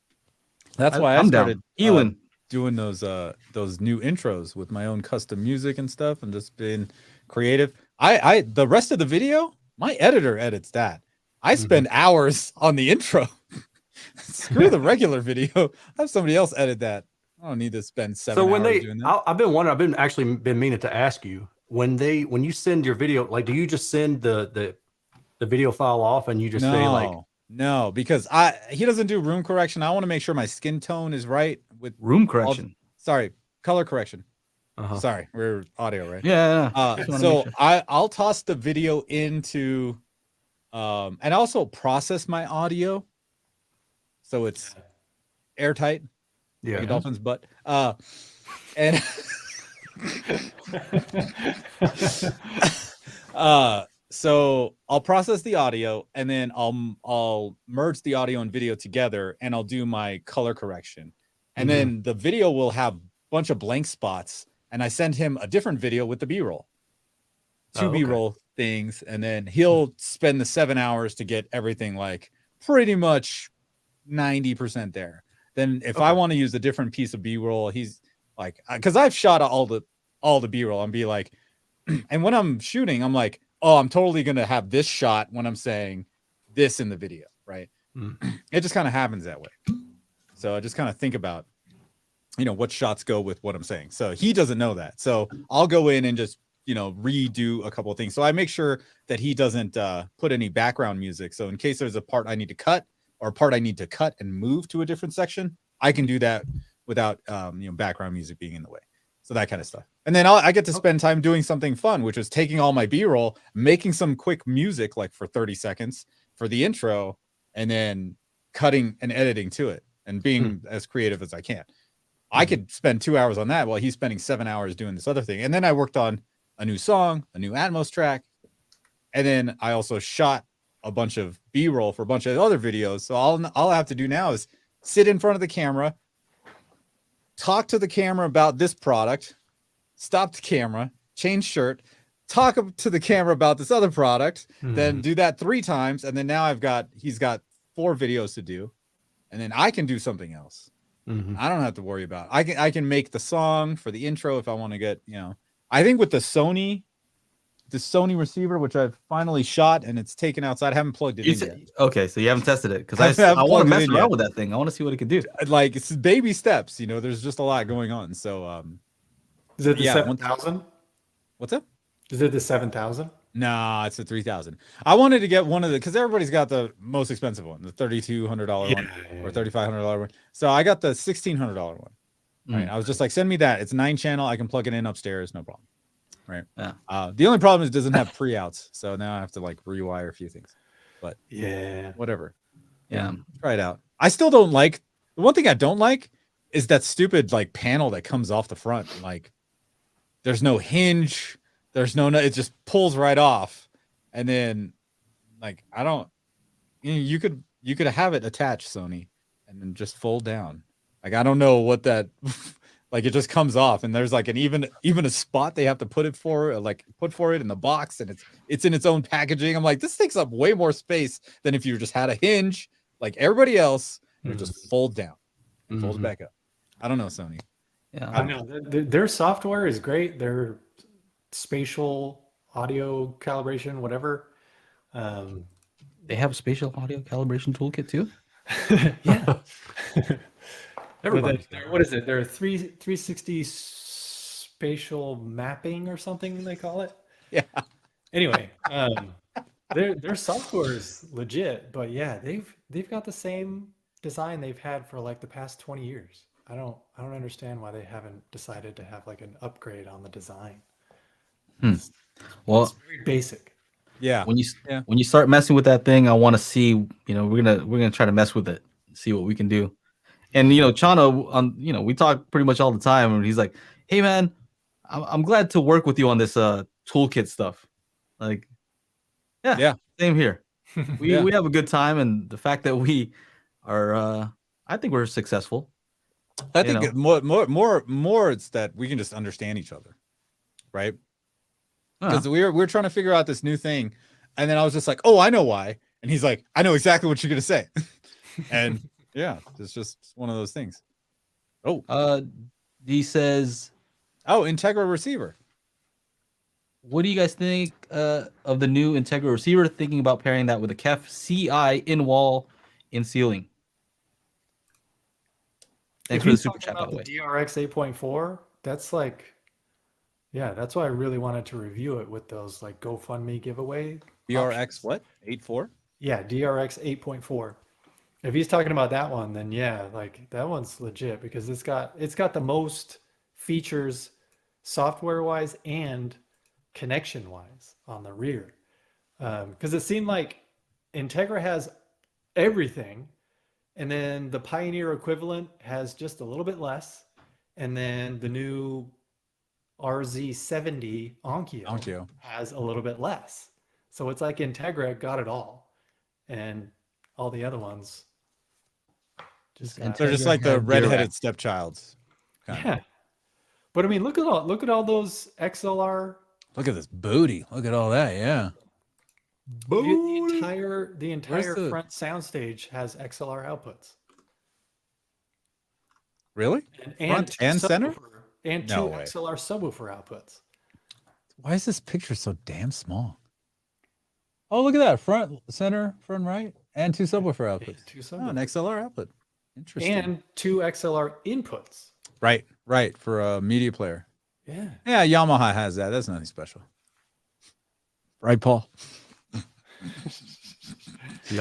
That's why I I'm started Ealan. doing those new intros with my own custom music and stuff, and just being creative. I the rest of the video, my editor edits that. I spend hours on the intro. Screw the regular video. Have somebody else edit that. I don't need to spend 7 hours doing that. I've been wondering. I've been meaning to ask you, when you send your video, like, do you just send the video file off and you just say like, no, because he doesn't do room correction. I want to make sure my skin tone is right with Room correction. Color correction. Sorry, we're audio, right? Yeah. So I'll toss the video into, and also process my audio, so it's airtight. yeah, Like a dolphin's butt. And so I'll process the audio, and then I'll merge the audio and video together, and I'll do my color correction. And then the video will have a bunch of blank spots, and I send him a different video with the B-roll. Two B-roll things, and then he'll spend the 7 hours to get everything like pretty much 90% there. Then if I want to use a different piece of B-roll, he's like, because I've shot all the B-roll and be like, and when I'm shooting, I'm like, oh, I'm totally gonna have this shot when I'm saying this in the video, right? It just kind of happens that way. So I just kind of think about, what shots go with what I'm saying. So he doesn't know that. So I'll go in and just, redo a couple of things. So I make sure that he doesn't put any background music. So in case there's a part I need to cut or a part I need to cut and move to a different section, I can do that without, background music being in the way. So that kind of stuff. And then I get to spend time doing something fun, which is taking all my B-roll, making some quick music, like for 30 seconds for the intro, and then cutting and editing to it and being as creative as I can. I could spend 2 hours on that while he's spending 7 hours doing this other thing. And then I worked on a new song, a new Atmos track. And then I also shot a bunch of B-roll for a bunch of other videos. So all I have to do now is sit in front of the camera, talk to the camera about this product, stop the camera, change shirt, talk to the camera about this other product, then do that 3 times. And then now he's got 4 videos to do. And then I can do something else. I don't have to worry about it. I can make the song for the intro if I want to get, I think with the Sony receiver, which I've finally shot and it's taken outside. I haven't plugged it in yet. Okay, so you haven't tested it because I want to mess around with that thing. I want to see what it can do. Like it's baby steps, there's just a lot going on. So is it the 7,000? What's up? Is it the 7,000? No, it's a 3,000. I wanted to get one of because everybody's got the most expensive one, the $3,200 one or $3,500 one. So I got the $1,600 one. Right. I was just like, send me that. It's 9-channel. I can plug it in upstairs, no problem. Right. Yeah. The only problem is it doesn't have pre-outs, so now I have to like rewire a few things. But whatever. Yeah. Try it out. I still don't like the one thing I don't like is that stupid like panel that comes off the front. Like there's no hinge. There's no, it just pulls right off. And then like, I don't, you could have it attached, Sony, and then just fold down. Like, I don't know what that, like it just comes off and there's like even a spot they have to put for it in the box and it's in its own packaging. I'm like, this takes up way more space than if you just had a hinge like everybody else and it just fold down and folds back up. I don't know, Sony. Yeah, I know their software is great. Their spatial audio calibration, whatever. They have a spatial audio calibration toolkit too. Yeah. What is it? They're 360 spatial mapping or something they call it. Yeah. Anyway, their software is legit, but yeah, they've got the same design they've had for like the past 20 years. I don't understand why they haven't decided to have like an upgrade on the design. It's very basic. Yeah. When you start messing with that thing, I want to see, we're gonna try to mess with it, see what we can do. And Chano, we talk pretty much all the time, and he's like, "Hey man, I'm glad to work with you on this toolkit stuff." Like, yeah, same here. We have a good time, and the fact that we are, I think we're successful. I think more it's that we can just understand each other, right? Because we're trying to figure out this new thing, and then I was just like, "Oh, I know why," and he's like, "I know exactly what you're gonna say," and yeah, it's just one of those things. He says, Integra receiver. What do you guys think of the new Integra receiver? Thinking about pairing that with a KEF CI in wall in ceiling. Thanks for the super chat, by the way. DRX 8.4, that's like, that's why I really wanted to review it with those like GoFundMe giveaway. DRX what? 8.4? Yeah, DRX 8.4. If he's talking about that one, then like that one's legit because it's got the most features software wise and connection wise on the rear. Because it seemed like Integra has everything, and then the Pioneer equivalent has just a little bit less, and then the new RZ70 Onkyo has a little bit less. So it's like Integra got it all, and all the other ones they're just like the redheaded stepchilds. Yeah, but I mean, look at all those XLR. Look at this booty. Look at all that. Yeah. The entire front soundstage has XLR outputs. Really? Front two and center? subwoofer- and No two way. XLR subwoofer outputs. Why is this picture so damn small? Oh, look at that. Front, center, front right, and 2 subwoofer outputs. Two Oh, an subwoofers. XLR output. Interesting. And 2 XLR inputs. Right. For a media player. Yeah. Yeah, Yamaha has that. That's nothing special. Right, Paul?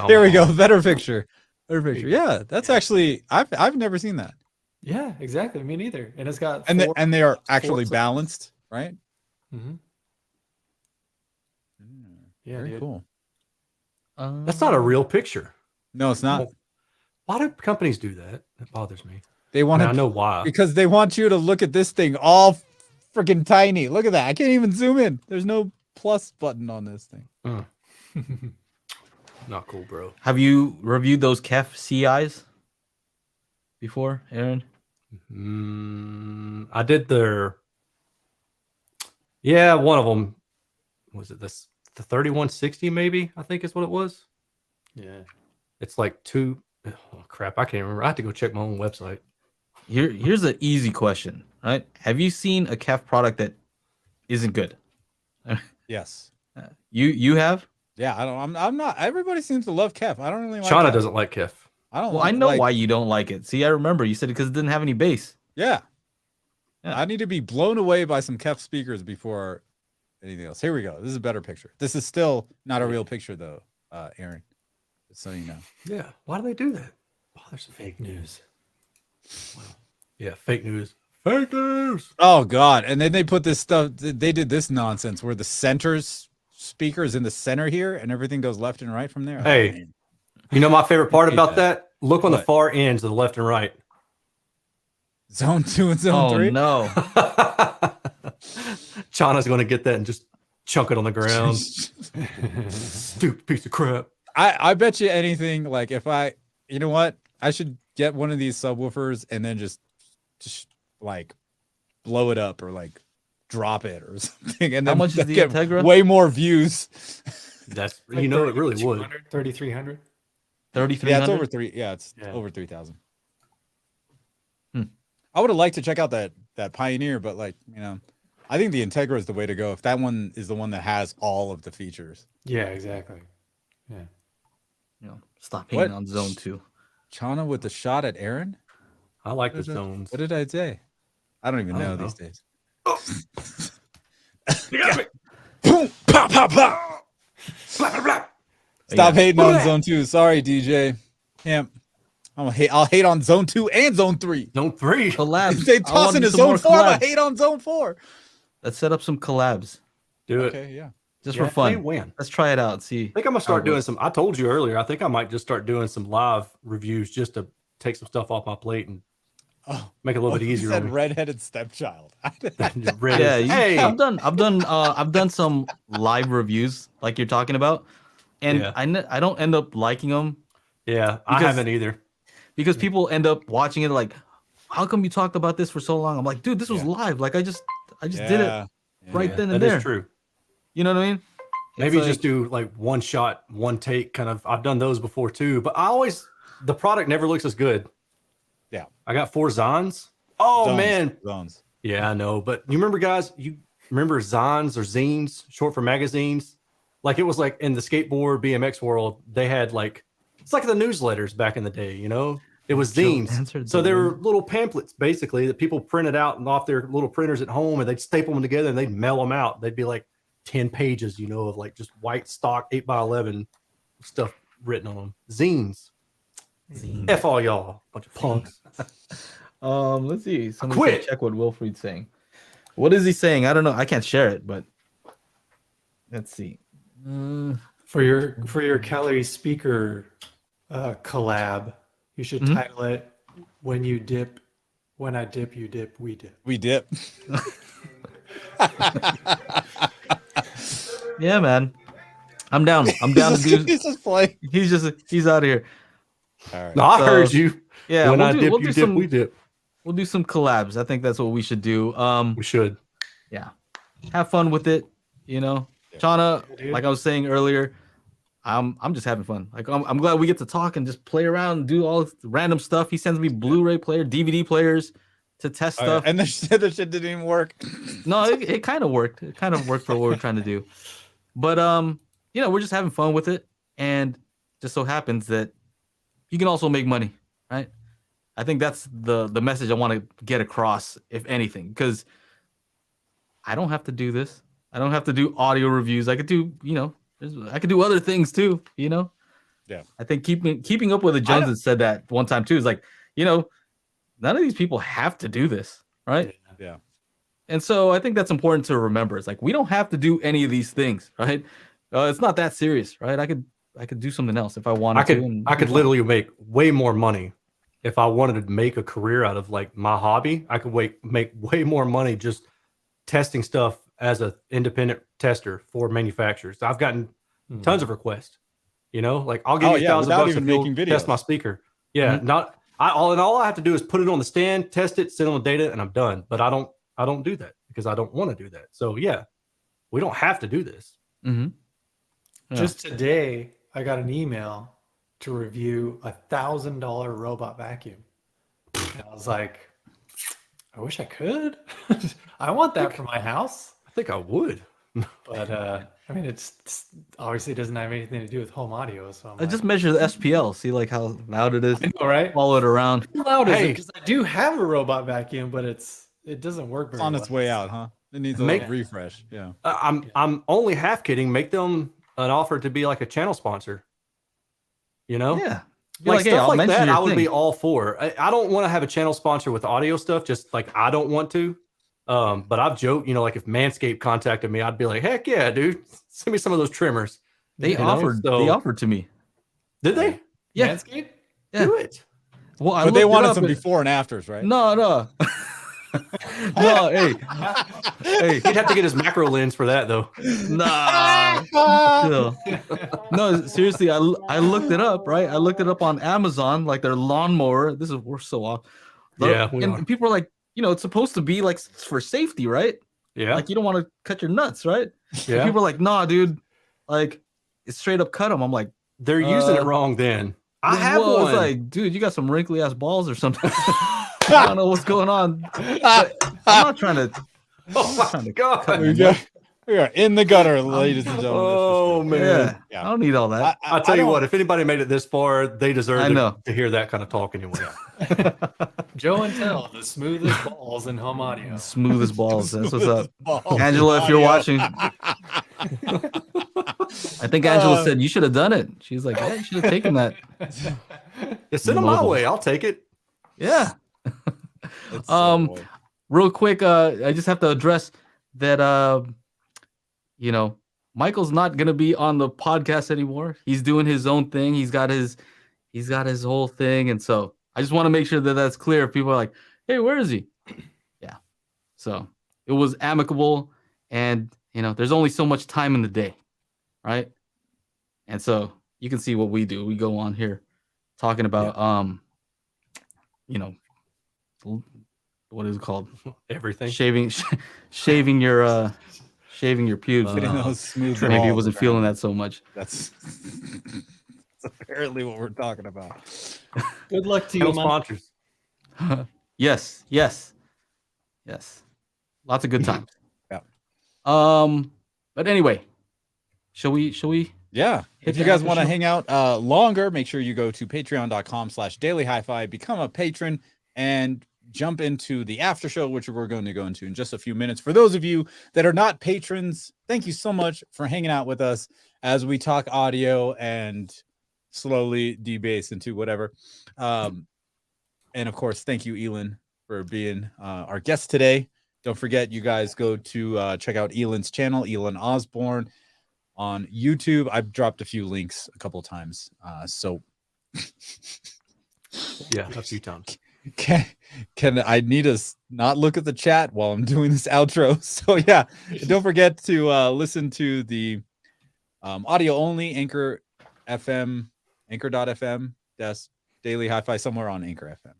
There we go. Better picture. Yeah, that's actually I've never seen that. Yeah, exactly. Me neither. And it's got And four, they are actually sides. balanced, right? Mhm. Yeah, Very dude. cool. That's not a real picture. No, it's not. Why do companies do that? That bothers me. They want I to know why. because they want you to look at this thing all freaking tiny. Look at that. I can't even zoom in. There's no plus button on this thing. Not cool, bro. Have you reviewed those KEF CIs before, Aaron? I did their. Yeah, one of them. Was it this? The 3160, maybe? I think is what it was. Yeah. It's like two. Oh crap! I can't remember. I have to go check my own website. Here's an easy question, right? Have you seen a KEF product that isn't good? Yes. You have? Yeah, I'm not. Everybody seems to love KEF. I don't really like Shauna KEF. doesn't like KEF. I don't. Well, I know why you don't like it. See, I remember you said it because it didn't have any bass. Yeah. Yeah. I need to be blown away by some KEF speakers before anything else. Here we go. This is a better picture. This is still not a real picture though, Aaron. Just so you know. Yeah. Why do they do that? Bothers me. Fake news. Yeah, fake news. Fake news. Oh God! And then they put this stuff. They did this nonsense where the center's speaker is in the center here, and everything goes left and right from there. Hey. Oh, man. You know my favorite part hate about that? Look on the What? far ends of the left and right. Zone 2 and Zone Oh 3. no! Chana's going to get that and just chunk it on the ground. Stupid piece of crap. I bet you anything. Like if you know what? I should get one of these subwoofers and then just like blow it up or like drop it or something. And How then much is the get Integra? way more views. That's Like you know it really would. 3,300. 3,300. Yeah, it's over 3. Yeah, it's Yeah. over 3,000. Hmm. I would have liked to check out that Pioneer, but like I think the Integra is the way to go. If that one is the one that has all of the features. Yeah, exactly. Yeah. Stop hating What? on Zone 2. Chana with the shot at Aaron. I like the What is it? zones. What did I say? I don't even I know don't these days. You got me. Boom, pop, pop, pop. Blah, blah, blah. Stop Yeah. hating on Zone 2. Sorry, DJ. Camp. I'll hate on Zone 2 and Zone 3. Zone 3. Collabs. If they I wanna toss do into some more Zone 4, I collabs. hate on Zone 4. Let's set up some collabs Do it. Okay, yeah. just Yeah, for fun. they win. Let's try it out. See. I think I'm gonna how start it doing goes. some. I told you earlier. I think I might just start doing some live reviews just to take some stuff off my plate and Oh, make it a little bit you easier. said on me. redheaded stepchild. Just read Yeah, it. you- Hey, I've done some live reviews like you're talking about, and Yeah. I don't end up liking them yeah, I because- haven't either. because people end up watching it like, how come you talked about this for so long? I'm like, dude, this was Yeah. live. Like I just did it right Yeah, then that and is there. true. You know what I mean? Maybe It's just do like one shot, one take kind of. I've done those before too, but the product never looks as good. Yeah. I got 4 Zons. Oh Zones, man. Zones. Yeah, I know. But you remember, guys, you remember Zons or Zines, short for magazines? Like it was like in the skateboard BMX world, they had like, it's like the newsletters back in the day, It was Joe zines. answered So the they were ring. little pamphlets basically that people printed out and off their little printers at home, and they'd staple them together and they'd mail them out. They'd be like 10 pages, of like just white stock 8x11 stuff written on them. Zines. Zine. F all y'all, bunch of punks. Let's see. Somebody quit. said check what Wilfried's saying. What is he saying? I don't know. I can't share it, but let's see. For your calorie speaker collab, you should Mhm. title it "When I dip, you dip, we dip." We dip. Yeah, man. I'm down. I'm down to do. He's just playing. He's out of here. All right. No, I So, heard you. Yeah, when we'll I do, dip, we'll you do dip, some. we dip. We'll do some collabs. I think that's what we should do. We should. Yeah, have fun with it. Yeah. Chana, Dude. like I was saying earlier, I'm just having fun. Like I'm glad we get to talk and just play around and do all this random stuff. He sends me Blu-ray player, DVD players to test stuff. And the shit didn't even work. No, it kind of worked. It kind of worked for what we're trying to do. But we're just having fun with it, and just so happens that you can also make money, right? I think that's the message I want to get across, if anything, because I don't have to do this. I don't have to do audio reviews. I could do, I could do other things too, Yeah. I think keeping up with the Joneses said that one time too. Is like, none of these people have to do this, right? Yeah. And so I think that's important to remember. It's like, we don't have to do any of these things, right? It's not that serious, right? I could do something else if I wanted to. I could literally make way more money if I wanted to make a career out of like my hobby. I could make way more money just testing stuff as an independent tester for manufacturers. I've gotten tons of requests. Like I'll give you $1,000 if you'll test my speaker. Yeah, all I have to do is put it on the stand, test it, send them the data, and I'm done. But I don't do that because I don't want to do that. So yeah, we don't have to do this. Mm-hmm. Yeah. Just today, I got an email to review $1,000 robot vacuum. And I was like, I wish I could. I want that for my house. I think I would. But I mean, it's obviously doesn't have anything to do with home audio. So I just measure the SPL, see like how loud it is. all right. Follow it around. How loud is it? Because I do have a robot vacuum, but it doesn't work very It's on well. its way out, huh? It needs a little refresh. Yeah. I'm only half kidding. Make them an offer to be like a channel sponsor. Yeah. Like hey, stuff I'll like mention that, your I would thing. be all for. I don't want to have a channel sponsor with audio stuff, just like I don't want to. But I've joked, like if Manscaped contacted me, I'd be like, heck yeah, dude, send me some of those trimmers. They offered to me. Did they? Yeah. Manscaped? Yeah. Do it. Well, But they wanted some before and afters, right? No. No, hey. He'd have to get his macro lens for that, though. Nah. Chill. No, seriously, I looked it up, right? I looked it up on Amazon, like their lawnmower. We're so off. Yeah, and people are like, it's supposed to be like for safety, right? Yeah. Like you don't want to cut your nuts, right? Yeah. And people are like, nah, dude, like it's straight up cut them. I'm like, they're using it wrong then. I have one. It's like, dude, you got some wrinkly ass balls or something. I don't know what's going on. But I'm not trying to. Oh my God. We are in the gutter, ladies and gentlemen. Oh man. Yeah. I don't need all that. I'll tell you what, if anybody made it this far, they deserve to hear that kind of talk anyway. Joe and Tell, the smoothest balls in home audio. Smoothest balls. That's what's up. Angela, if you're watching. I think Angela said you should have done it. She's like, hey, you should have taken that. Yeah, send them my way. I'll take it. Yeah. Real quick, I just have to address that Michael's not gonna be on the podcast anymore. He's doing his own thing. He's got his whole thing, and so I just want to make sure that that's clear. If people are like, "Hey, where is he?" Yeah. So it was amicable, and there's only so much time in the day, right? And so you can see what we do. We go on here talking about what is it called? Everything. Shaving your pubes. Maybe he wasn't feeling that so much. That's apparently what we're talking about. Good luck to you, sponsors. Yes. Lots of good times. Yeah. But anyway, shall we? Yeah. If you guys want to hang out longer, make sure you go to patreon.com/Daily HiFi, become a patron, and jump into the after show, which we're going to go into in just a few minutes. For those of you that are not patrons, thank you so much for hanging out with us as we talk audio and slowly debase into whatever. And of course, thank you, Ealan, for being our guest today. Don't forget, you guys go to check out Ealan's channel, Ealan Osborne, on YouTube. I've dropped a few links a couple of times. Yeah, a few times. Can I need to not look at the chat while I'm doing this outro? So yeah, don't forget to listen to the audio only Anchor.fm, that's Daily HiFi, somewhere on Anchor FM.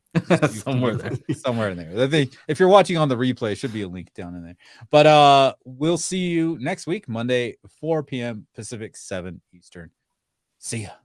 somewhere in there. I think if you're watching on the replay, should be a link down in there. But we'll see you next week, Monday, 4 p.m. Pacific, 7 Eastern. See ya.